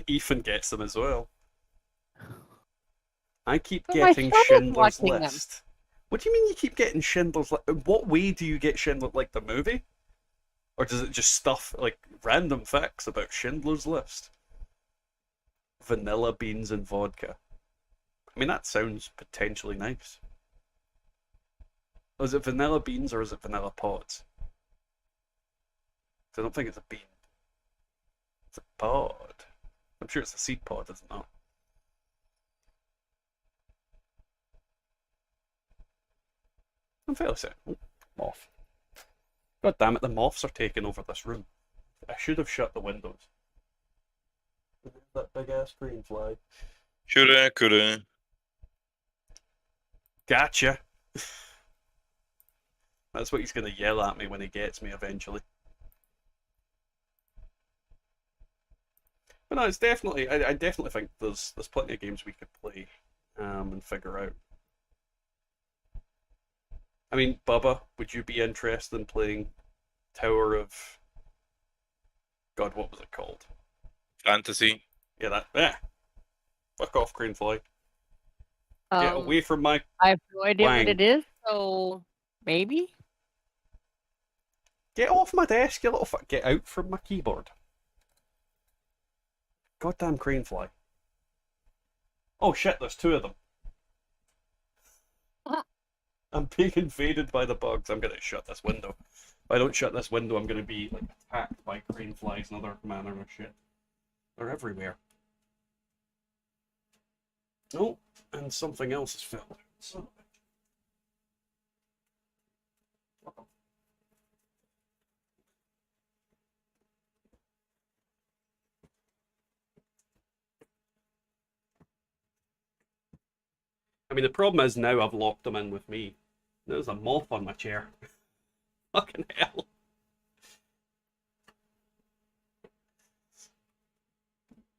Ethan gets them as well. I keep But my getting son is Schindler's watching them. List. What do you mean you keep getting Schindler's List? What way do you get Schindler, like the movie? Or does it just stuff, like, random facts about Schindler's List? Vanilla beans and vodka. I mean, that sounds potentially nice. Oh, is it vanilla beans or is it vanilla pods? 'Cause I don't think it's a bean. It's a pod. I'm sure it's a seed pod, isn't it? I'm fairly certain. Oh, moth. God damn it, the moths are taking over this room. I should have shut the windows. That big ass green fly. Shoulda, coulda. Gotcha. That's what he's going to yell at me when he gets me eventually. But no, it's definitely. I definitely think there's plenty of games we could play and figure out. I mean, Bubba, would you be interested in playing Tower of... God, what was it called? Fantasy. Yeah, that... Yeah. Fuck off, Cranefly. Get away from my... I have no idea wang. what it is, so maybe. Get off my desk, you little fuck. Get out from my keyboard. Goddamn Cranefly. Oh shit, there's two of them. I'm being invaded by the bugs. I'm gonna shut this window. If I don't shut this window, I'm gonna be like attacked by crane flies and other manner of shit. They're everywhere. Oh, and something else has fell out. Son of a... I mean, the problem is now I've locked them in with me. There's a moth on my chair. Fucking hell.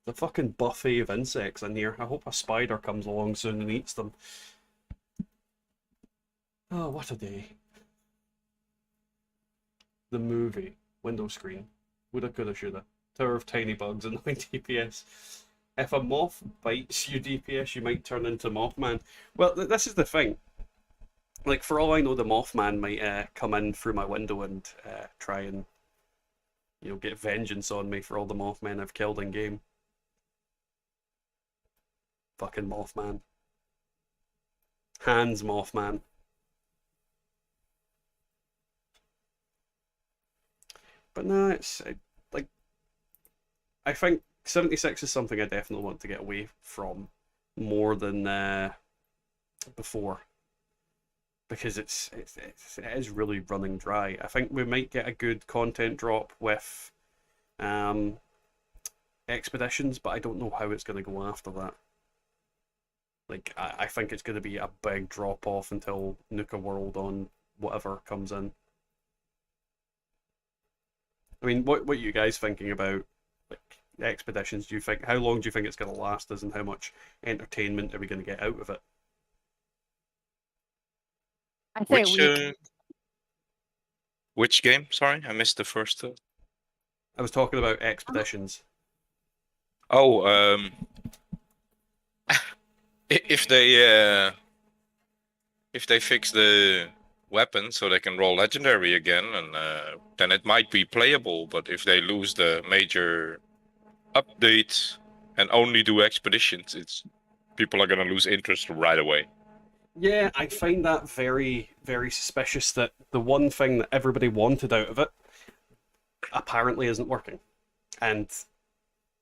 The fucking buffet of insects in here. I hope a spider comes along soon and eats them. Oh, what a day. The movie. Window screen. Woulda, coulda, shoulda. Tower of tiny bugs and 9 DPS. If a moth bites you DPS, you might turn into Mothman. Well, this is the thing. Like, for all I know, the Mothman might come in through my window and try and, you know, get vengeance on me for all the Mothmen I've killed in game. Fucking Mothman. Hans Mothman. But no, it's like, I think 76 is something I definitely want to get away from more than before. Because it is really running dry. I think we might get a good content drop with expeditions, but I don't know how it's going to go after that. Like, I think it's going to be a big drop off until Nuka World on whatever comes in. I mean, what are you guys thinking about, like, expeditions? Do you think, how long do you think it's going to last us, and how much entertainment are we going to get out of it? I say a week. Which game? Sorry, I missed the first two. I was talking about expeditions. Oh, if they fix the weapon so they can roll legendary again, and then it might be playable. But if they lose the major updates and only do expeditions, people are gonna lose interest right away. Yeah, I find that very, very suspicious that the one thing that everybody wanted out of it apparently isn't working. And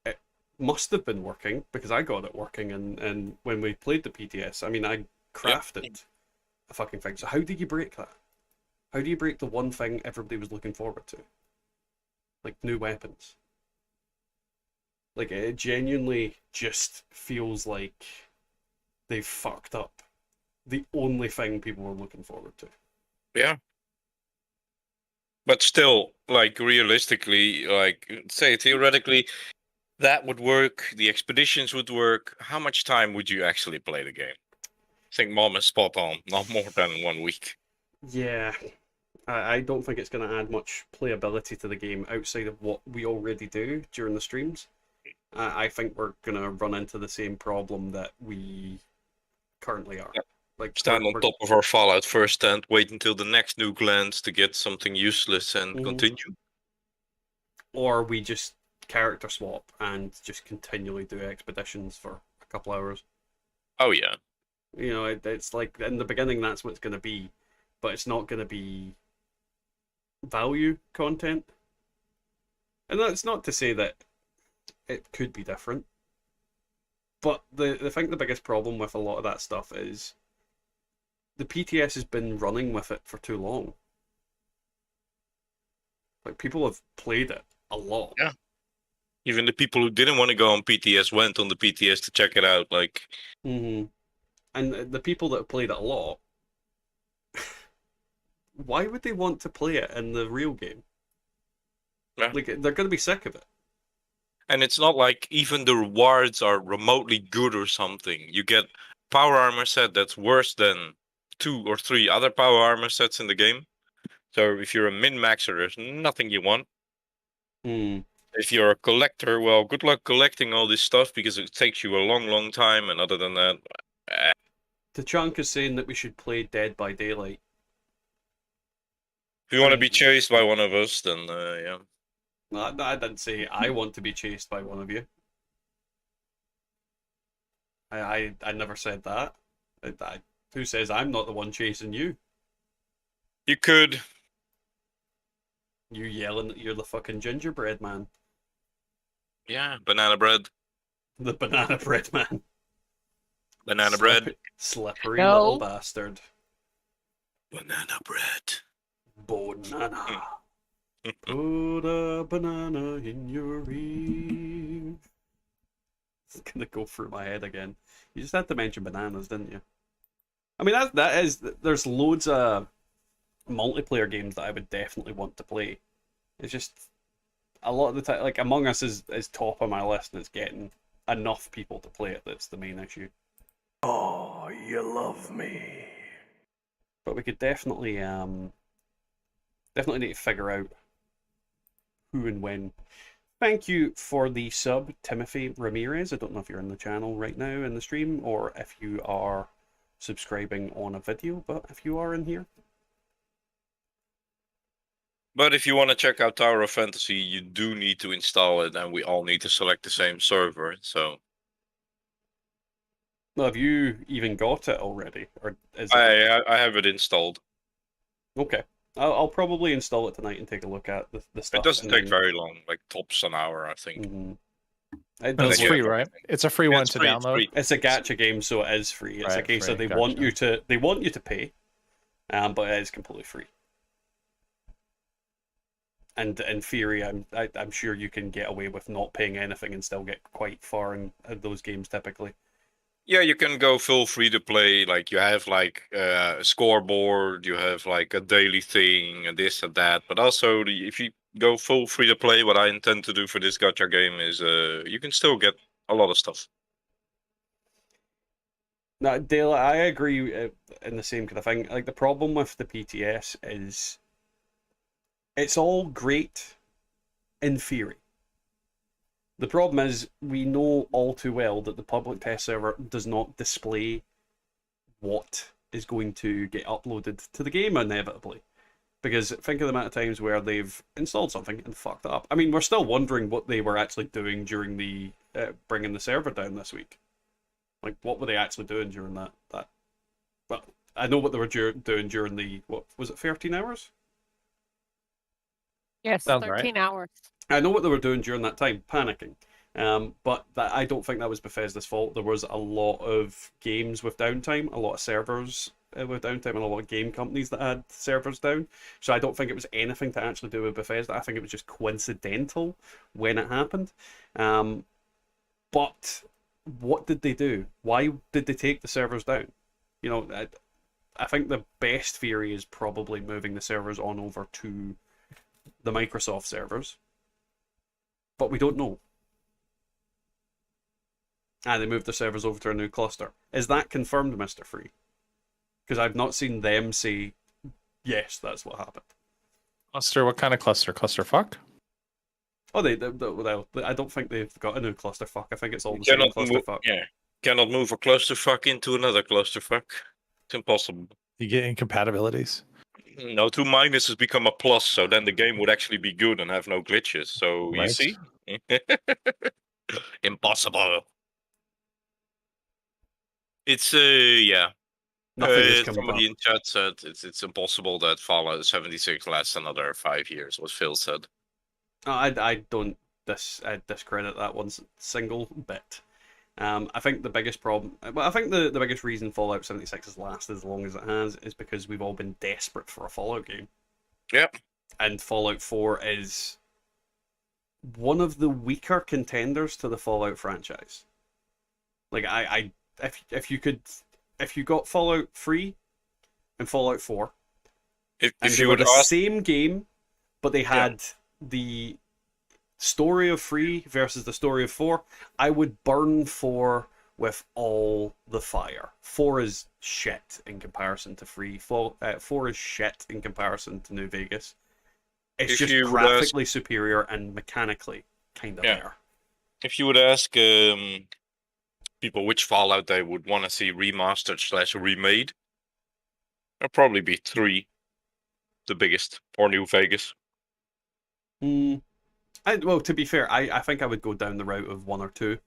it must have been working, because I got it working and when we played the PTS. I mean, I crafted a fucking thing. So how do you break that? How do you break the one thing everybody was looking forward to? Like, new weapons. Like, it genuinely just feels like they've fucked up the only thing people were looking forward to. Yeah. But still, like, realistically, like, say theoretically, that would work. The expeditions would work. How much time would you actually play the game? I think Mom is spot on. Not more than 1 week. Yeah, I don't think it's going to add much playability to the game outside of what we already do during the streams. I think we're going to run into the same problem that we currently are. Yep. Like Stand on top of our Fallout first stand, wait until the next nuke lands to get something useless and continue. Or we just character swap and just continually do expeditions for a couple hours. Oh yeah. You know, it's like in the beginning that's what it's going to be, but it's not going to be value content. And that's not to say that it could be different. But I think the biggest problem with a lot of that stuff is the PTS has been running with it for too long. Like, people have played it a lot. Yeah. Even the people who didn't want to go on PTS went on the PTS to check it out. Like, And the people that have played it a lot, why would they want to play it in the real game? Yeah. Like, they're going to be sick of it. and it's not like even the rewards are remotely good or something. You get power armor set that's worse than 2 or 3 other power armor sets in the game. So if you're a min-maxer, there's nothing you want. If you're a collector, well, good luck collecting all this stuff because it takes you a long, long time. And other than that, Tachank is saying that we should play Dead by Daylight. if you want to be chased by one of us, then yeah. No, I didn't say I want to be chased by one of you. I never said that. Who says I'm not the one chasing you? You could. You yelling that you're the fucking gingerbread man. Yeah, banana bread. The banana bread man. Banana bread. Slippery No. little bastard. Banana bread. Banana. Put a banana in your ear. It's gonna go through my head again. You just had to mention bananas, didn't you? I mean, there's loads of multiplayer games that I would definitely want to play. It's just a lot of the time, like Among Us is top of my list, and it's getting enough people to play it that's the main issue. Oh, you love me. But we could definitely need to figure out who and when. Thank you for the sub, Timothy Ramirez. I don't know if you're in the channel right now in the stream, or if you are subscribing on a video, but if you are in here. But if you want to check out Tower of Fantasy, you do need to install it, and we all need to select the same server. So Well, have you even got it already, or is it... I have it installed. Okay, I'll probably install it tonight and take a look at the stuff. It doesn't take very long, like tops an hour, I think. It And does it's Yeah. free, right? It's a free one to download. It's a gacha game, so it is free. It's a Right, case free, of they gotcha. want you to pay, but it is completely free. And in theory, I'm sure you can get away with not paying anything and still get quite far in those games typically. Yeah, you can go full free to play. Like you have like a scoreboard, you have like a daily thing, and this and that. But also, if you go full free to play, what I intend to do for this gacha game is you can still get a lot of stuff. Now, Dale, I agree in the same kind of thing. Like, the problem with the PTS is it's all great in theory. The problem is we know all too well that the public test server does not display what is going to get uploaded to the game inevitably. Because think of the amount of times where they've installed something and fucked up. I mean, we're still wondering what they were actually doing during the bringing the server down this week. Like, what were they actually doing during that? Well, I know what they were doing during the, what was it, 13 hours? Yes, Sounds 13 hours. I know what they were doing during that time, panicking. But I don't think that was Bethesda's fault. There was a lot of games with downtime, a lot of servers with downtime, and a lot of game companies that had servers down. So I don't think it was anything to actually do with Bethesda. I think it was just coincidental when it happened. But what did they do? Why did they take the servers down? You know, I think the best theory is probably moving the servers on over to the Microsoft servers. But we don't know. They moved the servers over to a new cluster. Is that confirmed, Mr. Free? Because I've not seen them say, yes, that's what happened. Cluster? What kind of cluster? Clusterfuck? Oh, well, I don't think they've got a new clusterfuck. I think it's all the You same cannot move, clusterfuck. yeah, cannot move a clusterfuck into another clusterfuck. It's impossible. You get incompatibilities. No, 2 minuses become a plus, so then the game would actually be good and have no glitches. So you Right. see, impossible. It's yeah. Nothing is coming Somebody back. in chat said it's impossible that Fallout 76 lasts another 5 years. What Phil said. I don't discredit that one single bit. I think the biggest problem, well, I think the biggest reason Fallout 76 has lasted as long as it has is because we've all been desperate for a Fallout game. Yep. And Fallout 4 is one of the weaker contenders to the Fallout franchise. Like if you got Fallout 3 and Fallout 4, If they you were would the ask, same game, but they had the story of 3 versus the story of 4, I would burn 4 with all the fire. 4 is shit in comparison to 3. 4 is shit in comparison to New Vegas. It's If just you would graphically superior and mechanically kind of there. if you would ask people which Fallout they would want to see remastered / remade, there'll probably be 3, the biggest, or New Vegas. Well, to be fair, I think I would go down the route of 1 or 2.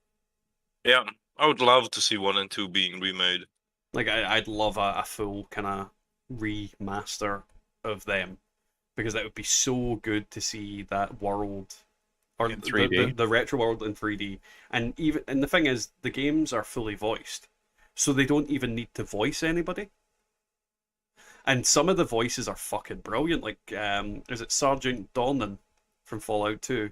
Yeah, I would love to see 1 and 2 being remade. Like, I'd love a full kind of remaster of them, because that would be so good to see that world, or In 3D. the retro world in 3D. And the thing is, the games are fully voiced, so they don't even need to voice anybody. And some of the voices are fucking brilliant. Like, is it Sergeant Donnan from Fallout 2?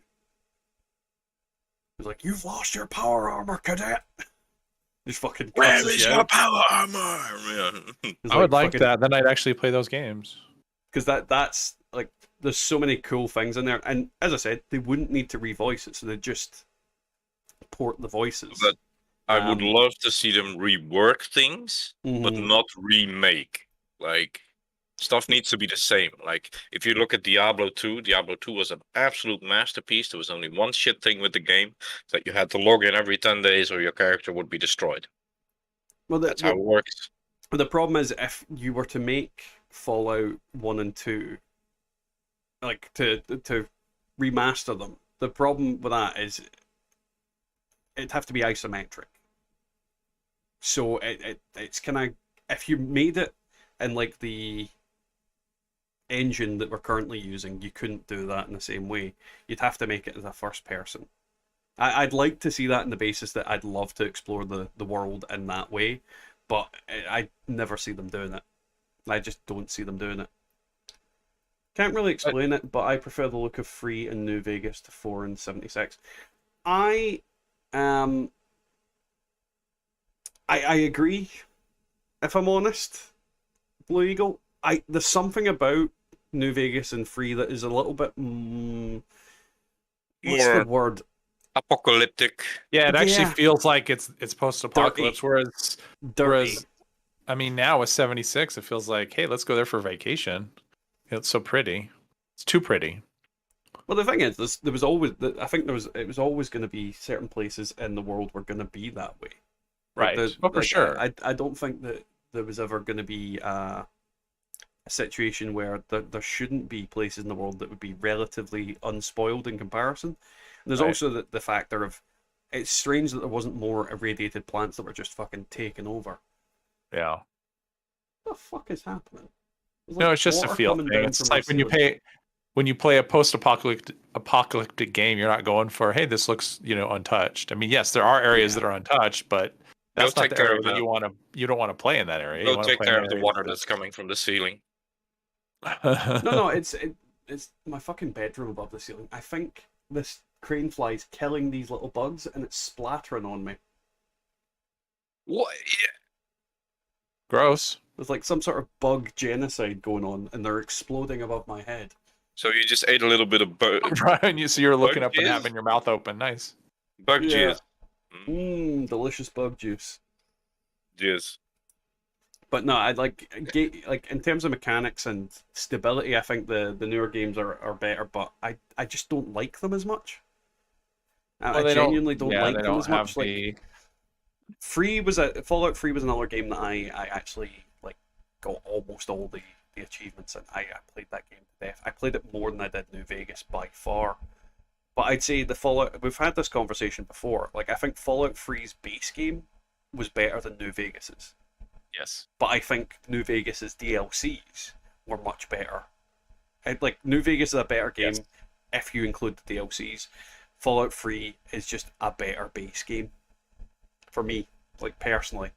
He's like, "You've lost your power armor, cadet." Just fucking cuts Where his is shit your out. power armor? Yeah. He's I would like fucking- that. Then I'd actually play those games. because that's like, there's so many cool things in there, and as I said, they wouldn't need to revoice it, so they just port the voices. But I would love to see them rework things, but Mhm. not remake. Like, stuff needs to be the same. Like, if you look at Diablo 2, Diablo 2 was an absolute masterpiece. There was only one shit thing with the game, that you had to log in every 10 days or your character would be destroyed. Well, That's how it works. the problem is, if you were to make Fallout 1 and 2, like to remaster them, the problem with that is it'd have to be isometric. So it's kind of, if you made it in like the engine that we're currently using, you couldn't do that in the same way. You'd have to make it as a first person. I'd like to see that on the basis that I'd love to explore the world in that way, but I never see them doing it. I just don't see them doing it. Can't really explain it, but I prefer the look of 3 and New Vegas to 4 and 76. I agree, if I'm honest, Blue Eagle. There's something about New Vegas and 3 that is a little bit what's More the word? apocalyptic. Yeah, it actually Yeah. feels like it's post-apocalypse. Whereas, Dirty. I mean, now with 76, it feels like, hey, let's go there for vacation. It's so pretty. It's too pretty. Well, the thing is, there was always, I think it was always going to be certain places in the world were going to be that way. Right. For sure. I don't think that there was ever going to be a situation where there shouldn't be places in the world that would be relatively unspoiled in comparison. And there's Right. also the factor of, it's strange that there wasn't more irradiated plants that were just fucking taken over. Yeah. What the fuck is happening? There's No, like it's just a water feel coming thing. down It's from like my ceiling. when you play a post-apocalyptic game, you're not going for, hey, this looks, untouched. I mean, yes, there are areas that are untouched, but that's not take the care area of that that. you don't want to play in that area. You Go wanna take play in care that of the area water that's coming from the ceiling. No, it's my fucking bedroom above the ceiling. I think this crane fly's killing these little bugs and it's splattering on me. What? Gross. There's like some sort of bug genocide going on and they're exploding above my head. So you just ate a little bit of Right, so you're looking Bug up and jizz? having your mouth open. Nice. bug Yeah. jizz. Delicious bug juice. Yes. But no, I like in terms of mechanics and stability, I think the newer games are better, but I just don't like them as much. I genuinely don't like them as much. Like Fallout 3 was another game that I actually like got almost all the achievements, and I played that game to death. I played it more than I did New Vegas by far. But I'd say the Fallout, we've had this conversation before. Like, I think Fallout 3's base game was better than New Vegas's. Yes. But I think New Vegas's DLCs were much better. Like, New Vegas is a better game if you include the DLCs. Fallout 3 is just a better base game for me, like, personally.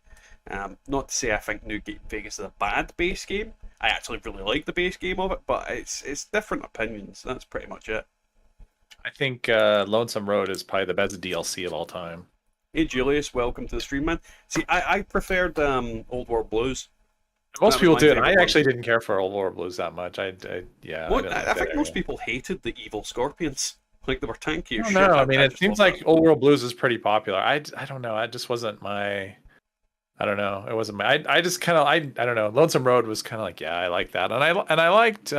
Not to say I think New Vegas is a bad base game. I actually really like the base game of it, but it's different opinions. That's pretty much it. I think Lonesome Road is probably the best DLC of all time. Hey Julius, welcome to the stream, man. See, I preferred Old World Blues. Most people did. I actually didn't care for Old World Blues that much. I think most people hated the evil scorpions. Like, they were tanky as shit. No, I mean, it seems like Old World Blues is pretty popular. I don't know. It just wasn't my... I don't know. It wasn't my... I just kind of... I don't know. Lonesome Road was kind of like, yeah, I like that. And I liked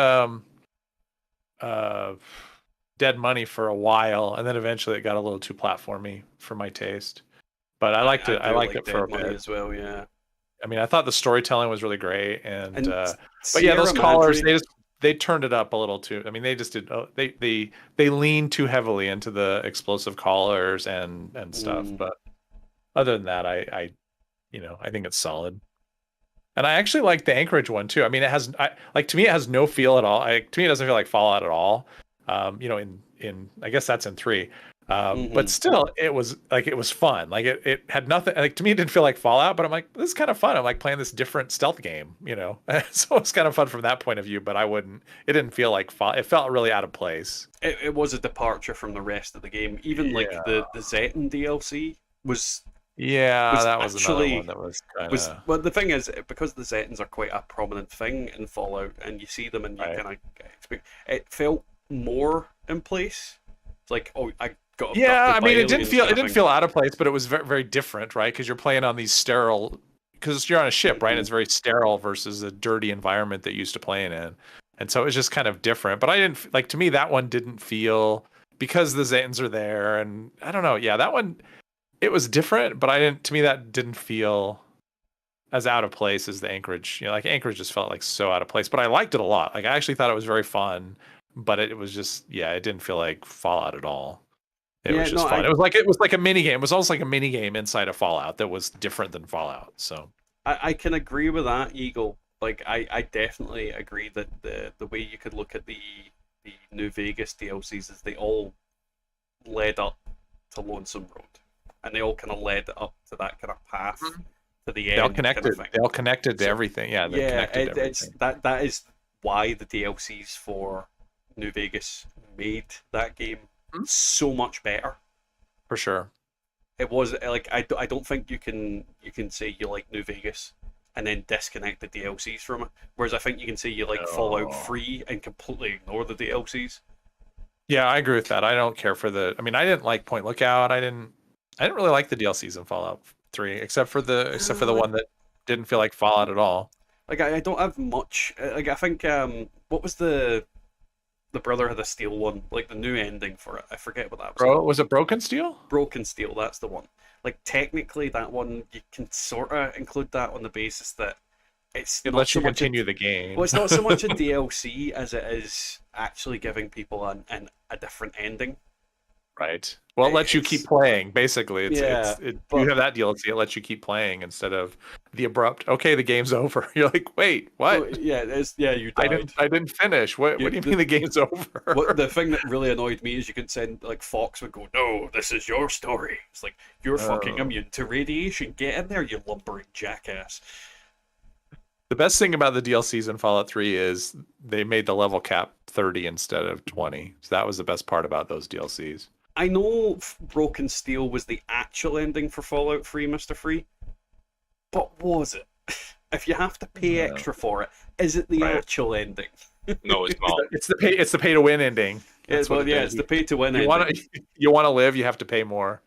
Dead Money for a while, and then eventually it got a little too platformy for my taste. But I liked it. I liked it for a bit as well. Yeah. I mean, I thought the storytelling was really great, and but Sierra yeah, those collars Madre... they turned it up a little too. I mean, they just did they leaned too heavily into the explosive collars and stuff. But other than that, I think it's solid. And I actually like the Anchorage one too. I mean, to me it has no feel at all. To me it doesn't feel like Fallout at all. In I guess that's in 3. But still, it was fun. Like it had nothing. Like, to me, it didn't feel like Fallout, but I'm like, this is kind of fun. I'm like playing this different stealth game, So it's kind of fun from that point of view. But it didn't feel like Fallout. It felt really out of place. It was a departure from the rest of the game. Even like the Zeton DLC was. Yeah, that was another one that was kind of... Well, the thing is, because the Zetons are quite a prominent thing in Fallout, and you see them and you kind of expect... It felt more in place. It's like, oh, I got... Yeah, I mean, it didn't feel out of place, but it was very, very different, right? Because you're playing on these sterile... Because you're on a ship, right? And it's very sterile versus a dirty environment that you used to playing in. And so it was just kind of different. But I didn't... Like, to me, that one didn't feel... Because the Zetons are there, and I don't know. Yeah, that one... It was different, but to me, that didn't feel as out of place as the Anchorage. Like Anchorage just felt like so out of place, but I liked it a lot. Like, I actually thought it was very fun, but it was just, it didn't feel like Fallout at all. It was just fun. It was like a mini game. It was almost like a mini game inside of Fallout that was different than Fallout. So I can agree with that, Eagle. Like, I definitely agree that the way you could look at the New Vegas DLCs is they all led up to Lonesome Road. And they all kind of led up to that kind of path to the end. They all connected to everything. Yeah, it's that is why the DLCs for New Vegas made that game so much better. For sure. It was like I don't think you can say you like New Vegas and then disconnect the DLCs from it. Whereas I think you can say you like Fallout 3 and completely ignore the DLCs. Yeah, I agree with that. I don't care for I mean, I didn't like Point Lookout. I didn't really like the DLCs in Fallout 3, except for the one that didn't feel like Fallout at all. Like, I don't have much. Like, I think what was the Brotherhood of Steel one? Like, the new ending for it. I forget what that was. Was it Broken Steel? Broken Steel, that's the one. Like, technically, that one you can sort of include that on the basis that it lets you continue the game. Well, it's not so much a DLC as it is actually giving people a different ending. Right. Well, it lets you keep playing. Basically, you have that DLC. It lets you keep playing instead of the abrupt. Okay, the game's over. You're like, wait, what? Well, you died. I didn't finish. What do you mean the game's over? The thing that really annoyed me is you could send like Fox would go, no, this is your story. It's like, you're fucking immune to radiation. Get in there, you lumbering jackass. The best thing about the DLCs in Fallout 3 is they made the level cap 30 instead of 20. So that was the best part about those DLCs. I know Broken Steel was the actual ending for Fallout 3, Mr. Free, but was it? If you have to pay extra for it, is it the actual ending? No, it's not. It's the pay to win ending. It's the pay to win ending. You want to live, you have to pay more.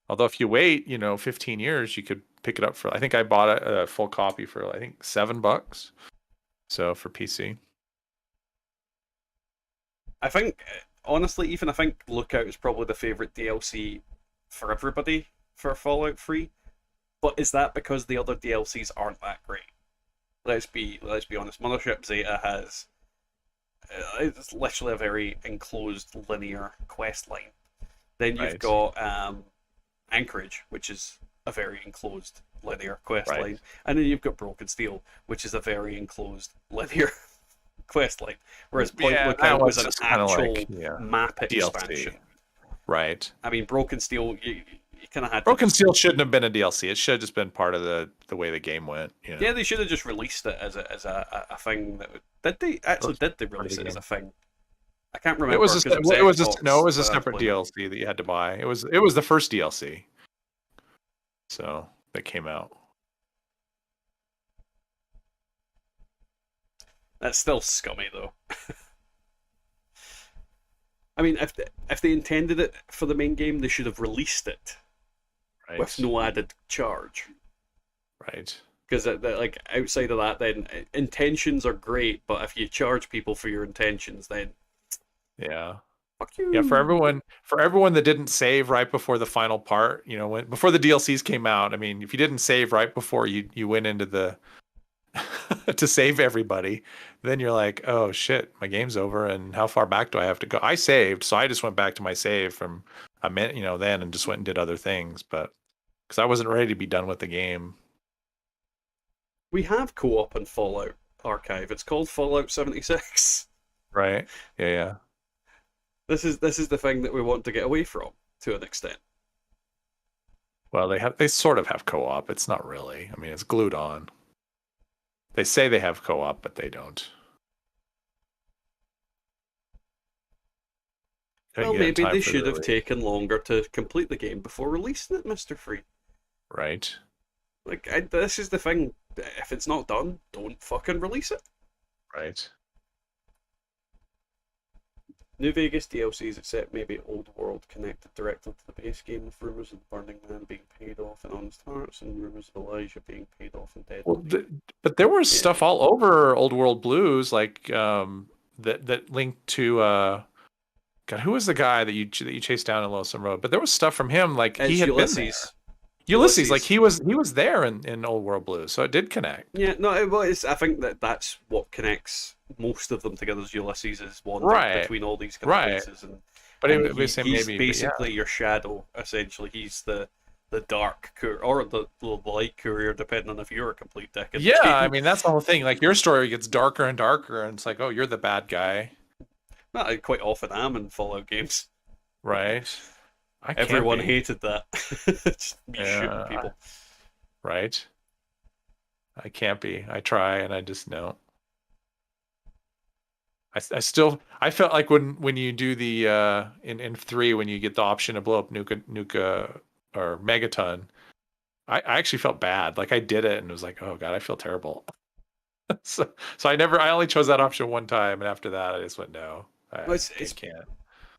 Although if you wait, 15 years, you could pick it up for. I think I bought a full copy for I think $7. So for PC. I think, honestly, I think Lookout is probably the favorite DLC for everybody for Fallout 3. But is that because the other DLCs aren't that great? Let's be honest. Mothership Zeta has it's literally a very enclosed linear quest line. Then you've got Anchorage, which is a very enclosed linear quest line, and then you've got Broken Steel, which is a very enclosed linear quest line. Whereas Point Lookout was an actual map expansion. DLC. Right. I mean, Broken Steel, you kind of had Broken Steel shouldn't have been a DLC. It should have just been part of the way the game went. Yeah, they should have just released it as a thing. Did they release it as a thing? I can't remember. It was a separate DLC that you had to buy. It was the first DLC. So that came out. That's still scummy though. I mean, if they intended it for the main game, they should have released it with no added charge. Right. Because like outside of that, then intentions are great, but if you charge people for your intentions, then fuck you. Yeah, for everyone that didn't save right before the final part, before the DLCs came out. I mean, if you didn't save right before you went into the to save everybody, then you're like, oh shit, my game's over, and how far back do I have to go? I saved, so I just went back to my save from then and just went and did other things, but because I wasn't ready to be done with the game. We have co-op in Fallout Archive. It's called Fallout 76. Right. Yeah. This is the thing that we want to get away from to an extent. Well, they sort of have co-op. It's not really. I mean, it's glued on. They say they have co-op, but they don't. Well, maybe they should have taken longer to complete the game before releasing it, Mr. Free. Right. Like, this is the thing. If it's not done, don't fucking release it. Right. New Vegas DLCs accept maybe Old World connected directly to the base game, with rumours of Burning Man being paid off in Honest Hearts and rumours of Elijah being paid off in Dead. Well, but there was stuff all over Old World Blues, like that linked to God, who was the guy that you chased down in Lonesome Road? But there was stuff from him, like he had been there. Ulysses, like he was there in Old World Blues, so it did connect. Yeah, no, I think that's what connects most of them together. Ulysses is one between all these kind of places, and he's basically your shadow. Essentially, he's the dark courier or the light courier, depending on if you're a complete dick. Yeah, I mean that's the whole thing. Like your story gets darker and darker, and it's like, oh, you're the bad guy. Well, I quite often am in Fallout games. Right. Everyone hated that. Just me shooting people. Right. I can't be. I try and I just know. I felt like when you do the in 3 when you get the option to blow up Nuka or Megaton, I actually felt bad. Like I did it and it was like, oh god, I feel terrible. so I only chose that option one time, and after that I just went no. I can't.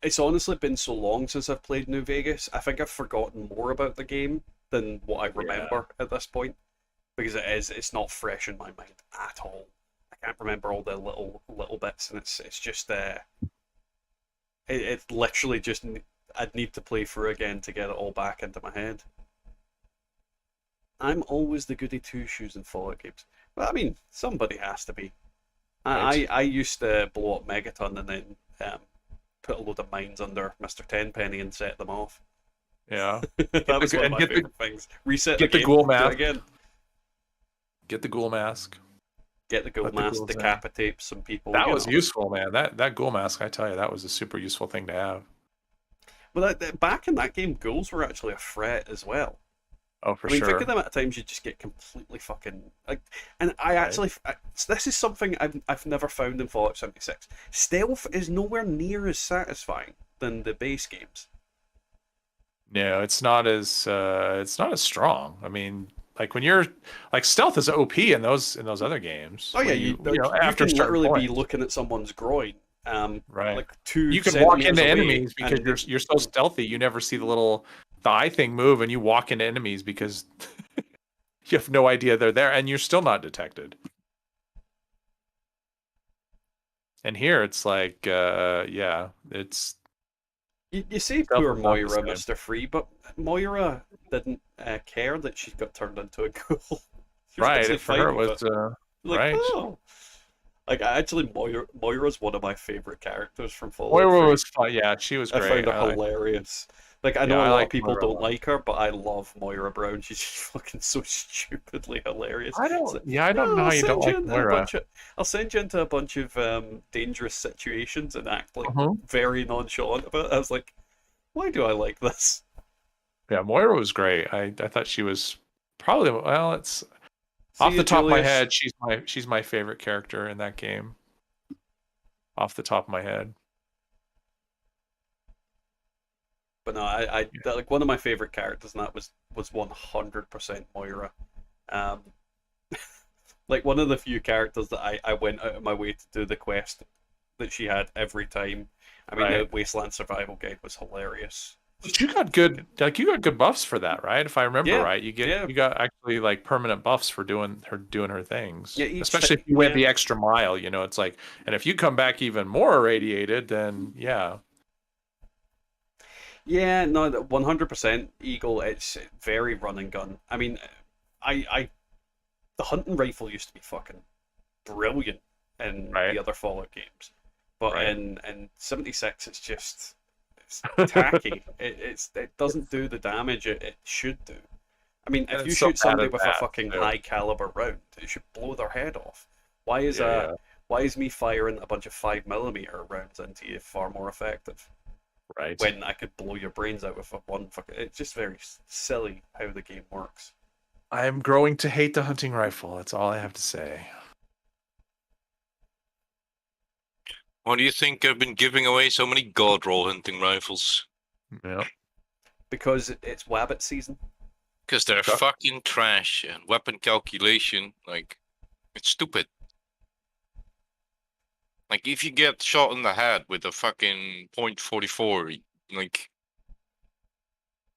It's honestly been so long since I've played New Vegas. I think I've forgotten more about the game than what I remember at this point, because it's not fresh in my mind at all. I can't remember all the little bits, and it's just it literally just I'd need to play through again to get it all back into my head. I'm always the goody two shoes in Fallout games. Well, I mean, somebody has to be. Right. I used to blow up Megaton and then put a load of mines under Mr. Tenpenny and set them off. Yeah. That was one of my favorite things. Reset get the game, ghoul mask again. Get the ghoul mask. Get the ghoul mask, decapitate some people. That was useful, man. That ghoul mask, I tell you, that was a super useful thing to have. Well, back in that game, ghouls were actually a threat as well. Oh, for sure. Think of them at times you just get completely fucking like. And this is something I've never found in Fallout 76. Stealth is nowhere near as satisfying than the base games. No, it's not as strong. I mean, like when you're like stealth is OP in those other games. Oh yeah, you after can literally be looking at someone's groin. Right. Like 2 you can walk into away, enemies because you're so stealthy. You never see the little eye thing move and you walk into enemies because you have no idea they're there and you're still not detected. And here it's like, yeah, it's You say Stuff poor is not the Moira, same. Mr. Free, but Moira didn't care that she got turned into a ghoul. She was right. busy For her, it fighting, was but, like, right. oh. Like, actually, Moira's one of my favorite characters from Fallout Moira 3. was fun. Yeah, she was I great. found her hilarious. Like, I know Yeah, I a lot like of people Moira a don't lot. like her, but I love Moira Brown. She's just fucking so stupidly hilarious. I It's don't. like, Yeah, I don't know "No, how you don't like Moira. I'll send you into a bunch of dangerous situations and act like Mhm. very nonchalant about it. I was like, why do I like this? Yeah, Moira was great. I thought she was probably well. It's See off ya, the top of my Julius. head. She's my favorite character in that game. Off the top of my head. But no, like one of my favorite characters, and that was 100% Moira. Um, like one of the few characters that I went out of my way to do the quest that she had every time. I mean, Right. the Wasteland Survival Guide was hilarious. But you got good, like you got good buffs for that, right? If I remember Yeah, right, you got actually like permanent buffs for doing her things. Yeah, each Especially ti- if you went yeah. the extra mile, you know, it's like, and if you come back even more irradiated, then yeah, Yeah, no, 100% Eagle. It's very run and gun. I mean, the hunting rifle used to be fucking brilliant in Right. the other Fallout games, but Right. in 76, it's tacky. It doesn't do the damage it should do. I mean, And if you it's so shoot somebody bad at with a that, fucking too. high caliber round, it should blow their head off. Why is Yeah, why is me firing a bunch of 5mm rounds into you far more effective right. when I could blow your brains out with a one fucking? It's just very silly how the game works. I'm growing to hate the hunting rifle. That's all I have to say. Why do you think I've been giving away so many god roll hunting rifles? Yeah. Because it's Wabbit season. Because they're Okay. fucking trash and weapon calculation, like, it's stupid. Like, if you get shot in the head with a fucking .44, like,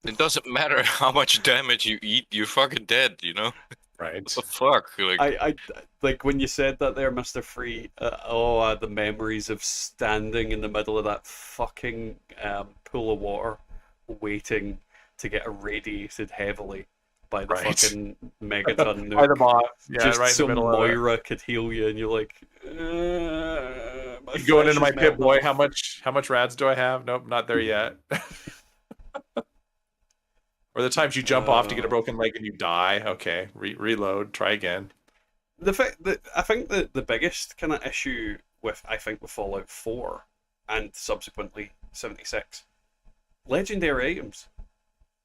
it doesn't matter how much damage you eat, you're fucking dead, you know? Right. What the fuck? Like, I like when you said that there, Mr. Free. The memories of standing in the middle of that fucking pool of water, waiting to get irradiated heavily by the Right. fucking megaton By the nuke, boss. Yeah, just right in so the middle of it. Moira could heal you, and you're like, my Going flesh into my is pit, boy. melting. How much rads do I have? Nope, not there yet. Or the times you jump off to get a broken leg and you die. Okay, reload, try again. The fact that I think that the biggest kind of issue with Fallout 4 and subsequently 76, legendary items.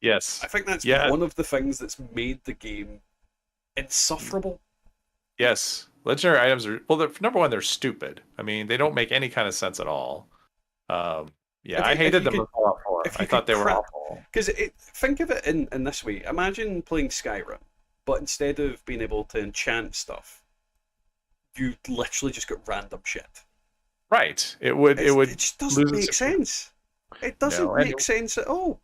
Yes. I think that's Yeah. one of the things that's made the game insufferable. Yes. Legendary items are number one, they're stupid. I mean, they don't make any kind of sense at all. Yeah, I hated them in Fallout 4. I thought they were awful. Because think of it in this way. Imagine playing Skyrim, but instead of being able to enchant stuff, you literally just got random shit. Right. It would It just doesn't lose make its- sense. It doesn't No, and make sense at all.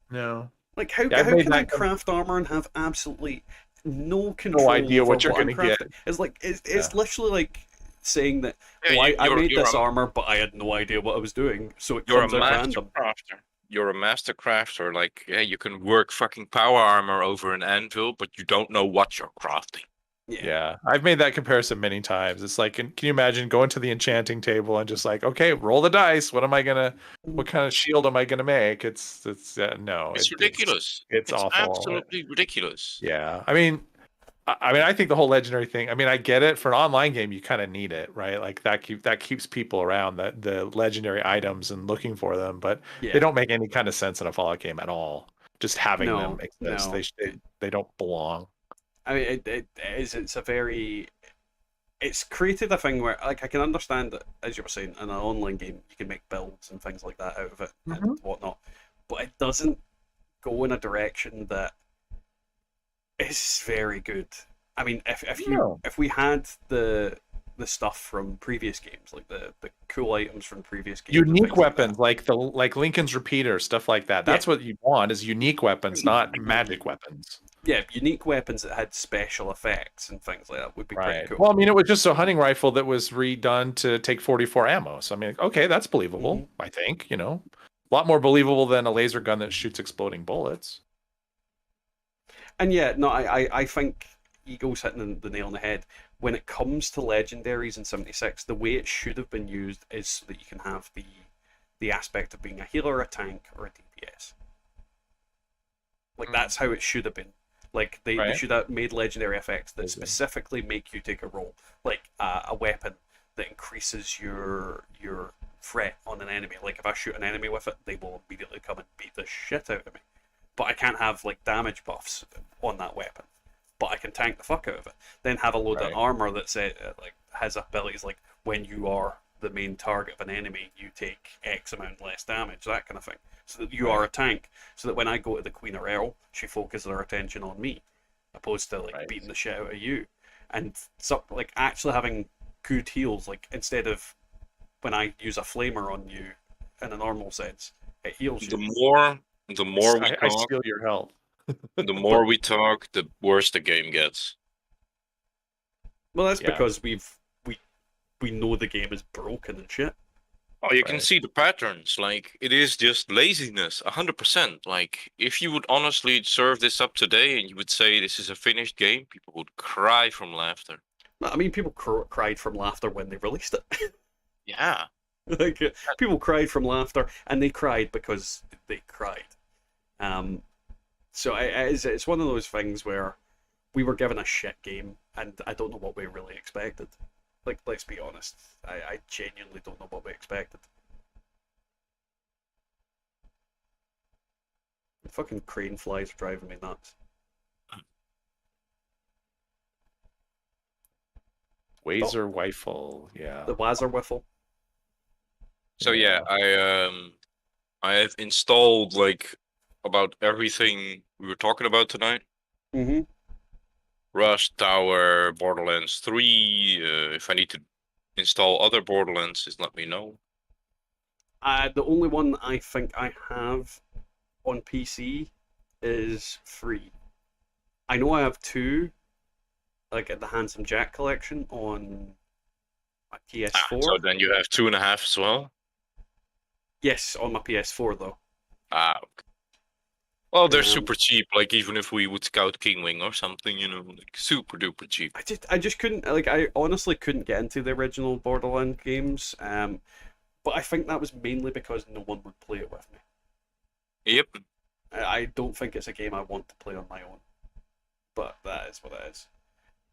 No. Like, how Yeah, I've made can I that- craft armor and have absolutely no control idea over what you're I'm gonna get. crafting? It's like it's literally like saying that Yeah, I made you're this a- armor, but I had no idea what I was doing, so it you're a comes out master random. crafter. You're a master crafter. Like, yeah, you can work fucking power armor over an anvil, but you don't know what you're crafting. Yeah, I've made that comparison many times. It's like, can you imagine going to the enchanting table and just like, okay, roll the dice. What kind of shield am I gonna make? It's no, It's ridiculous. It's awful. Absolutely ridiculous. Yeah, I mean, I think the whole legendary thing. I mean, I get it for an online game. You kind of need it, right? Like that keeps people around the legendary items and looking for them. But Yeah. they don't make any kind of sense in a Fallout game at all. Just having No, them exist, no. they don't belong. I mean, it's created a thing where, like, I can understand that, as you were saying, in an online game, you can make builds and things like that out of it and whatnot, but it doesn't go in a direction that is very good. I mean, if we had the the stuff from previous games, like the cool items from previous games. and Unique things like that. weapons, like Lincoln's repeater, stuff like that. That's what you want, is unique weapons, not magic weapons. Yeah, unique weapons that had special effects and things like that would be pretty cool. Well, I mean, it was just a hunting rifle that was redone to take 44 ammo. So I mean, okay, that's believable. I think, you know, a lot more believable than a laser gun that shoots exploding bullets. And yeah, no, I think Eagle's hitting the nail on the head. When it comes to legendaries in 76, the way it should have been used is so that you can have the aspect of being a healer, a tank, or a DPS. Like that's how it should have been. Like they should have made legendary effects that specifically make you take a role, like a weapon that increases your threat on an enemy. Like if I shoot an enemy with it, they will immediately come and beat the shit out of me. But I can't have like damage buffs on that weapon. But I can tank the fuck out of it. Then have a load of armor that like has abilities like when you are the main target of an enemy, you take X amount less damage, that kind of thing. So that you are a tank. So that when I go to the Queen of Earl, she focuses her attention on me, opposed to like beating the shit out of you. And so, like actually having good heals, like instead of when I use a flamer on you in a normal sense, it heals you. The more we I talk, steal your health. the more we talk, the worse the game gets. Well, that's because we know the game is broken and shit. Oh, you can see the patterns. Like, it is just laziness, 100%. Like, if you would honestly serve this up today and you would say this is a finished game, people would cry from laughter. I mean, people cried from laughter when they released it. Yeah. Like, people cried from laughter, and they cried because they cried. So it's one of those things where we were given a shit game, and I don't know what we really expected. Like, let's be honest. I genuinely don't know what we expected. The fucking crane flies are driving me nuts. Wazer Rifle, The Wazer Wiffle. So yeah, I have installed like about everything we were talking about tonight. Mm-hmm. Rust, Tower, Borderlands 3. If I need to install other Borderlands, just let me know. The only one I think I have on PC is 3. I know I have 2, like at the Handsome Jack collection on my PS4. So then you have 2.5 as well? Yes, on my PS4 though. Okay. Well, they're super cheap. Like even if we would scout Kingwing or something, you know, like super duper cheap. I just couldn't, like, I honestly couldn't get into the original Borderlands games. But I think that was mainly because no one would play it with me. Yep. I don't think it's a game I want to play on my own. But that is what it is.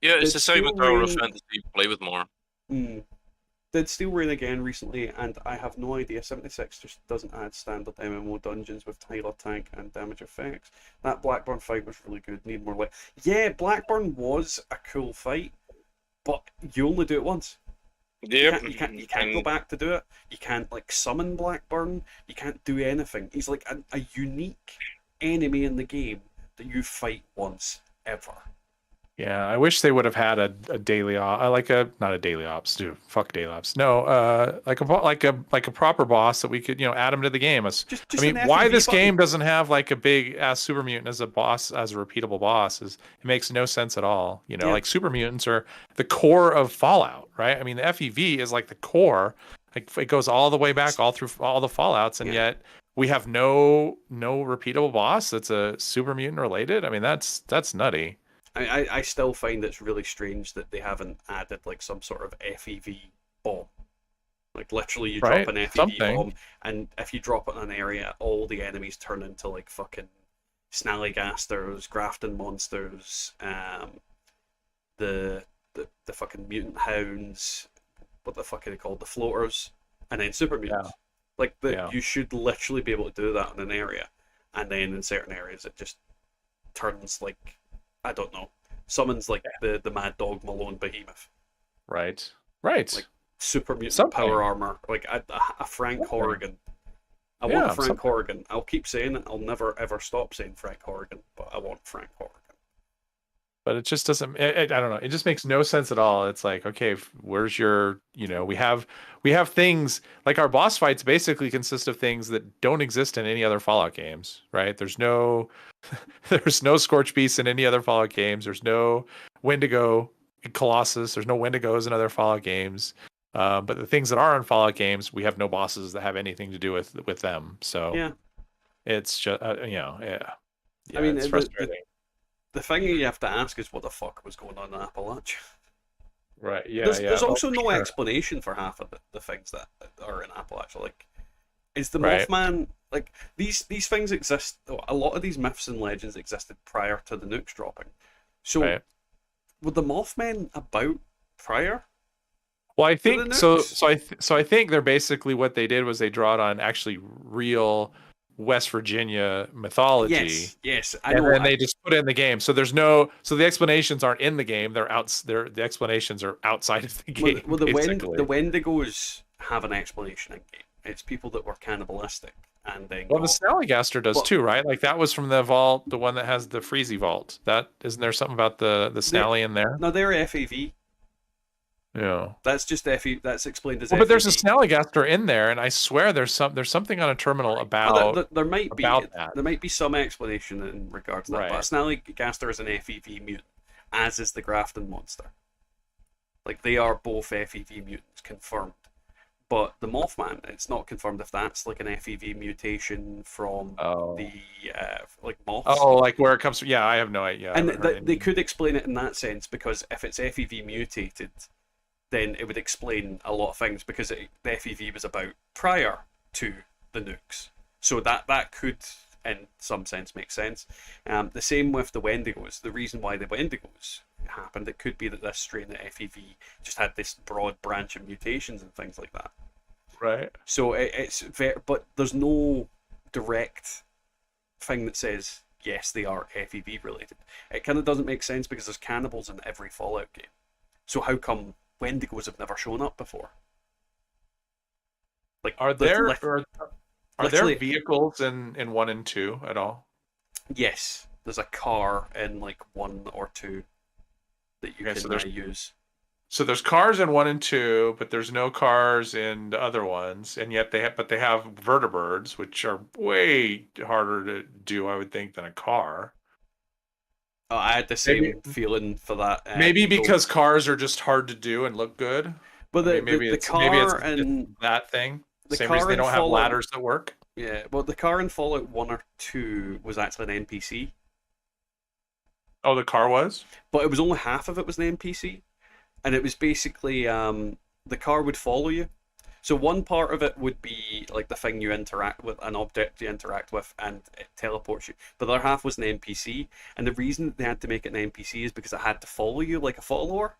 Yeah, it's the same with Tower of Fantasy. Play with more. Did Steel Rain again recently, and I have no idea. 76 just doesn't add standard MMO dungeons with Tyler tank and damage effects. That Blackburn fight was really good. Need more like. Yeah, Blackburn was a cool fight, but you only do it once. Yep. You can't go back to do it. You can't like summon Blackburn. You can't do anything. He's like a unique enemy in the game that you fight once ever. Yeah, I wish they would have had a daily not a daily ops, dude. Fuck daily ops. No, like a proper boss that we could, you know, add him to the game. I mean, why this game doesn't have like a big ass super mutant as a boss, as a repeatable boss, is it makes no sense at all. You know, like super mutants are the core of Fallout, right? I mean, the FEV is like the core. Like it goes all the way back, all through all the Fallouts, and yet we have no repeatable boss that's a super mutant related. I mean, that's nutty. I still find it's really strange that they haven't added like some sort of FEV bomb. Like literally you drop an FEV bomb, and if you drop it in an area, all the enemies turn into like fucking Snallygasters, Grafton monsters, the fucking mutant hounds, what the fuck are they called? The floaters, and then super mutants. Like you should literally be able to do that in an area, and then in certain areas it just turns like, I don't know, summons like the Mad Dog Malone Behemoth. Right. Like super mutant power armor, like a Frank Horrigan. I want Frank Horrigan. I'll keep saying it. I'll never ever stop saying Frank Horrigan, but I want Frank Horrigan. But it just doesn't. I don't know. It just makes no sense at all. It's like, okay, where's your? We have things like our boss fights basically consist of things that don't exist in any other Fallout games, right? There's no Scorch Beast in any other Fallout games. There's no Wendigo in Colossus. There's no Wendigos in other Fallout games. But the things that are in Fallout games, we have no bosses that have anything to do with them. So Yeah. it's just yeah. I mean, it's frustrating. The thing you have to ask is what the fuck was going on in Appalachia. Right. Yeah. There's also no sure. explanation for half of the things that are in Appalachia. Like, is the Right. Mothman like these things exist? A lot of these myths and legends existed prior to the nukes dropping. So, Right. were the Mothman about prior? Well, I think the so. nukes? So I think they're basically what they did was they drawed on actually real West Virginia mythology. Yes, I And know. then they just put it in the game. So there's no. So the explanations aren't in the game. They're out. The explanations are outside of the game. Well, the basically. Wendigos have an explanation in game. It's people that were cannibalistic and then. Well, the Snallygaster does Well- too, right? Like that was from the vault, the one that has the Freezy vault. That isn't there something about the Snally in there? No, they're FAV. Yeah. That's just FAV. That's explained as. Well, but there's a FAV. Snallygaster in there, and I swear there's something on a terminal about. Oh, there might be about that. there might be some explanation in regards to that. Right. But Snallygaster is an FEV mutant, as is the Grafton monster. Like they are both FEV mutants confirmed. But the Mothman, it's not confirmed if that's like an FEV mutation from Oh. the like moths. Oh, like where it comes from? Yeah, I have no idea. I And haven't heard they any- could explain it in that sense because if it's FEV mutated, then it would explain a lot of things because the FEV was about prior to the nukes. So that could, in some sense, make sense. The same with the Wendigos. The reason why the Wendigos happened, it could be that this strain, the FEV, just had this broad branch of mutations and things like that. Right. So it's very, but there's no direct thing that says yes, they are FEV related. It kind of doesn't make sense because there's cannibals in every Fallout game. So how come Wendigos have never shown up before? Like, Are there are there literally- vehicles in 1 and 2 at all? Yes, there's a car in like 1 or 2 that you Okay, so can there's- use. So there's cars in 1 and 2, but there's no cars in the other ones, and yet they have vertibirds, which are way harder to do, I would think, than a car. Oh, I had the same Maybe- feeling for that. Maybe Eagle. because cars are just hard to do and look good. Well, I mean, maybe the it's car just and that thing. the Same car reason they in don't have Fallout- ladders that work. yeah, well, the car in Fallout 1 or 2 was actually an NPC, Oh, the car was? but it was only half of it was an NPC, and it was basically the car would follow you. So one part of it would be like the thing you interact with, an object you interact with, and it teleports you. But the other half was an NPC, and the reason that they had to make it an NPC is because it had to follow you like a follower.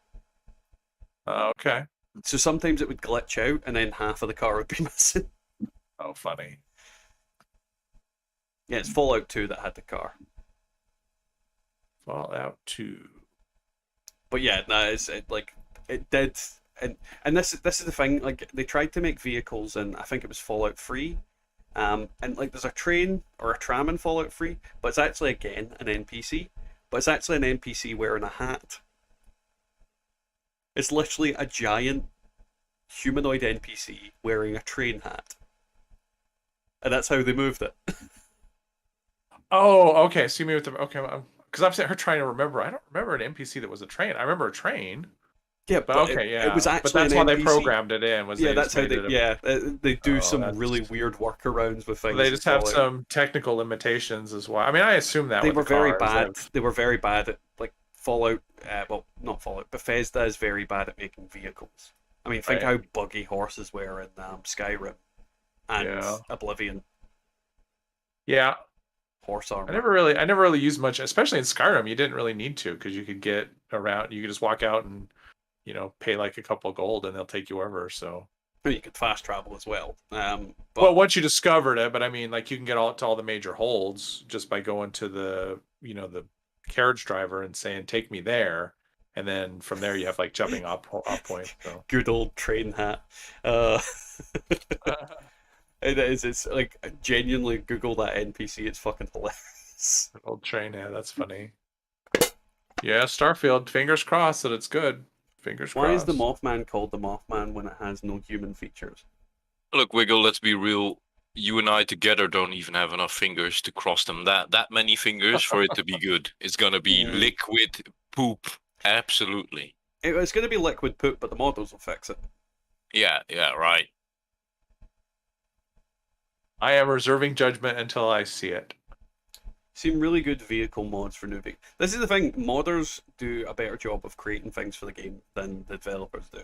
Oh, okay. So sometimes it would glitch out, and then half of the car would be missing. Oh, funny. Yeah, it's Fallout 2 that had the car. Fallout 2. But yeah, no, it did, and this is the thing. Like they tried to make vehicles, and I think it was Fallout 3, and like there's a train or a tram in Fallout 3, but it's actually again an NPC, but it's actually an NPC wearing a hat. It's literally a giant humanoid NPC wearing a train hat, and that's how they moved it. Oh, okay. See me with the okay. Because I'm sitting here trying to remember. I don't remember an NPC that was a train. I remember a train. Yeah, But okay, yeah. it was actually but that's an why they NPC. programmed it in. Was Yeah, they that's just how made they. it a- Yeah, they do Oh, some that's really just- weird workarounds with things. They in just have Fallout. some technical limitations as well. I mean, I assume that They with were the very cars, bad. They were very bad at like Fallout. Well, not Fallout. Bethesda is very bad at making vehicles. I mean, think Right. how buggy horses were in Skyrim and Yeah. Oblivion. Yeah, Horse armor. I never really used much, especially in Skyrim. You didn't really need to because you could get around. You could just walk out and pay like a couple of gold and they'll take you wherever. So You could fast travel as well. But well, once you discovered it, but I mean, like you can get to all the major holds just by going to the the carriage driver and saying, "Take me there," and then from there you have like jumping off point. So. good old train hat. It is. It's like genuinely Google that NPC. It's fucking hilarious. Old train, yeah, that's funny. Yeah, Starfield. Fingers crossed that it's good. Fingers crossed. Why is the Mothman called the Mothman when it has no human features? Look, Wiggle, let's be real. You and I together don't even have enough fingers to cross them. That many fingers for it to be good. It's gonna be liquid poop. Absolutely. It's going to be liquid poop, but the models will fix it. Yeah, right. I am reserving judgment until I see it. Seem really good vehicle mods for newbie. This is the thing, modders do a better job of creating things for the game than the developers do.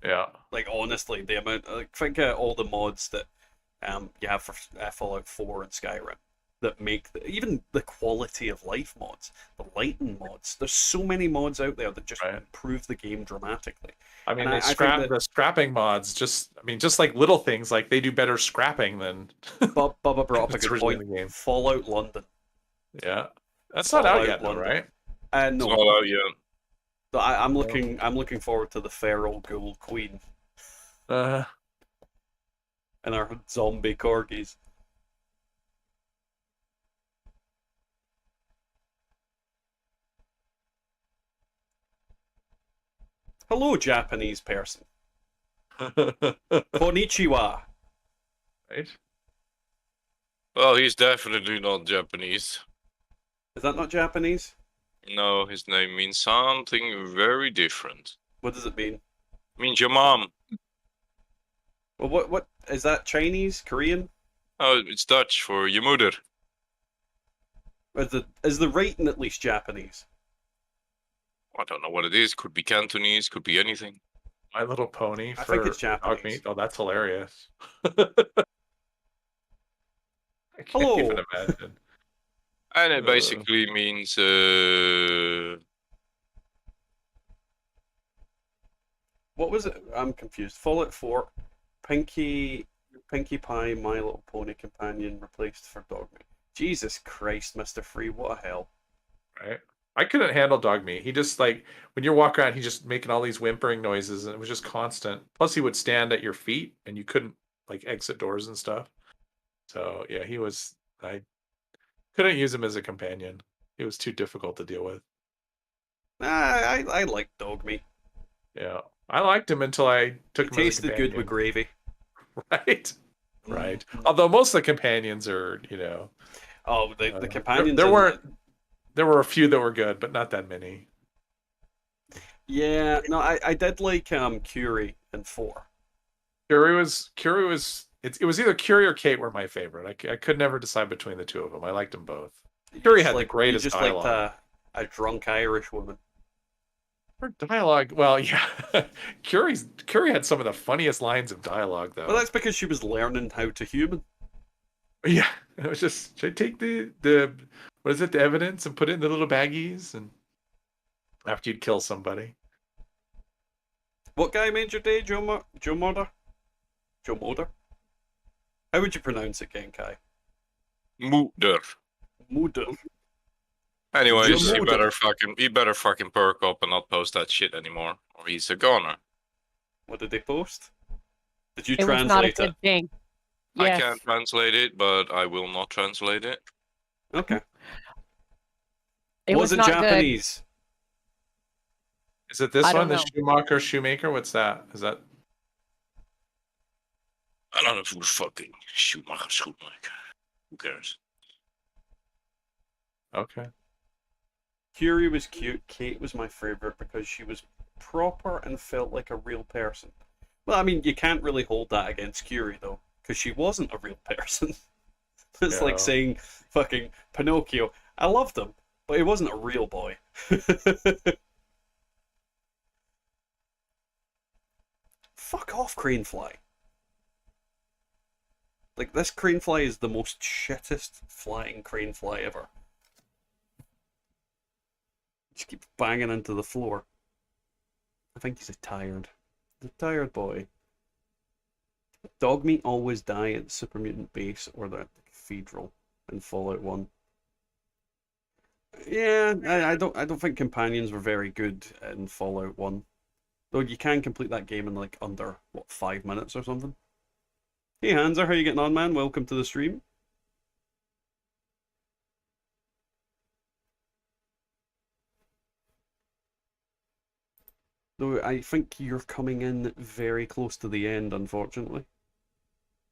Yeah. Like, honestly, the amount, think of all the mods that you have for Fallout 4 and Skyrim that make, even the quality of life mods, the lighting mods. There's so many mods out there that just improve the game dramatically. I mean, And the scrapping mods, just like little things, like they do better scrapping than... Bubba brought up a It's good originally point. in the game. Fallout London. Yeah. That's not out Fallout yet, though, London. right? It's No. not out yet. So I'm looking forward to the feral ghoul queen Uh, and our zombie corgis. Hello, Japanese person. Konnichiwa. right? Well, he's definitely not Japanese. Is that not Japanese? No, his name means something very different. What does it mean? It means your mom. Well, what is that? Chinese? Korean? Oh, it's Dutch for your mother. Is the writing at least Japanese? I don't know what it is. Could be Cantonese, could be anything. My Little Pony I for think it's Japanese. dog meat. Oh, that's hilarious. I can't Hello. even imagine. And it basically means What was it? I'm confused. Fallout 4, Pinkie Pie, My Little Pony companion replaced for dog meat. Jesus Christ, Mr. Free, what a hell. Right? I couldn't handle dog meat. He just, like, when you're walking around, he's just making all these whimpering noises, and it was just constant. Plus, he would stand at your feet, and you couldn't, like, exit doors and stuff. So, yeah, I couldn't use him as a companion. He was too difficult to deal with. I like dog meat. Yeah. I liked him until I took him as a Tasted companion. good with gravy. Right? Right. Although most of the companions are, Oh, the companions. There were a few that were good, but not that many. Yeah, no, I did like Curie in 4. Curie was it was either Curie or Kate were my favorite. I could never decide between the two of them. I liked them both. Curie had the greatest dialogue. Like a drunk Irish woman. Her dialogue, well, yeah. Curie had some of the funniest lines of dialogue, though. Well, that's because she was learning how to human. Yeah, it was just, should I take the what is it, the evidence, and put it in the little baggies, and after you'd kill somebody. What guy made your day, Joe Moder? Joe Moder? How would you pronounce it, Genkai? Moeder. Moder. Anyways, Your he mother. better fucking perk up and not post that shit anymore, or he's a goner. What did they post? Did you It was not a translate good it? thing. Yes. I can't translate it, but I will not translate it. Okay. It Was was it not Japanese? Is it this I one, don't the know. Shoemaker? What's that? Is that? I don't know who the fucking Schumacher. Who cares? Okay. Curie was cute. Kate was my favorite because she was proper and felt like a real person. Well, I mean, you can't really hold that against Curie, though, because she wasn't a real person. It's Yeah. like saying fucking Pinocchio. I loved him, but he wasn't a real boy. Fuck off, Cranefly. Like, this Cranefly is the most shittest flying Cranefly ever. Just keeps banging into the floor. I think he's tired. He's a tired boy. Dogmeat always die at the Super Mutant base or the cathedral in Fallout 1. Yeah, I don't think companions were very good in Fallout 1. Though you can complete that game in like under, 5 minutes or something. Hey Hanser, how you getting on, man? Welcome to the stream. Though I think you're coming in very close to the end, unfortunately.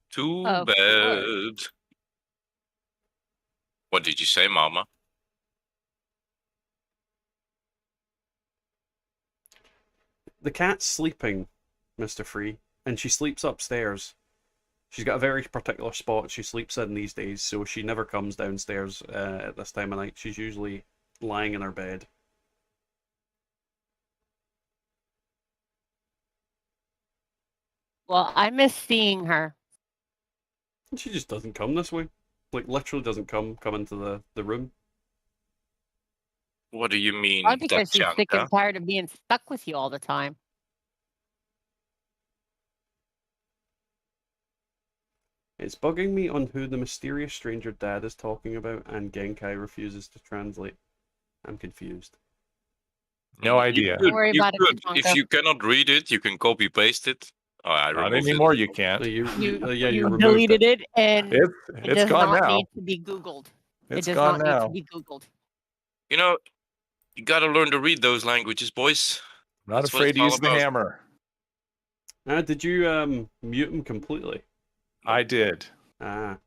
Too Of bad. course. What did you say, Mama? The cat's sleeping, Mr. Free, and she sleeps upstairs. She's got a very particular spot she sleeps in these days, so she never comes downstairs at this time of night. She's usually lying in her bed. Well, I miss seeing her. And she just doesn't come this way. Like, literally doesn't come into the room. What do you mean, Probably because she's sick Tatianka? and tired of being stuck with you all the time. It's bugging me on who the mysterious stranger dad is talking about, and Genkai refuses to translate. I'm confused. No idea. Don't worry about it, If Tatianka. you cannot read it, you can copy paste it. Oh, I Not removed anymore. it. You can't. You You removed deleted it, and it It's does gone not now. need to be Googled. It's it does gone not need now. to be Googled. You know, you gotta learn to read those languages, boys. I'm not That's what afraid it's to all use the about. hammer. Did you mute him completely? I did. Ah.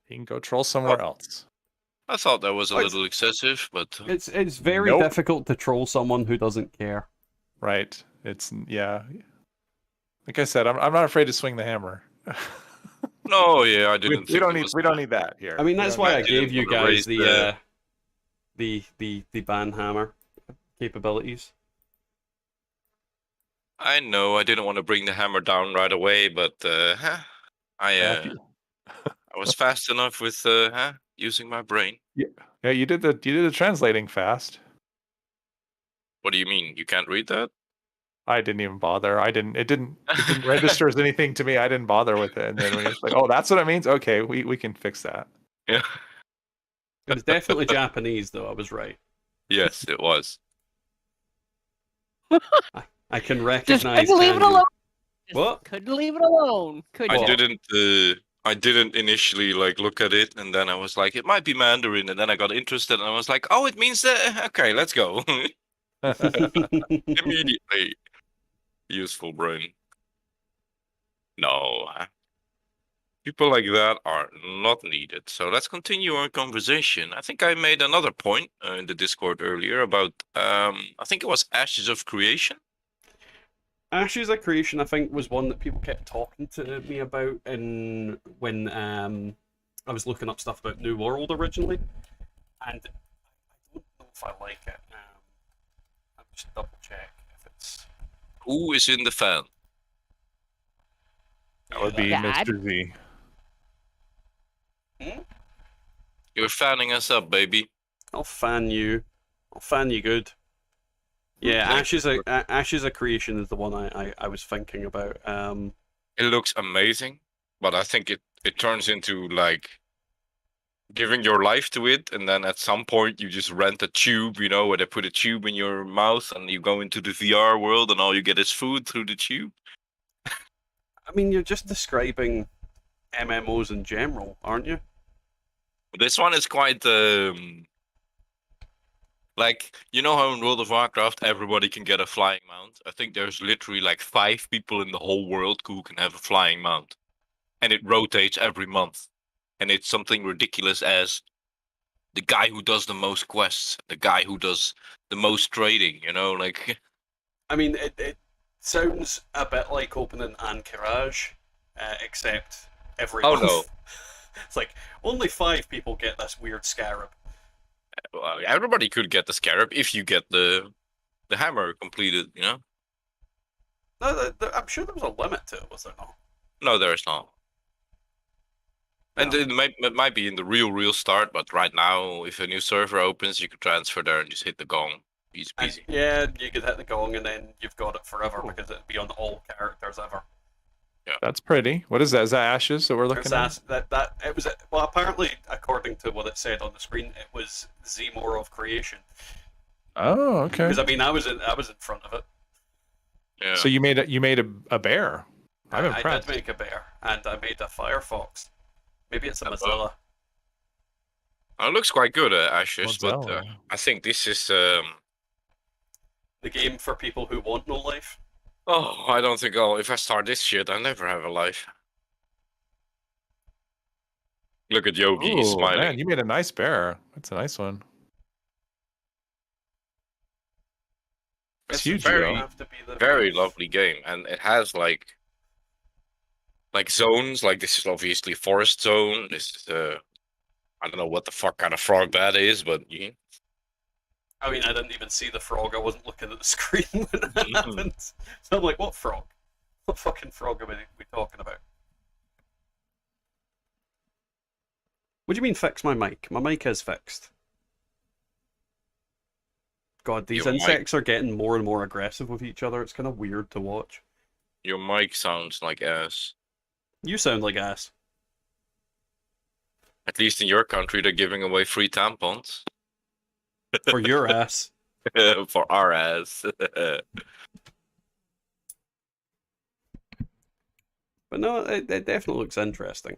He can go troll somewhere else. I thought that was a Oh, it's- little excessive, but It's very Nope. difficult to troll someone who doesn't care. Right. It's yeah. Like I said, I'm not afraid to swing the hammer. no, yeah, I we, didn't. we think don't it need was we don't bad. need that here. I mean, We that's don't why need I that. gave you wanna guys raise the ban hammer capabilities. I know I didn't want to bring the hammer down right away, but I was fast enough with using my brain. Yeah, you did the translating fast. What do you mean? You can't read that? I didn't even bother. It didn't register as anything to me. I didn't bother with it. And then when it's like, oh, that's what it means. Okay, we can fix that. Yeah. It was definitely Japanese, though. I was right. Yes, it was. I can Just recognize. couldn't leave it kanji. alone. Just What? couldn't leave it alone. Could I you? didn't initially like look at it, and then I was like, it might be Mandarin, and then I got interested, and I was like, oh, it means okay, let's go. Immediately, useful brain. No, people like that are not needed. So let's continue our conversation. I think I made another point in the Discord earlier about I think it was Ashes of Creation. Ashes of Creation, I think, was one that people kept talking to me about when I was looking up stuff about New World originally, and I don't know if I like it. I'll just double check if it's. Who is in the fan? That would be Dad? Mr. Z. You're fanning us up, baby. I'll fan you. I'll fan you good. Yeah, Ashes of Creation is the one I was thinking about. It looks amazing, but I think it turns into like giving your life to it, and then at some point you just rent a tube, where they put a tube in your mouth and you go into the VR world and all you get is food through the tube. I mean, you're just describing MMOs in general, aren't you? This one is quite like, how in World of Warcraft everybody can get a flying mount? I think there's literally like 5 people in the whole world who can have a flying mount. And it rotates every month. And it's something ridiculous as the guy who does the most quests, the guy who does the most trading, like... I mean, it sounds a bit like opening Anchorage, except every Oh, month. no. It's like, only 5 people get this weird scarab. Well, everybody could get the scarab if you get the hammer completed, No, I'm sure there was a limit to it, was there not? No, there is not. And No. it might be in the real start, but right now, if a new server opens, you can transfer there and just hit the gong. Easy And, peasy. yeah, you could hit the gong and then you've got it forever because it'd be on all characters ever. That's pretty. What is that? Is that Ashes that we're looking It's at? that it was well, apparently, according to what it said on the screen, it was Zemore of Creation. Oh, okay. Because I mean, I was in front of it. Yeah. So you made a bear. I'm I impressed. did make a bear, and I made a Firefox. Maybe it's a Oh. Mozilla. It looks quite good, Ashes, but Zelda. I think this is. The game for people who want no life. Oh, I don't think I'll. If I start this shit, I'll never have a life. Look at Yogi, he's Ooh, smiling. man, you made a nice bear. That's a nice one. It's huge, very, though. Have to be the very life. lovely game, and it has like zones. Like this is obviously forest zone. This is I don't know what the fuck kind of frog that is, but yeah. I mean, I didn't even see the frog. I wasn't looking at the screen when that happened. So I'm like, what frog? What fucking frog are we talking about? What do you mean fix my mic? My mic is fixed. God, these Your insects are getting more and more aggressive with each other. It's kind of weird to watch. Your mic sounds like ass. You sound like ass. At least in your country, they're giving away free tampons For your ass. for our ass. But no, it definitely looks interesting.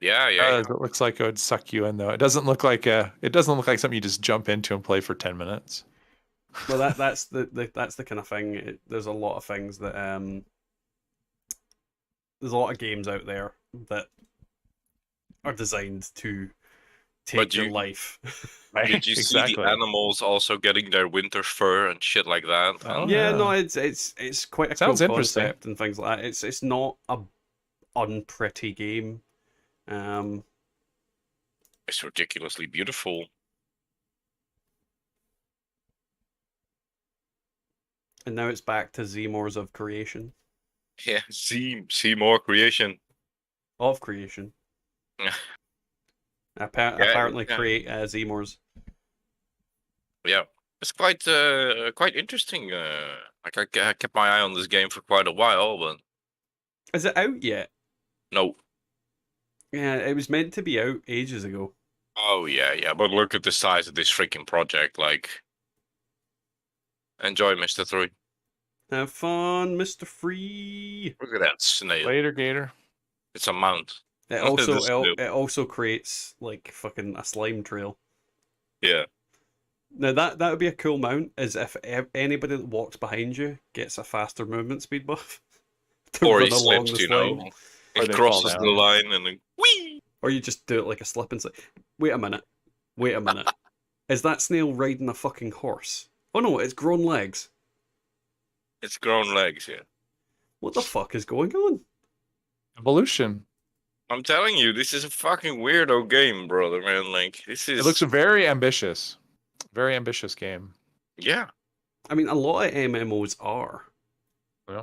yeah, yeah. It looks like it would suck you in, though. It doesn't look like something you just jump into and play for 10 minutes. Well, that's the kind of thing. There's a lot of things that there's a lot of games out there that are designed to take your life. Did you see the animals also getting their winter fur and shit like that? Oh, yeah, yeah. no, it's quite a Sounds cool interesting. concept and things like that. It's not a unpretty game. It's ridiculously beautiful. And now it's back to Zmores of creation. Yeah, see more creation. Of creation. Apparently create Zmores. Yeah, it's quite interesting. Like I kept my eye on this game for quite a while, but Is it out yet? no. Yeah, it was meant to be out ages ago. Oh yeah, but look at the size of this freaking project. Like, enjoy, Mr. 3. Have fun, Mr. Free. Look at that snail. Later, Gator. It's a mount. It also creates like fucking a slime trail. Yeah. Now that would be a cool mount, is if anybody that walks behind you gets a faster movement speed buff. To Or run he along slips, the you slime. know. Or He they crosses fall the down. line and then whee! Or you just do it like a slip and slide. Wait a minute. Is that snail riding a fucking horse? Oh no, it's grown legs. It's grown legs, yeah. What the fuck is going on? Evolution. I'm telling you, this is a fucking weirdo game, brother, man. Like, this is... It looks very ambitious. Very ambitious game. Yeah. I mean, a lot of MMOs are. Yeah.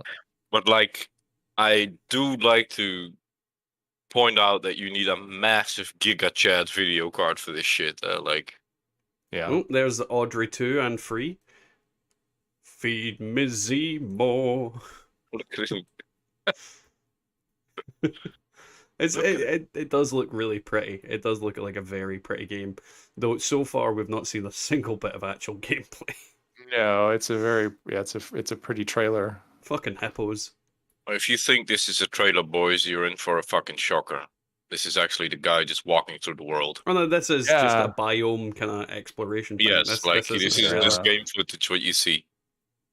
But, like, I do like to point out that you need a massive Giga Chat video card for this shit. Like... Yeah. Oh, there's Audrey 2 and Free. Feed me Zemo. Look at him. It does look really pretty. It does look like a very pretty game. Though so far we've not seen a single bit of actual gameplay. No, it's a pretty trailer. Fucking hippos. If you think this is a trailer, boys, you're in for a fucking shocker. This is actually the guy just walking through the world. Oh no, this is just Yeah. a biome kind of exploration thing. Yes, This this isn't is a just trailer. game footage what you see.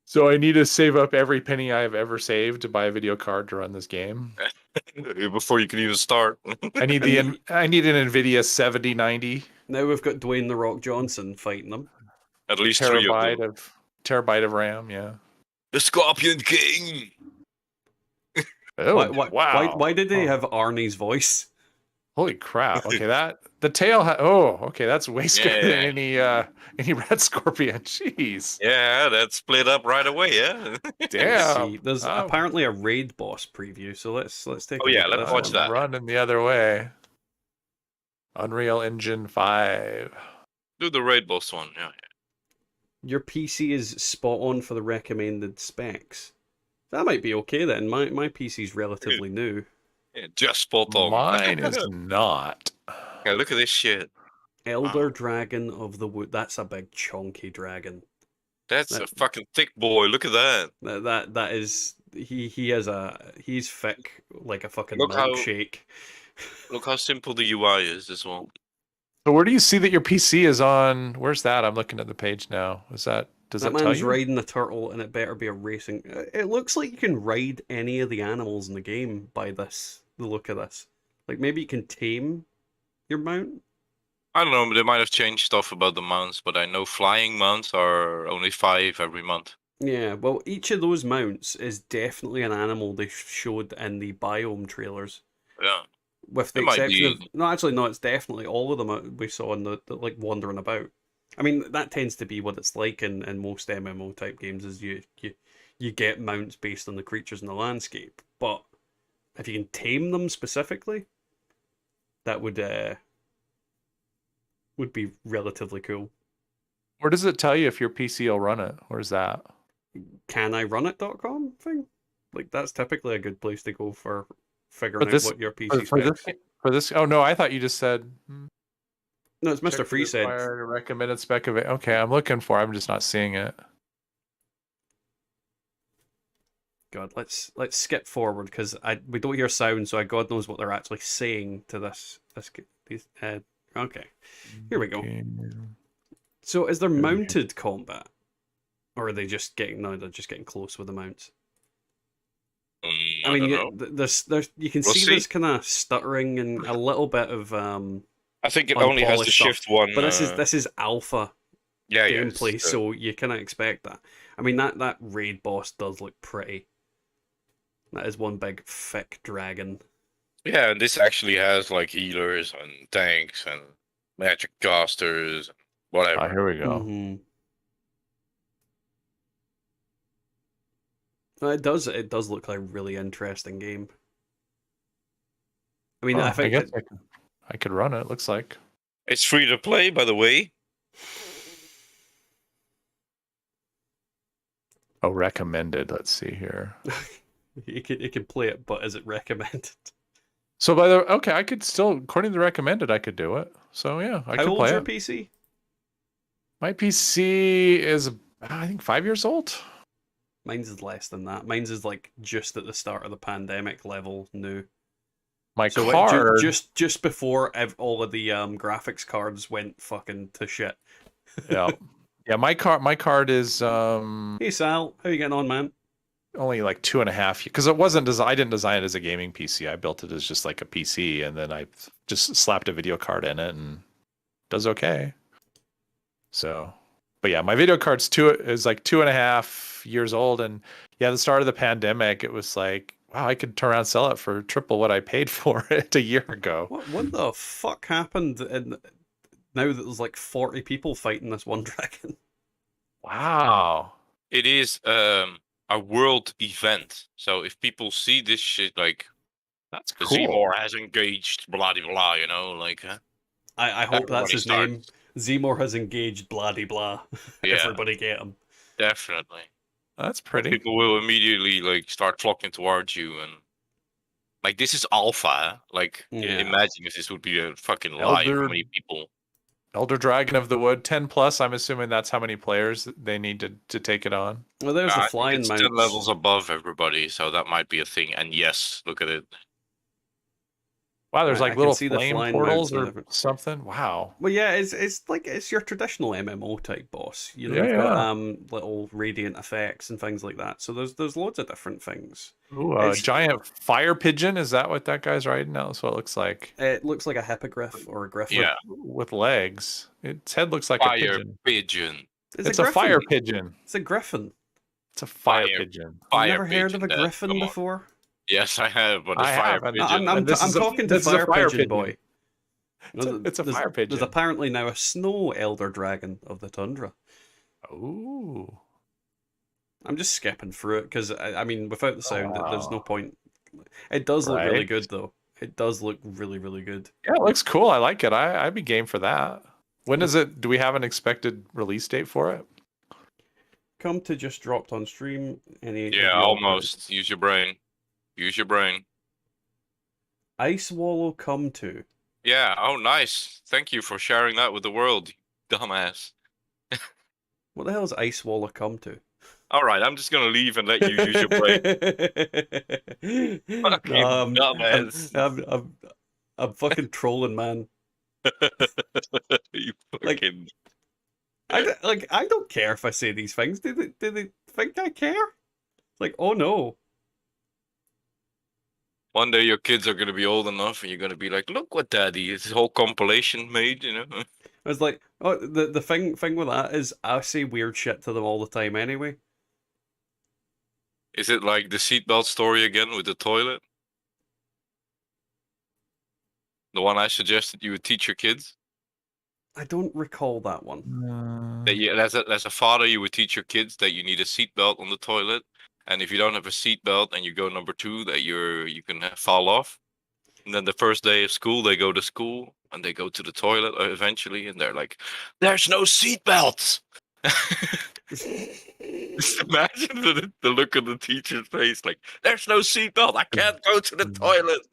So I need to save up every penny I've ever saved to buy a video card to run this game. Before you can even start. I need an Nvidia 7090 Now we've got Dwayne the Rock Johnson fighting them. At least 3 of them. terabyte of RAM. Yeah. The Scorpion King! Oh Why, wow! why did they Oh, have Arnie's voice? Holy crap! Okay, the tail. Okay, that's way scarier Yeah. than any red scorpion. Jeez. Yeah, that split up right away, yeah? Damn. See, there's Oh. apparently a raid boss preview, so let's take Oh, a yeah, look at let's this watch one. that. Running the other way. Unreal Engine 5. Do the raid boss one, yeah. Your PC is spot on for the recommended specs. That might be okay then. My PC's relatively new. Yeah, just spot on. Mine is not. Yeah, look at this shit. Elder Dragon of the Wood. That's a big chunky dragon. That's That- a fucking thick boy. Look at that. That is he's thick like a fucking Look how- milkshake. Look how simple the UI is as well. So where do you see that your PC is on? Where's that? I'm looking at the page now. Does that tell man's you? riding the turtle, and it better be a racing. It looks like you can ride any of the animals in the game by the look of this. Like maybe you can tame your mount. I don't know. They might have changed stuff about the mounts, but I know flying mounts are only 5 every month. Yeah, well, each of those mounts is definitely an animal they showed in the biome trailers. Yeah. With the It might exception of be- no, actually, no, it's definitely all of them we saw in the like wandering about. I mean, that tends to be what it's like in most MMO type games. Is you get mounts based on the creatures in the landscape, but if you can tame them specifically, that would be relatively cool. Where does it tell you if your PC will run it? Where's that? CanIRunIt.com thing? Like that's typically a good place to go for figuring this- out what your PC For specs. this? Oh no, I thought you just said. No, it's Mr. check Free the said. required recommended spec of it. Okay, I'm looking for. I'm just not seeing it. God, let's skip forward because we don't hear sound, so God knows what they're actually saying to this. Okay, here we go. Okay. So is there we go. mounted combat, or are they just getting? No, they're just getting close with the mounts. I mean, don't know. there's you can We'll see see. there's kind of stuttering and a little bit of I think it only has the unpolished stuff. shift one. But this is alpha yeah, gameplay, it's, so you kind of expect that. I mean, that raid boss does look pretty. That is one big thick dragon. yeah, and this actually has like healers and tanks and magic casters, whatever. Ah, here we go. Mm-hmm. It does look like a really interesting game. I mean, Oh, I think guess I could run it. Looks like. It's free to play, by the way. Oh, recommended. Let's see here. you can play it, but is it recommended? So okay, I could still, according to the recommended, I could do it. So yeah, I How could old's play your it. PC? My PC is, I think, 5 years old. Mine's is less than that. Mine's is like just at the start of the pandemic level new. My So card. just before all of the graphics cards went fucking to shit. Yeah, yeah. My card is Hey Sal, how you getting on, man? only like 2.5 because it wasn't. I didn't design it as a gaming PC. I built it as just like a PC, and then I just slapped a video card in it, and it does okay. So, but yeah, my video card's is like 2.5 years old, and yeah, the start of the pandemic, it was like, wow, I could turn around and sell it for triple what I paid for it a year ago. What the fuck happened? Now that there's like 40 people fighting this one dragon. Wow. It is a world event. So if people see this shit, like That's the cool. Seymour has engaged, blah blah blah, you know, like I hope that's Everybody his name. Zemor has engaged blah de blah. Yeah. Everybody get him. definitely. That's pretty. People will immediately like start flocking towards you, and like this is alpha. Like Yeah. imagine if this would be a fucking live, how many people? Elder Dragon of the Wood, 10 plus. I'm assuming that's how many players they need to take it on. Well, there's I the think flying it's mounts. 10 levels above everybody, so that might be a thing. And yes, look at it. Wow, there's I like can little see the flame flying portals mounts and or everything. something. Wow. Well, yeah, it's your traditional MMO type boss. You know, Yeah, you've got yeah. little radiant effects and things like that. So there's loads of different things. Ooh, It's- giant fire pigeon. Is that what that guy's riding now? That's what it looks like. It looks like a hippogriff or a griffin. Yeah. With legs. Its head looks like a Fire pigeon. pigeon. It's a fire pigeon. It's a griffin. It's a fire Fire. pigeon. You've Fire never heard of a pigeon, griffin come on. before? Yes, I have, but the I fire have, and pigeon. I'm this is a- talking to this is a fire fire pigeon pigeon. boy. It's a There's- fire pigeon. There's apparently now a snow elder dragon of the tundra. Ooh. I'm just skipping through it because I mean, without the sound, there's no wow. point. It does look really Right. good though. It does look really, really good. Yeah, it looks cool. I like it. I'd be game for that. When is it? Do we have an expected release date for it? Come to just dropped on stream. Any? Yeah, almost. Use your brain. Use your brain. Ice Wallow come to. Yeah, oh, nice. Thank you for sharing that with the world, you dumbass. What the hell is Ice Wallow come to? All right, I'm just going to leave and let you use your brain. Fucking dumbass. I'm fucking trolling, man. You Like- fucking. I don't care if I say these things. Do they think I care? Like, oh no. One day your kids are gonna be old enough, and you're gonna be like, "Look what Daddy! This whole compilation made." You know. I was like, oh, the thing with that is I say weird shit to them all the time anyway. Is it like the seatbelt story again with the toilet? The one I suggested you would teach your kids. I don't recall that one. That you, as a father, you would teach your kids that you need a seatbelt on the toilet, and if you don't have a seatbelt and you go number 2, that you can fall off. And then the first day of school, they go to school and they go to the toilet eventually, and they're like, "There's no seatbelts." Just imagine the look on the teacher's face, like, "There's no seatbelt. I can't go to the toilet."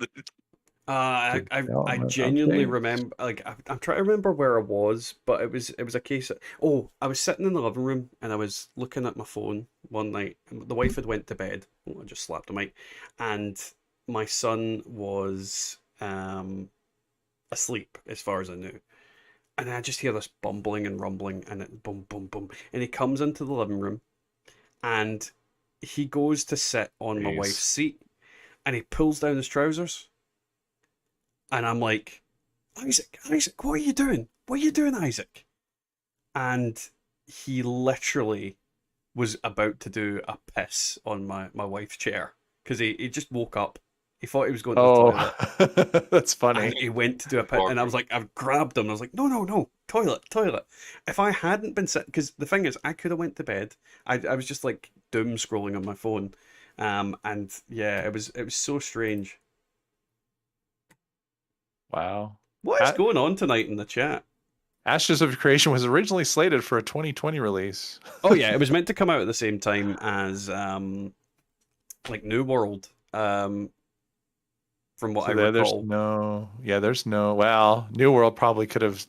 I genuinely remember, like, I'm trying to remember where I was, but it was a case of, oh, I was sitting in the living room and I was looking at my phone one night. The wife had went to bed. Oh, I just slapped the mic, and my son was asleep as far as I knew, and I just hear this bumbling and rumbling, and it boom boom boom, and he comes into the living room, and he goes to sit on my Jeez. wife's seat, and he pulls down his trousers. And I'm like, Isaac, what are you doing? What are you doing, Isaac? And he literally was about to do a piss on my wife's chair because he just woke up. He thought he was going to the toilet. Oh, that's And funny. he went to do a piss. And I was like, I've grabbed him. I was like, no, toilet. If I hadn't been sitting, because the thing is, I could have went to bed. I was just like doom scrolling on my phone. And yeah, it was so strange. Wow. What is going on tonight in the chat? Ashes of Creation was originally slated for a 2020 release. Oh yeah, it was meant to come out at the same time as like New World. From what I recall. There's no. Well, New World probably could have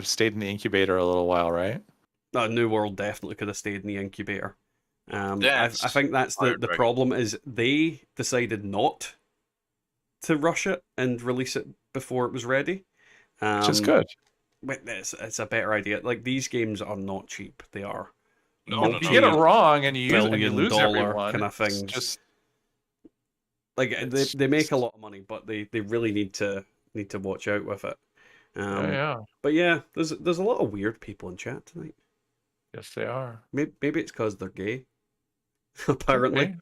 stayed in the incubator a little while, right? New World definitely could have stayed in the incubator. I Yes. think that's the problem is they decided not to rush it and release it before it was ready. Which is good. But it's a better idea. Like, these games are not cheap. They are If you get it wrong and you use it and you lose multi-billion-dollar everyone, kind of it's things. just like they make a lot of money, but they really need to watch out with it. yeah. But yeah, there's a lot of weird people in chat tonight. Yes, they are. Maybe it's because they're gay. Apparently.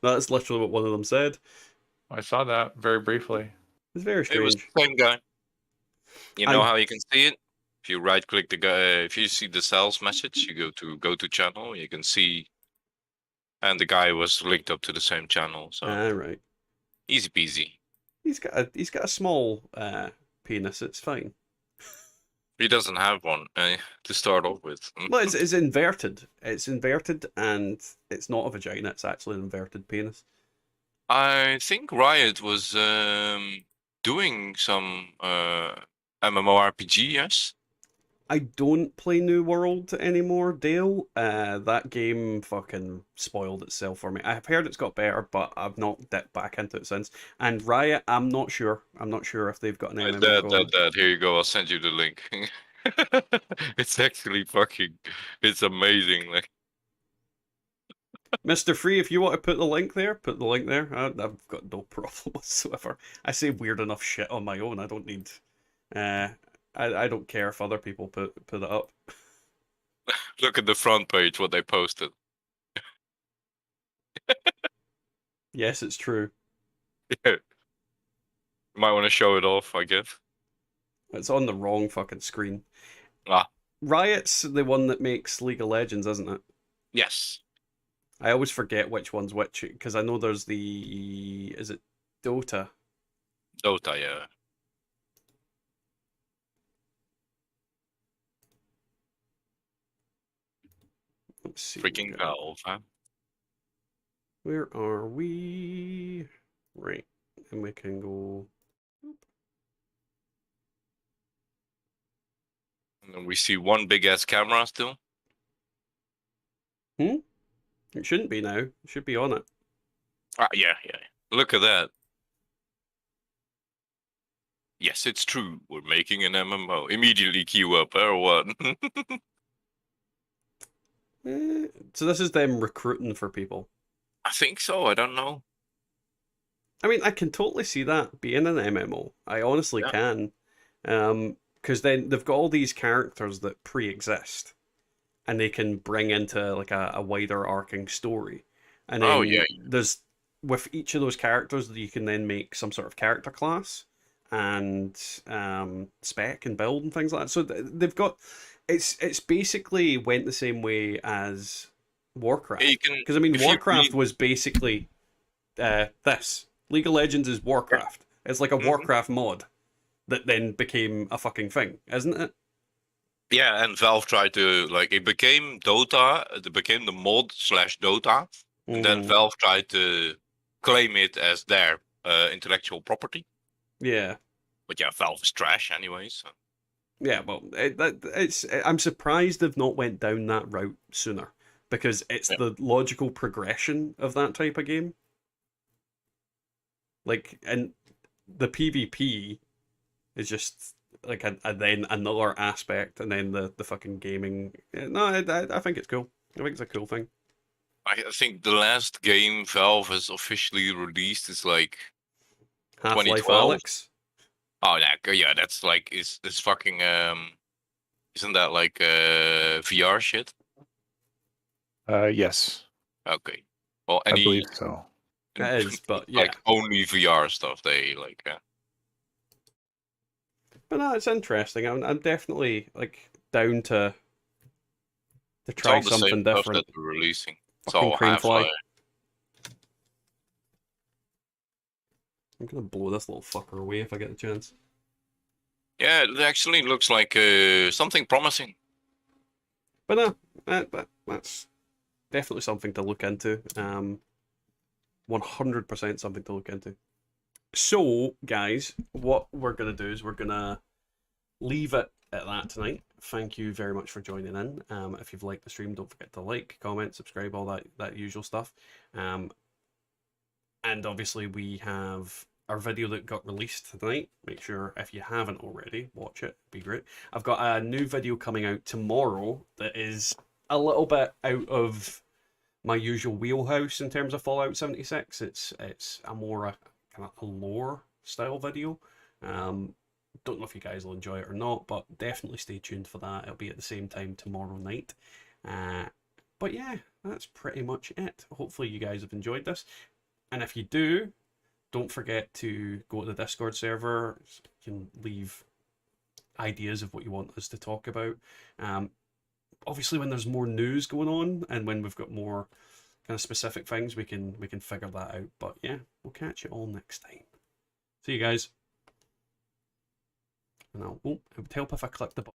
That's literally what one of them said. I saw that very briefly. It's very It was strange. the same guy. You know how you can see it? If you right click the guy, if you see the sales message, you go to channel, you can see, and the guy was linked up to the same channel. So Right. easy peasy. He's got a small penis. It's fine. He doesn't have one to start off with. Well, it's inverted. It's inverted, and it's not a vagina. It's actually an inverted penis. I think Riot was doing some MMORPG, yes? I don't play New World anymore, Dale. That game fucking spoiled itself for me. I've heard it's got better, but I've not dipped back into it since. And Riot, I'm not sure. I'm not sure if they've got an MMO going. Dad, here you go. I'll send you the link. It's actually it's amazing. Like, Mr. Free, if you want to put the link there, put the link there. I've got no problem whatsoever. I say weird enough shit on my own. I don't need. I don't care if other people put it up. look at the front page, what they posted. Yes, it's true. Yeah. You might want to show it off, I guess. It's on the wrong fucking screen. Ah. Riot's the one that makes League of Legends, isn't it? Yes. I always forget which one's which, because I know there's is it Dota? Dota, yeah. Let's see. Freaking Valve, huh? Where are we? Right. And we can go. And then we see one big ass camera still. It shouldn't be now. It should be on it. Ah, yeah. Look at that. Yes, it's true. We're making an MMO. Immediately queue up, or what? So this is them recruiting for people. I think so. I don't know. I mean, I can totally see that being an MMO. I honestly Yeah. can. Because then they've got all these characters that pre-exist, and they can bring into like a wider arcing story. And then Oh, yeah. there's with each of those characters, you can then make some sort of character class and spec and build and things like that. So they've got it's basically went the same way as Warcraft. You can, Because I mean, if you Warcraft read- was basically this. League of Legends is Warcraft. It's like a Mhm. Warcraft mod that then became a fucking thing, isn't it? Yeah, and Valve tried to it became Dota. It became the mod / Dota, and then Mm, Valve tried to claim it as their intellectual property. yeah. But yeah, Valve is trash anyway. So Yeah, well, I'm surprised they've not went down that route sooner because it's Yeah. the logical progression of that type of game. Like, and the PvP is just like then another aspect, and then the fucking gaming. No, I think it's cool. I think it's a cool thing. I think the last game Valve has officially released is like Half-Life 2012. Alex. Oh yeah, that's like is this fucking isn't that like VR shit? Yes, Okay. Well, I any believe so. It is, but yeah. like only VR stuff they like. But no, it's interesting. I'm definitely like down to It's try all the same something stuff different. that they're releasing. It's Fucking all crane fly. Half-Life. I'm gonna blow this little fucker away if I get the chance. Yeah, it actually looks like something promising. But no, that's definitely something to look into. 100% something to look into. So, guys, what we're gonna do is we're gonna leave it at that tonight. Thank you very much for joining in. If you've liked the stream, don't forget to like, comment, subscribe, all that usual stuff. And obviously we have our video that got released tonight. Make sure if you haven't already, watch it. It'd be great. I've got a new video coming out tomorrow that is a little bit out of my usual wheelhouse in terms of Fallout 76. It's a more kind of a lore style video. Don't know if you guys will enjoy it or not, but definitely stay tuned for that. It'll be at the same time tomorrow night. But yeah, that's pretty much it. Hopefully you guys have enjoyed this. And if you do, don't forget to go to the Discord server. You can leave ideas of what you want us to talk about. Obviously, when there's more news going on and when we've got more kind of specific things, we can figure that out. But yeah, we'll catch you all next time. See you guys. And it would help if I click the button.